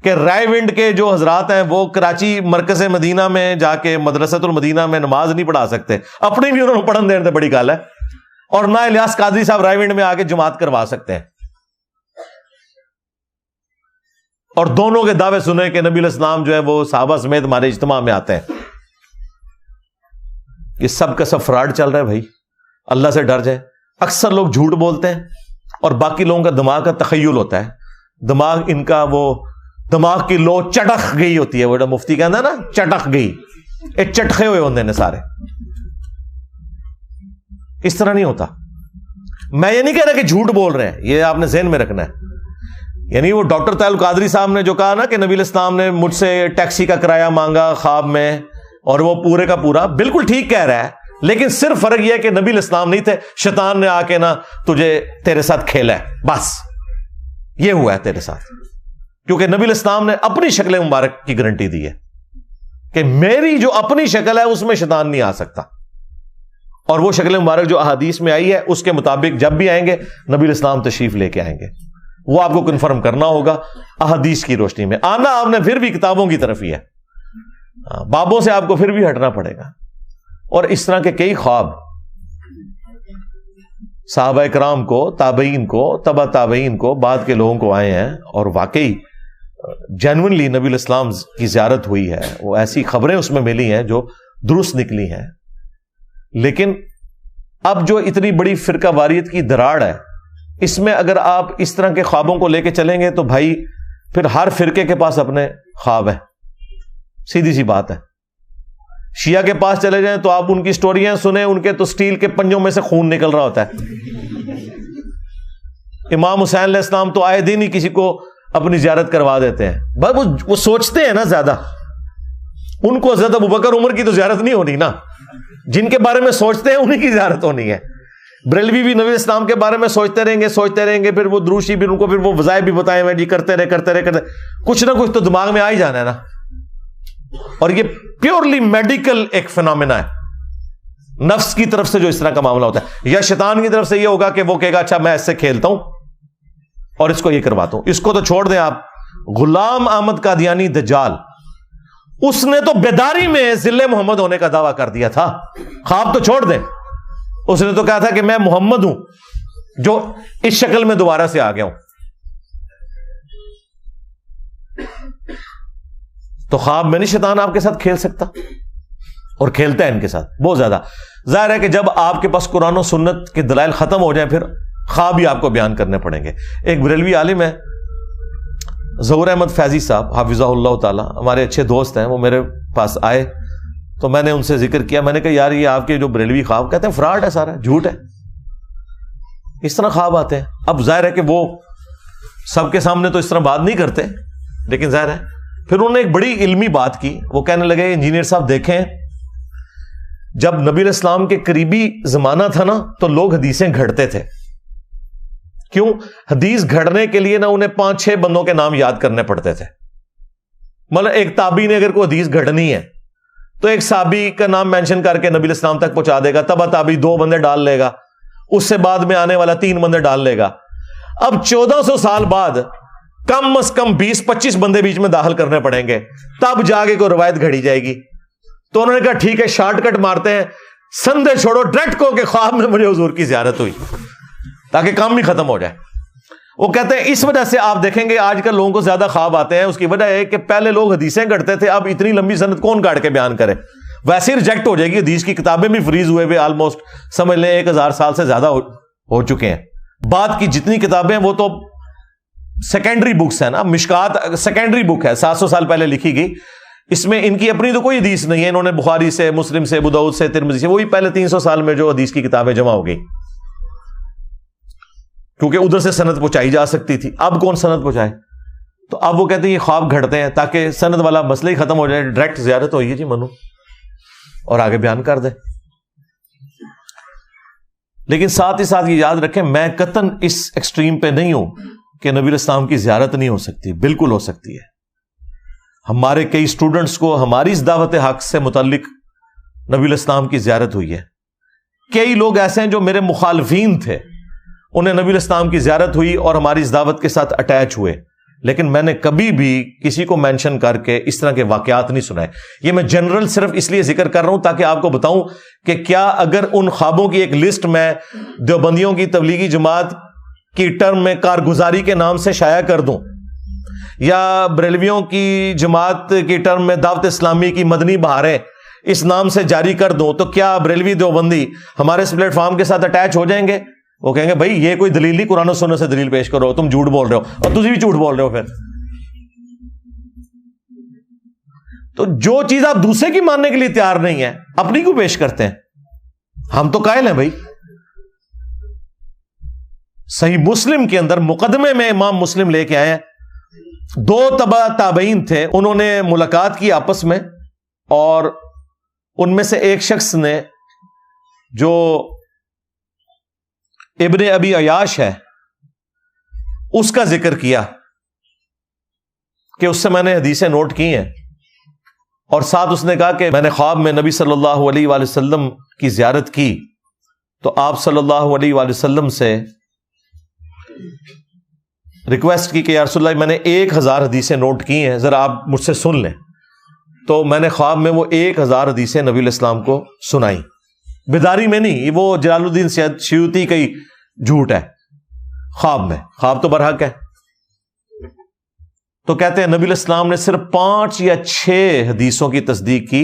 کہ رائے ونڈ کے جو حضرات ہیں وہ کراچی مرکز مدینہ میں جا کے مدرسۃ المدینہ میں نماز نہیں پڑھا سکتے، اپنی بھی انہوں نے پڑھن دینے بڑی گل ہے، اور نہ الیاس قادری صاحب رائے ونڈ میں آ کے جماعت کروا سکتے ہیں. اور دونوں کے دعوے سنے کہ نبی الاسلام جو ہے وہ صحابہ سمیت ہمارے اجتماع میں آتے ہیں. یہ سب کا سب فراڈ چل رہا ہے بھائی، اللہ سے ڈر جائے. اکثر لوگ جھوٹ بولتے ہیں اور باقی لوگوں کا دماغ کا تخیل ہوتا ہے. دماغ ان کا وہ دماغ کی لو چٹخ گئی ہوتی ہے، وہ مفتی کہتا ہے نا چٹخ گئی، یہ چٹخے ہوئے ہوتے ہیں سارے. اس طرح نہیں ہوتا. میں یہ نہیں کہہ رہا کہ جھوٹ بول رہے ہیں، یہ آپ نے ذہن میں رکھنا ہے. یعنی وہ ڈاکٹر طاہر القادری صاحب نے جو کہا نا کہ نبی الاسلام نے مجھ سے ٹیکسی کا کرایہ مانگا خواب میں، اور وہ پورے کا پورا بالکل ٹھیک کہہ رہا ہے، لیکن صرف فرق یہ ہے کہ نبی الاسلام نہیں تھے، شیطان نے آ کے نا تیرے ساتھ کھیلا ہے، بس یہ ہوا ہے تیرے ساتھ. کیونکہ نبی الاسلام نے اپنی شکل مبارک کی گارنٹی دی ہے کہ میری جو اپنی شکل ہے اس میں شیطان نہیں آ سکتا. اور وہ شکل مبارک جو احادیث میں آئی ہے اس کے مطابق جب بھی آئیں گے نبی الاسلام تشریف لے کے آئیں گے. وہ آپ کو کنفرم کرنا ہوگا احادیث کی روشنی میں. آنا آپ نے پھر بھی کتابوں کی طرف ہی ہے، بابوں سے آپ کو پھر بھی ہٹنا پڑے گا. اور اس طرح کے کئی خواب صحابہ کرام کو، تابعین کو، تبع تابعین کو، بعد کے لوگوں کو آئے ہیں، اور واقعی جینوئنلی نبی الاسلام کی زیارت ہوئی ہے. وہ ایسی خبریں اس میں ملی ہیں جو درست نکلی ہیں. لیکن اب جو اتنی بڑی فرقہ واریت کی دراڑ ہے، اس میں اگر آپ اس طرح کے خوابوں کو لے کے چلیں گے تو بھائی پھر ہر فرقے کے پاس اپنے خواب ہیں. سیدھی سی بات ہے. شیعہ کے پاس چلے جائیں تو آپ ان کی سٹوریاں سنیں، ان کے تو سٹیل کے پنجوں میں سے خون نکل رہا ہوتا ہے. امام حسین علیہ السلام تو آئے دن ہی کسی کو اپنی زیارت کروا دیتے ہیں. بس وہ سوچتے ہیں نا زیادہ، ان کو حضرت ابوبکر عمر کی تو زیارت نہیں ہونی نا، جن کے بارے میں سوچتے ہیں انہیں کی زیارت ہونی ہے. بریلوی بھی نبی اسلام کے بارے میں سوچتے رہیں گے، پھر وہ دروشی بھی ان کو پھر وہ وظائف بھی بتائے ہوئے جی کرتے رہے کچھ نہ کچھ تو دماغ میں آ ہی جانا ہے نا. اور یہ پیورلی میڈیکل ایک فینومینا ہے، نفس کی طرف سے جو اس طرح کا معاملہ ہوتا ہے، یا شیطان کی طرف سے یہ ہوگا کہ وہ کہے گا اچھا میں اس سے کھیلتا ہوں اور اس کو یہ کرواتا ہوں. اس کو تو چھوڑ دیں آپ. غلام احمد قادیانی دجال، اس نے تو بیداری میں ذل محمد ہونے کا دعویٰ کر دیا تھا. خواب تو چھوڑ دیں، اس نے تو کہا تھا کہ میں محمد ہوں جو اس شکل میں دوبارہ سے آ گیا ہوں. تو خواب میں نہیں شیطان آپ کے ساتھ کھیل سکتا، اور کھیلتا ہے ان کے ساتھ بہت زیادہ. ظاہر ہے کہ جب آپ کے پاس قرآن و سنت کے دلائل ختم ہو جائیں پھر خواب ہی آپ کو بیان کرنے پڑیں گے. ایک بریلوی عالم ہے ظہور احمد فیضی صاحب حافظہ اللہ تعالی، ہمارے اچھے دوست ہیں. وہ میرے پاس آئے تو میں نے ان سے ذکر کیا، میں نے کہا یار یہ آپ کے جو بریلوی خواب کہتے ہیں فراڈ ہے، سارا جھوٹ ہے، اس طرح خواب آتے ہیں. اب ظاہر ہے کہ وہ سب کے سامنے تو اس طرح بات نہیں کرتے، لیکن ظاہر ہے پھر انہوں نے ایک بڑی علمی بات کی. وہ کہنے لگے انجینئر صاحب دیکھیں، جب نبی علیہ السلام کے قریبی زمانہ تھا نا تو لوگ حدیثیں گھڑتے تھے. کیوں؟ حدیث گھڑنے کے لیے نا انہیں 5-6 بندوں کے نام یاد کرنے پڑتے تھے. مطلب ایک تابعی نے اگر کوئی حدیث گھڑنی ہے تو ایک صحابی کا نام مینشن کر کے نبی علیہ السلام تک پہنچا دے گا، تبع تابعی 2 بندے ڈال لے گا، اس سے بعد میں آنے والا 3 بندے ڈال لے گا. اب 1400 سال بعد کم از کم 20-25 بندے بیچ میں داخل کرنے پڑیں گے، تب جا کے کوئی روایت گھڑی جائے گی. تو انہوں نے کہا ٹھیک ہے شارٹ کٹ مارتے ہیں، سندے چھوڑو ڈائریکٹ کو کہ خواب میں مجھے حضور کی زیارت ہوئی. تاکہ کام بھی ختم ہو جائے. وہ کہتے ہیں اس وجہ سے آپ دیکھیں گے آج کل لوگوں کو زیادہ خواب آتے ہیں. اس کی وجہ ہے کہ پہلے لوگ حدیثیں گھڑتے تھے, اب اتنی لمبی سند کون کاٹ کے بیان کرے, ویسے ہی ریجیکٹ ہو جائے گی. حدیث کی کتابیں بھی فریز ہوئے آلموسٹ سمجھ لیں 1000 سال سے زیادہ ہو چکے ہیں. بعد کی جتنی کتابیں وہ تو سیکنڈری بکس ہیں نا. مشکات سیکنڈری بک ہے, 700 سال پہلے لکھی گئی. اس میں ان کی اپنی تو کوئی حدیث نہیں ہے. انہوں نے بخاری سے, مسلم سے, ابو داؤد سے, ترمذی سے, وہی پہلے 300 سال میں جو حدیث کی کتابیں جمع ہو گئی, کیونکہ ادھر سے سند پہنچائی جا سکتی تھی. اب کون سند پہنچائے؟ تو اب وہ کہتے ہیں یہ خواب گھڑتے ہیں تاکہ سند والا مسئلہ ہی ختم ہو جائے. ڈائریکٹ زیارت ہوئی ہے جی منو, اور آگے بیان کر دے. لیکن ساتھ ہی ساتھ یہ یاد رکھیں, میں قطعاً اس ایکسٹریم پہ نہیں ہوں کہ نبی الاسلام کی زیارت نہیں ہو سکتی. بالکل ہو سکتی ہے. ہمارے کئی اسٹوڈنٹس کو ہماری اس دعوت حق سے متعلق نبی الاسلام کی زیارت ہوئی ہے. کئی لوگ ایسے ہیں جو میرے مخالفین تھے, انہیں نبی الاسلام کی زیارت ہوئی اور ہماری اس دعوت کے ساتھ اٹیچ ہوئے. لیکن میں نے کبھی بھی کسی کو مینشن کر کے اس طرح کے واقعات نہیں سنائے. یہ میں جنرل صرف اس لیے ذکر کر رہا ہوں تاکہ آپ کو بتاؤں کہ کیا اگر ان خوابوں کی ایک لسٹ میں دیوبندیوں کی تبلیغی جماعت کی ٹرم میں کارگزاری کے نام سے شائع کر دوں, یا بریلویوں کی جماعت کی ٹرم میں دعوت اسلامی کی مدنی بہاریں اس نام سے جاری کر دوں, تو کیا بریلوی دیوبندی ہمارے اس پلیٹ فارم کے ساتھ اٹیچ ہو جائیں گے؟ وہ کہیں گے بھائی یہ کوئی دلیل نہیں, قرآن و سنت سے دلیل پیش کرو, تم جھوٹ بول رہے ہو, اور تجھے بھی جھوٹ بول رہے ہو. پھر تو جو چیز آپ دوسرے کی ماننے کے لیے تیار نہیں ہے اپنی کو پیش کرتے ہیں. ہم تو قائل ہیں بھائی. صحیح مسلم کے اندر مقدمے میں امام مسلم لے کے آئے ہیں, 2 تابعین تھے, انہوں نے ملاقات کی آپس میں, اور ان میں سے ایک شخص نے جو ابن ابی عیاش ہے اس کا ذکر کیا کہ اس سے میں نے حدیثیں نوٹ کی ہیں, اور ساتھ اس نے کہا کہ میں نے خواب میں نبی صلی اللہ علیہ وآلہ وسلم کی زیارت کی, تو آپ صلی اللہ علیہ وآلہ وسلم سے ریکویسٹ کی کہ یا رسول اللہ میں نے 1000 حدیثیں نوٹ کی ہیں, ذرا آپ مجھ سے سن لیں. تو میں نے خواب میں وہ 1000 حدیثیں نبی علیہ السلام کو سنائی, بیداری میں نہیں. وہ جلال الدین سیوطی کا ہی جھوٹ ہے. خواب میں, خواب تو برحق ہے. تو کہتے ہیں نبی علیہ السلام نے صرف 5 یا 6 حدیثوں کی تصدیق کی,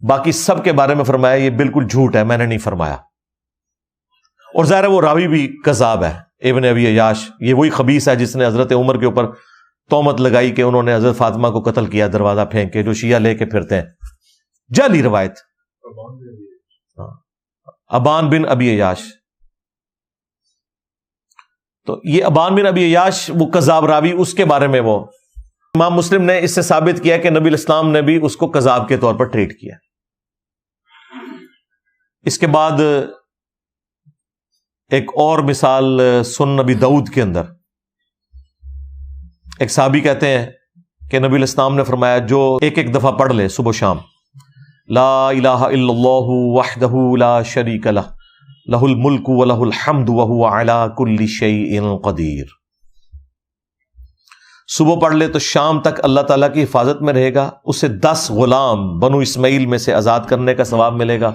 باقی سب کے بارے میں فرمایا یہ بالکل جھوٹ ہے, میں نے نہیں فرمایا. اور ظاہر ہے وہ راوی بھی کذاب ہے, ابن ابی عیاش. یہ وہی خبیث ہے جس نے حضرت عمر کے اوپر تہمت لگائی کہ انہوں نے حضرت فاطمہ کو قتل کیا دروازہ پھینک کے, جو شیعہ لے کے پھرتے ہیں. جعلی روایت. ابان بن ابی عیاش. تو یہ ابان بن ابی عیاش وہ کذاب راوی, اس کے بارے میں وہ امام مسلم نے اس سے ثابت کیا کہ نبی الاسلام نے بھی اس کو کذاب کے طور پر ٹریٹ کیا. اس کے بعد ایک اور مثال سنن نبی داؤد کے اندر ایک صحابی کہتے ہیں کہ نبی الاسلام نے فرمایا جو ایک دفعہ پڑھ لے صبح و شام, لا الہ الا اللہ وحدہ لا شریک لہ لہ الملک ولہ الحمد وہو علی کل شیء قدیر. صبح پڑھ لے تو شام تک اللہ تعالیٰ کی حفاظت میں رہے گا, اسے 10 غلام بنو اسماعیل میں سے آزاد کرنے کا ثواب ملے گا,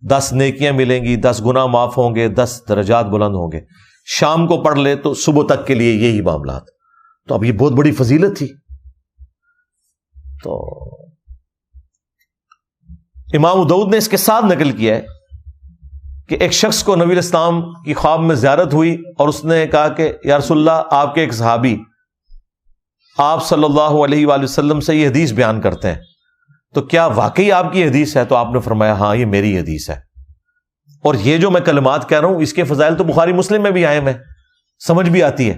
10 نیکیاں ملیں گی, 10 گناہ معاف ہوں گے, 10 درجات بلند ہوں گے. شام کو پڑھ لے تو صبح تک کے لیے یہی معاملات. تو اب یہ بہت بڑی فضیلت تھی. تو امام داؤد نے اس کے ساتھ نقل کیا ہے کہ ایک شخص کو نبی الاسلام کی خواب میں زیارت ہوئی, اور اس نے کہا کہ یا رسول اللہ آپ کے ایک صحابی آپ صلی اللہ علیہ وآلہ وسلم سے یہ حدیث بیان کرتے ہیں, تو کیا واقعی آپ کی حدیث ہے؟ تو آپ نے فرمایا ہاں یہ میری حدیث ہے, اور یہ جو میں کلمات کہہ رہا ہوں اس کے فضائل تو بخاری مسلم میں بھی آئے ہیں, سمجھ بھی آتی ہے,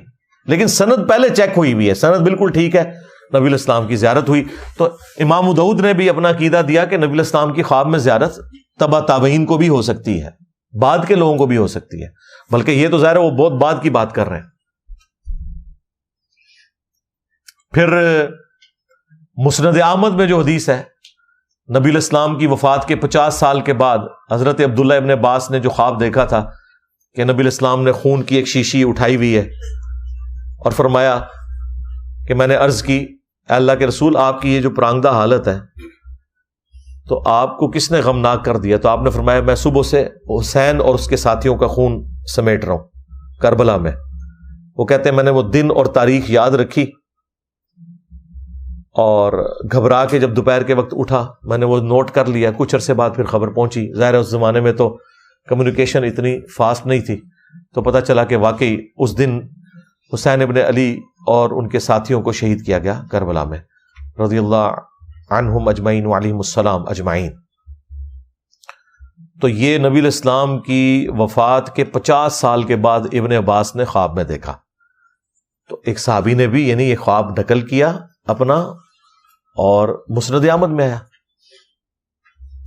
لیکن سند پہلے چیک ہوئی ہوئی ہے, سند بالکل ٹھیک ہے. نبی الاسلام کی زیارت ہوئی. تو امام داؤد نے بھی اپنا عقیدہ دیا کہ نبی الاسلام کی خواب میں زیارت تبع تابعین کو بھی ہو سکتی ہے, بعد کے لوگوں کو بھی ہو سکتی ہے, بلکہ یہ تو ظاہر ہے وہ بہت بعد کی بات کر رہے ہیں. پھر مسند احمد میں جو حدیث ہے, نبی الاسلام کی وفات کے 50 سال کے بعد حضرت عبداللہ ابن عباس نے جو خواب دیکھا تھا کہ نبی الاسلام نے خون کی ایک شیشی اٹھائی ہوئی ہے, اور فرمایا کہ میں نے عرض کی اے اللہ کے رسول آپ کی یہ جو پرانگدہ حالت ہے تو آپ کو کس نے غمناک کر دیا؟ تو آپ نے فرمایا میں صبح سے حسین اور اس کے ساتھیوں کا خون سمیٹ رہا ہوں کربلا میں. وہ کہتے ہیں میں نے وہ دن اور تاریخ یاد رکھی اور گھبرا کے جب دوپہر کے وقت اٹھا میں نے وہ نوٹ کر لیا. کچھ عرصے بعد پھر خبر پہنچی. ظاہر ہے اس زمانے میں تو کمیونیکیشن اتنی فاسٹ نہیں تھی, تو پتہ چلا کہ واقعی اس دن حسین ابن علی اور ان کے ساتھیوں کو شہید کیا گیا کربلا میں, رضی اللہ عنہم اجمعین وعلیہم السلام اجمعین. تو یہ نبی الاسلام کی وفات کے 50 سال کے بعد ابن عباس نے خواب میں دیکھا. تو ایک صحابی نے بھی یعنی یہ خواب نقل کیا اپنا اور مسند احمد میں آیا.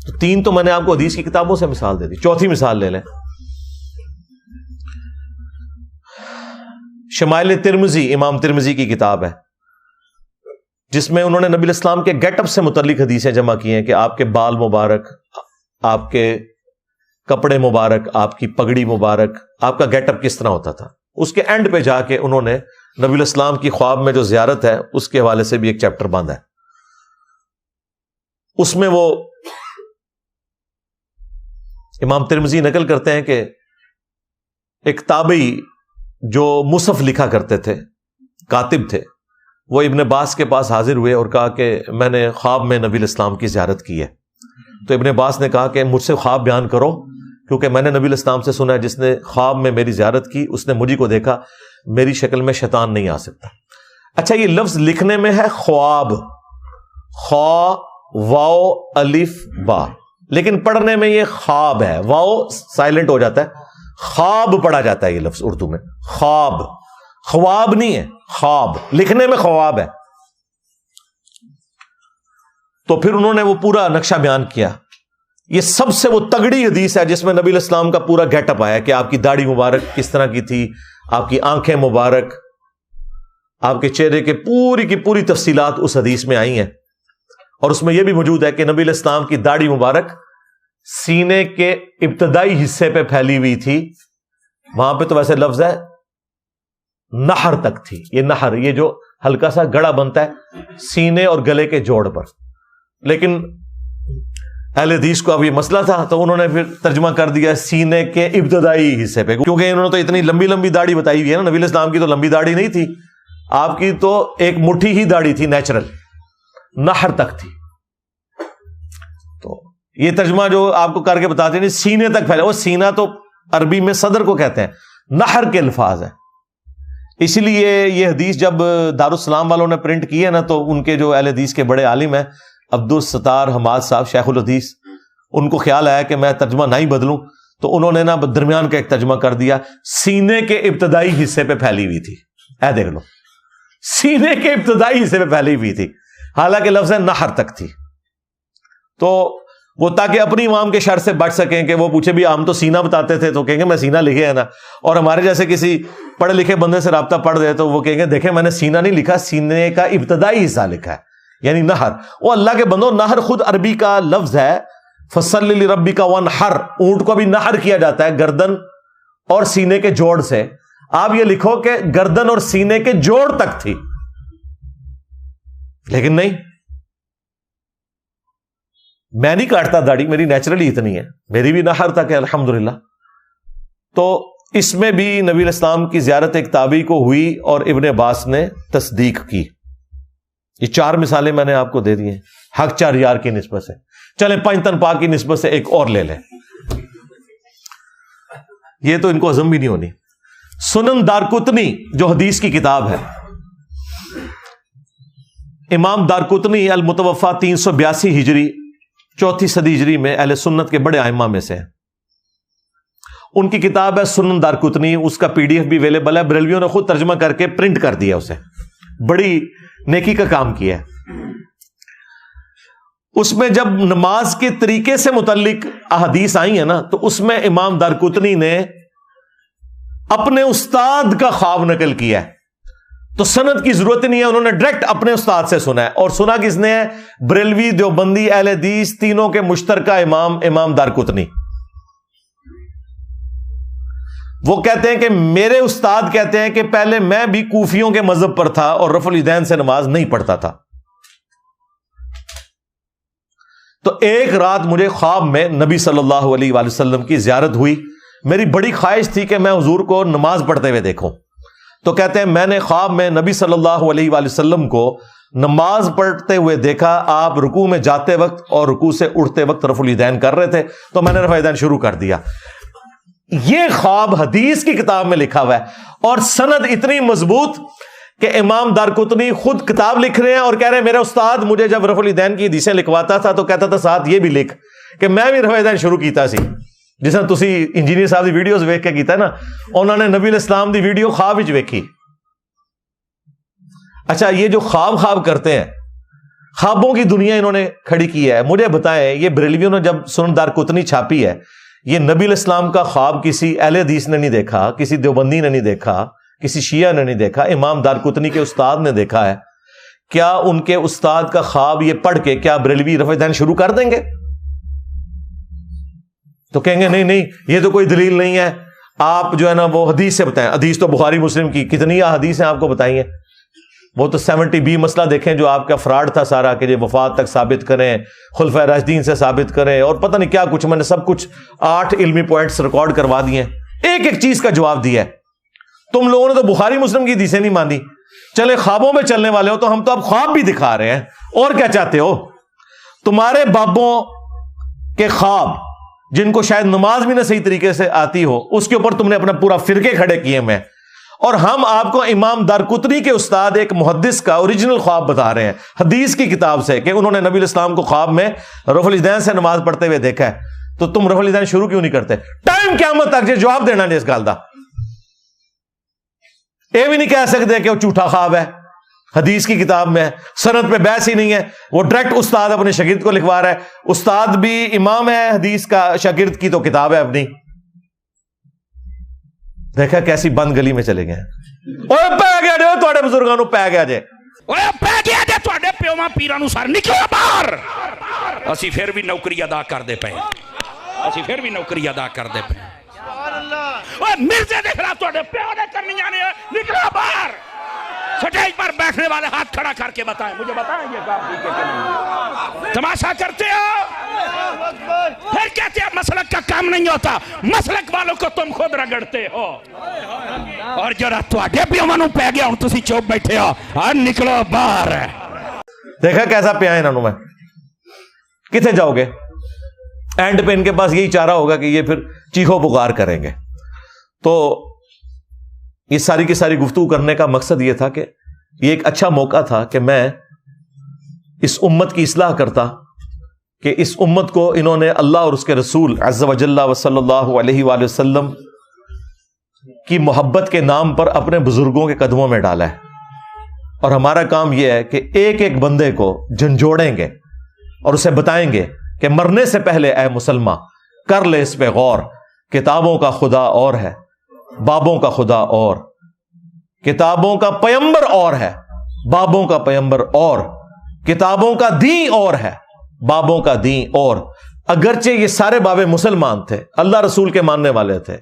تو 3 تو میں نے آپ کو حدیث کی کتابوں سے مثال دے دی. چوتھی مثال لے لیں, شمائل ترمذی, امام ترمذی کی کتاب ہے جس میں انہوں نے نبی الاسلام کے گیٹ اپ سے متعلق حدیثیں جمع کی ہیں کہ آپ کے بال مبارک, آپ کے کپڑے مبارک, آپ کی پگڑی مبارک, آپ کا گیٹ اپ کس طرح ہوتا تھا. اس کے اینڈ پہ جا کے انہوں نے نبی الاسلام کی خواب میں جو زیارت ہے اس کے حوالے سے بھی ایک چیپٹر باندھا ہے. اس میں وہ امام ترمذی نقل کرتے ہیں کہ ایک تابعی جو مصحف لکھا کرتے تھے, کاتب تھے, وہ ابن عباس کے پاس حاضر ہوئے اور کہا کہ میں نے خواب میں نبی الاسلام کی زیارت کی ہے. تو ابن عباس نے کہا کہ مجھ سے خواب بیان کرو, کیونکہ میں نے نبی الاسلام سے سنا ہے جس نے خواب میں میری زیارت کی اس نے مجھے کو دیکھا, میری شکل میں شیطان نہیں آ سکتا. اچھا یہ لفظ لکھنے میں ہے خواب, خوا واو الف با, لیکن پڑھنے میں یہ خواب ہے, واو سائلنٹ ہو جاتا ہے, خواب پڑھا جاتا ہے یہ لفظ اردو میں. خواب, خواب نہیں ہے, خواب, لکھنے میں خواب ہے. تو پھر انہوں نے وہ پورا نقشہ بیان کیا. یہ سب سے وہ تگڑی حدیث ہے جس میں نبی الاسلام کا پورا گیٹ اپ آیا کہ آپ کی داڑھی مبارک کس طرح کی تھی, آپ کی آنکھیں مبارک, آپ کے چہرے کے پوری کی پوری تفصیلات اس حدیث میں آئی ہیں. اور اس میں یہ بھی موجود ہے کہ نبی الاسلام کی داڑھی مبارک سینے کے ابتدائی حصے پہ پھیلی ہوئی تھی. وہاں پہ تو ویسے لفظ ہے نہر تک تھی. یہ نہر, یہ جو ہلکا سا گڑا بنتا ہے سینے اور گلے کے جوڑ پر. لیکن اہل حدیث کو اب یہ مسئلہ تھا تو انہوں نے پھر ترجمہ کر دیا سینے کے ابتدائی حصے پہ, کیونکہ انہوں نے تو اتنی لمبی لمبی داڑھی بتائی ہوئی ہے نا. نبی الاسلام کی تو لمبی داڑھی نہیں تھی, آپ کی تو ایک مٹھی ہی داڑھی تھی نیچرل, نہر تک تھی. تو یہ ترجمہ جو آپ کو کر کے بتاتے ہیں سینے تک پھیلا, وہ سینہ تو عربی میں صدر کو کہتے ہیں, نہر کے الفاظ ہیں. اس لیے یہ حدیث جب دارالسلام والوں نے پرنٹ کی ہے نا تو ان کے جو اہل حدیث کے بڑے عالم ہیں عبدالستار حماد صاحب شیخ الحدیث, ان کو خیال آیا کہ میں ترجمہ نہ ہی بدلوں, تو انہوں نے نا درمیان کا ایک ترجمہ کر دیا سینے کے ابتدائی حصے پہ پھیلی ہوئی تھی. اے دیکھ لو, سینے کے ابتدائی حصے پہ پھیلی ہوئی تھی, حالانکہ لفظ نہر تک تھی. تو وہ تاکہ اپنی عوام کے شر سے بچ سکیں کہ وہ پوچھے بھی ہم تو سینہ بتاتے تھے, تو کہیں گے میں سینہ لکھے ہے نا, اور ہمارے جیسے کسی پڑھے لکھے بندے سے رابطہ پڑھ دے تو وہ کہیں گے دیکھیں میں نے سینہ نہیں لکھا, سینے کا ابتدائی حصہ لکھا ہے, یعنی نہر. وہ اللہ کے بندو, نہر خود عربی کا لفظ ہے, فصل لربک وانحر, اونٹ کو بھی نہر کیا جاتا ہے گردن اور سینے کے جوڑ سے. آپ یہ لکھو کہ گردن اور سینے کے جوڑ تک تھی, لیکن نہیں, میں نہیں کاٹتا داڑھی, میری نیچرلی اتنی ہے, میری بھی نہر تک ہے الحمدللہ. تو اس میں بھی نبی الاسلام کی زیارت ایک تابعی کو ہوئی اور ابن عباس نے تصدیق کی. یہ 4 مثالیں میں نے آپ کو دے دی ہیں حق 4 یار کی نسبت سے. چلیں 5 تن پاک کی نسبت سے ایک اور لے لیں, یہ تو ان کو ہضم بھی نہیں ہونی. سنن دارقطنی جو حدیث کی کتاب ہے, امام دارقطنی المتوفا 382 ہجری 4 صدی ہجری میں اہل سنت کے بڑے ائمہ میں سے ہیں. ان کی کتاب ہے سنن دارقطنی, اس کا PDF بھی اویلیبل ہے, بریلویوں نے خود ترجمہ کر کے پرنٹ کر دیا اسے, بڑی نیکی کا کام کیا ہے. اس میں جب نماز کے طریقے سے متعلق احادیث آئی ہیں نا, تو اس میں امام دارقطنی نے اپنے استاد کا خواب نقل کیا ہے. تو سند کی ضرورت نہیں ہے, انہوں نے ڈائریکٹ اپنے استاد سے سنا ہے. اور سنا کس نے ہے؟ بریلوی, دیوبندی, اہل حدیث تینوں کے مشترکہ امام دارقطنی. وہ کہتے ہیں کہ میرے استاد کہتے ہیں کہ پہلے میں بھی کوفیوں کے مذہب پر تھا اور رفع الیدین سے نماز نہیں پڑھتا تھا. تو ایک رات مجھے خواب میں نبی صلی اللہ علیہ وآلہ وسلم کی زیارت ہوئی. میری بڑی خواہش تھی کہ میں حضور کو نماز پڑھتے ہوئے دیکھوں. تو کہتے ہیں میں نے خواب میں نبی صلی اللہ علیہ وآلہ وسلم کو نماز پڑھتے ہوئے دیکھا. آپ رکوع میں جاتے وقت اور رکوع سے اٹھتے وقت رفع الیدین کر رہے تھے, تو میں نے رفع الیدین شروع کر دیا. یہ خواب حدیث کی کتاب میں لکھا ہوا ہے, اور سند اتنی مضبوط کہ امام دارقطنی خود کتاب لکھ رہے ہیں اور کہہ رہے ہیں میرا استاد مجھے جب رفع الیدین کی حدیثیں لکھواتا تھا تو کہتا تھا ساتھ یہ بھی لکھ کہ میں بھی رفع الیدین شروع کیتا سی. جس طرح تسی انجینئر صاحب دی ویڈیوز ویکھ کے کیتا ہے نا, انہوں نے نبی علیہ السلام دی ویڈیو خواب وچ ویکھی. اچھا, یہ جو خواب کرتے ہیں, خوابوں کی دنیا انہوں نے کھڑی کی ہے. مجھے بتائیں, یہ بریلویوں نے جب سنن دارقطنی چھاپی ہے, یہ نبی علیہ السلام کا خواب کسی اہل حدیث نے نہیں دیکھا, کسی دیوبندی نے نہیں دیکھا, کسی شیعہ نے نہیں دیکھا, امام دارقطنی کے استاد نے دیکھا ہے. کیا ان کے استاد کا خواب یہ پڑھ کے کیا بریلوی رفع الیدین شروع کر دیں گے؟ تو کہیں گے نہیں یہ تو کوئی دلیل نہیں ہے, آپ جو ہے نا وہ حدیث سے بتائیں. حدیث تو بخاری مسلم کی کتنی احادیث ہیں آپ کو بتائی ہیں. وہ تو 70B مسئلہ دیکھیں جو آپ کا فراڈ تھا سارا, کہ یہ وفات تک ثابت کریں, خلفائے راشدین سے ثابت کریں, اور پتہ نہیں کیا کچھ. میں نے سب کچھ 8 علمی پوائنٹس ریکارڈ کروا دیے ہیں, ایک چیز کا جواب دیا ہے. تم لوگوں نے تو بخاری مسلم کی حدیثیں نہیں مانی. چلے خوابوں میں چلنے والے ہو تو ہم تو اب خواب بھی دکھا رہے ہیں, اور کیا چاہتے ہو؟ تمہارے بابوں کے خواب جن کو شاید نماز بھی نہ صحیح طریقے سے آتی ہو, اس کے اوپر تم نے اپنا پورا فرقے کھڑے کیے میں, اور ہم آپ کو امام دارقطنی کے استاد ایک محدث کا اوریجنل خواب بتا رہے ہیں حدیث کی کتاب سے, کہ انہوں نے نبی علیہ السلام کو خواب میں رفع الیدین سے نماز پڑھتے ہوئے دیکھا ہے. تو تم رفع الیدین شروع کیوں نہیں کرتے؟ ٹائم قیامت تک جواب دینا نہیں اس گل دا. یہ بھی نہیں کہہ سکتے کہ وہ جھوٹا خواب ہے, حدیث کی کتاب میں سند پہ بحث ہی نہیں ہے. وہ ڈائریکٹ استاد اپنے شاگرد کو لکھوا رہا ہے. استاد بھی امام ہے حدیث کا, شاگرد کی تو کتاب ہے اپنی. دیکھا کیسی بند گلی میں چلے گئے. اوے پہ گیا جے تواڈے بزرگاں نو, پہ گیا جے, اوے پہ گیا جے تواڈے پیواں پیراں نو سر نکلو باہر. اسی پھر بھی نوکری ادا کردے پئے, اسی پھر بھی نوکری ادا کردے پئے. اوے مرزے دے خلاف تواڈے پیو نے کرنیاں نے, نکلو باہر. سٹیج پر بیٹھنے والے ہاتھ کھڑا کر کے بتائیں, مجھے بتائیں یہ کام ٹھیک ہے کہ نہیں؟ تماشا کرتے ہو, پھر کہتے ہیں مسلک کا کام نہیں ہوتا. مسلک والوں کو تم خود رگڑتے ہو, اور جرا تواڈے پیواں نو پے گیا ہن تسی چوپ بیٹھے ہو, اور نکلو باہر. دیکھا کیسا پیا انہاں نو. میں کتنے جاؤ گے؟ اینڈ پہ ان کے پاس یہی چارہ ہوگا کہ یہ پھر چیخو پکار کریں گے. تو یہ ساری کی ساری گفتگو کرنے کا مقصد یہ تھا کہ یہ ایک اچھا موقع تھا کہ میں اس امت کی اصلاح کرتا, کہ اس امت کو انہوں نے اللہ اور اس کے رسول عز و جل و صلی اللہ علیہ وآلہ وسلم کی محبت کے نام پر اپنے بزرگوں کے قدموں میں ڈالا ہے. اور ہمارا کام یہ ہے کہ ایک ایک بندے کو جھنجھوڑیں گے اور اسے بتائیں گے کہ مرنے سے پہلے اے مسلمان کر لے اس پہ غور. کتابوں کا خدا اور ہے, بابوں کا خدا اور, کتابوں کا پیمبر اور ہے, بابوں کا پیمبر اور, کتابوں کا دین اور ہے, بابوں کا دین اور. اگرچہ یہ سارے بابے مسلمان تھے, اللہ رسول کے ماننے والے تھے,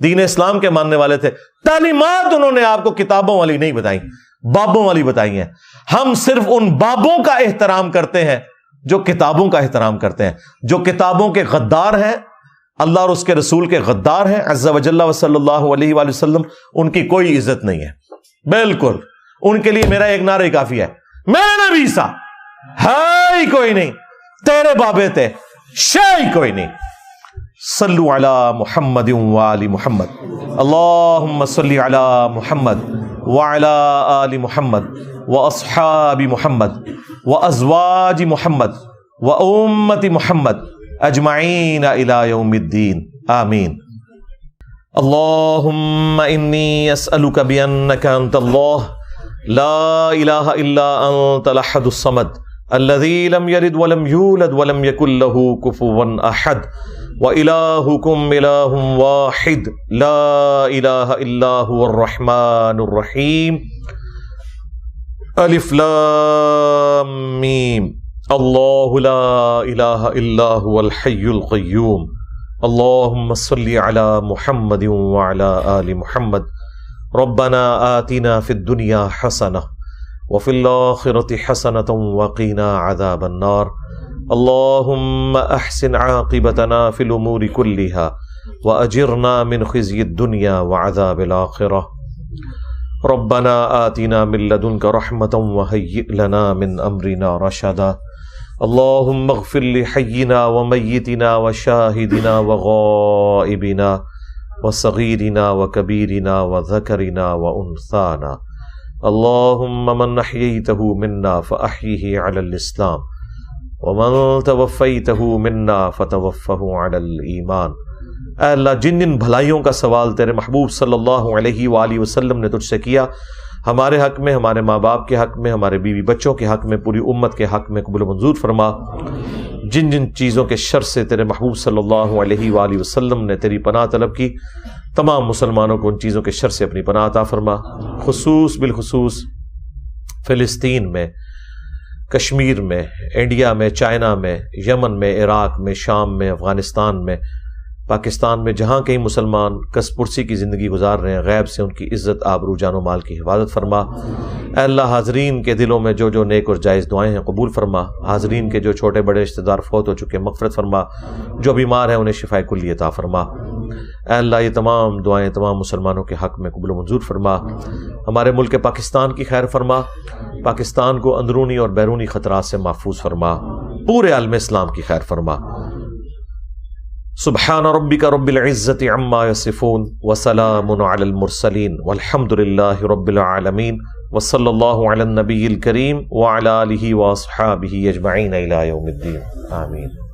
دین اسلام کے ماننے والے تھے, تعلیمات انہوں نے آپ کو کتابوں والی نہیں بتائیں, بابوں والی بتائی ہیں. ہم صرف ان بابوں کا احترام کرتے ہیں جو کتابوں کا احترام کرتے ہیں. جو کتابوں کے غدار ہیں, اللہ اور اس کے رسول کے غدار ہیں عز و جل و صلی اللہ علیہ وآلہ وسلم, ان کی کوئی عزت نہیں ہے. بالکل ان کے لیے میرا ایک نعرہ ہی کافی ہے, میرا نبی سا ہے ہی کوئی نہیں, تیرے بابے تھے شے ہی کوئی نہیں. صلو علی محمد وآل محمد, اللہم صلی علی محمد وعلی آل محمد واصحاب محمد وازواج محمد وامت محمد اجمعین الی یوم الدین, آمین. اللہم انی اسألک بانک انت اللہ لا الہ الا انت الاحد الصمد الذی لم یلد ولم یولد ولم یکن لہ کفوا احد وإلہکم الہ واحد لا الہ الا هو الرحمن الرحیم. الف لام میم. اللہ لا الہ الا هو الحی القیوم. اللہم صلی علی محمد وعلی آل محمد. ربنا آتنا فی الدنیا حسنہ وفی الآخرۃ حسنۃ وقنا عذاب النار. اللهم احسن عاقبتنا في الامور كلها واجرنا من خزي الدنيا وعذاب الاخرة. ربنا آتنا من لدنك رحمة وهيئ لنا من امرنا رشدا. اللهم اغفر لحينا وميتنا وشاهدنا وغائبنا وصغيرنا وكبيرنا وذكرنا وانثانا. اللهم من احييته منا فاحيه على الاسلام ومن توفیته منا فتوفه على الایمان. اے اللہ جن جن بھلائیوں کا سوال تیرے محبوب صلی اللہ علیہ وآلہ وسلم نے تجھ سے کیا، ہمارے حق میں، ہمارے ماں باپ کے حق میں، ہمارے بیوی بچوں کے حق میں، پوری امت کے حق میں قبول و منظور فرما. جن جن چیزوں کے شر سے تیرے محبوب صلی اللہ علیہ وآلہ وسلم نے تیری پناہ طلب کی، تمام مسلمانوں کو ان چیزوں کے شر سے اپنی پناہ عطا فرما. بالخصوص فلسطین میں، کشمیر میں، انڈیا میں، چائنا میں، یمن میں، عراق میں، شام میں، افغانستان میں، پاکستان میں، جہاں کئی مسلمان کس پرسی کی زندگی گزار رہے ہیں، غیب سے ان کی عزت، آبرو، جان و مال کی حفاظت فرما. اے اللہ حاضرین کے دلوں میں جو جو نیک اور جائز دعائیں ہیں قبول فرما. حاضرین کے جو چھوٹے بڑے رشتہ دار فوت ہو چکے مغفرت فرما. جو بیمار ہیں انہیں شفائے کلی عطا فرما. اے اللہ یہ تمام دعائیں تمام مسلمانوں کے حق میں قبول و منظور فرما. ہمارے ملک پاکستان کی خیر فرما. پاکستان کو اندرونی اور بیرونی خطرات سے محفوظ فرما. پورے عالم اسلام کی خیر فرما. سبحان ربک رب العزت عما یصفون وسلام علی المرسلین والحمد للہ رب العالمین وصلی اللہ علی النبی الکریم وعلی آلہ واصحابہ اجمعین الی یوم الدین. آمین.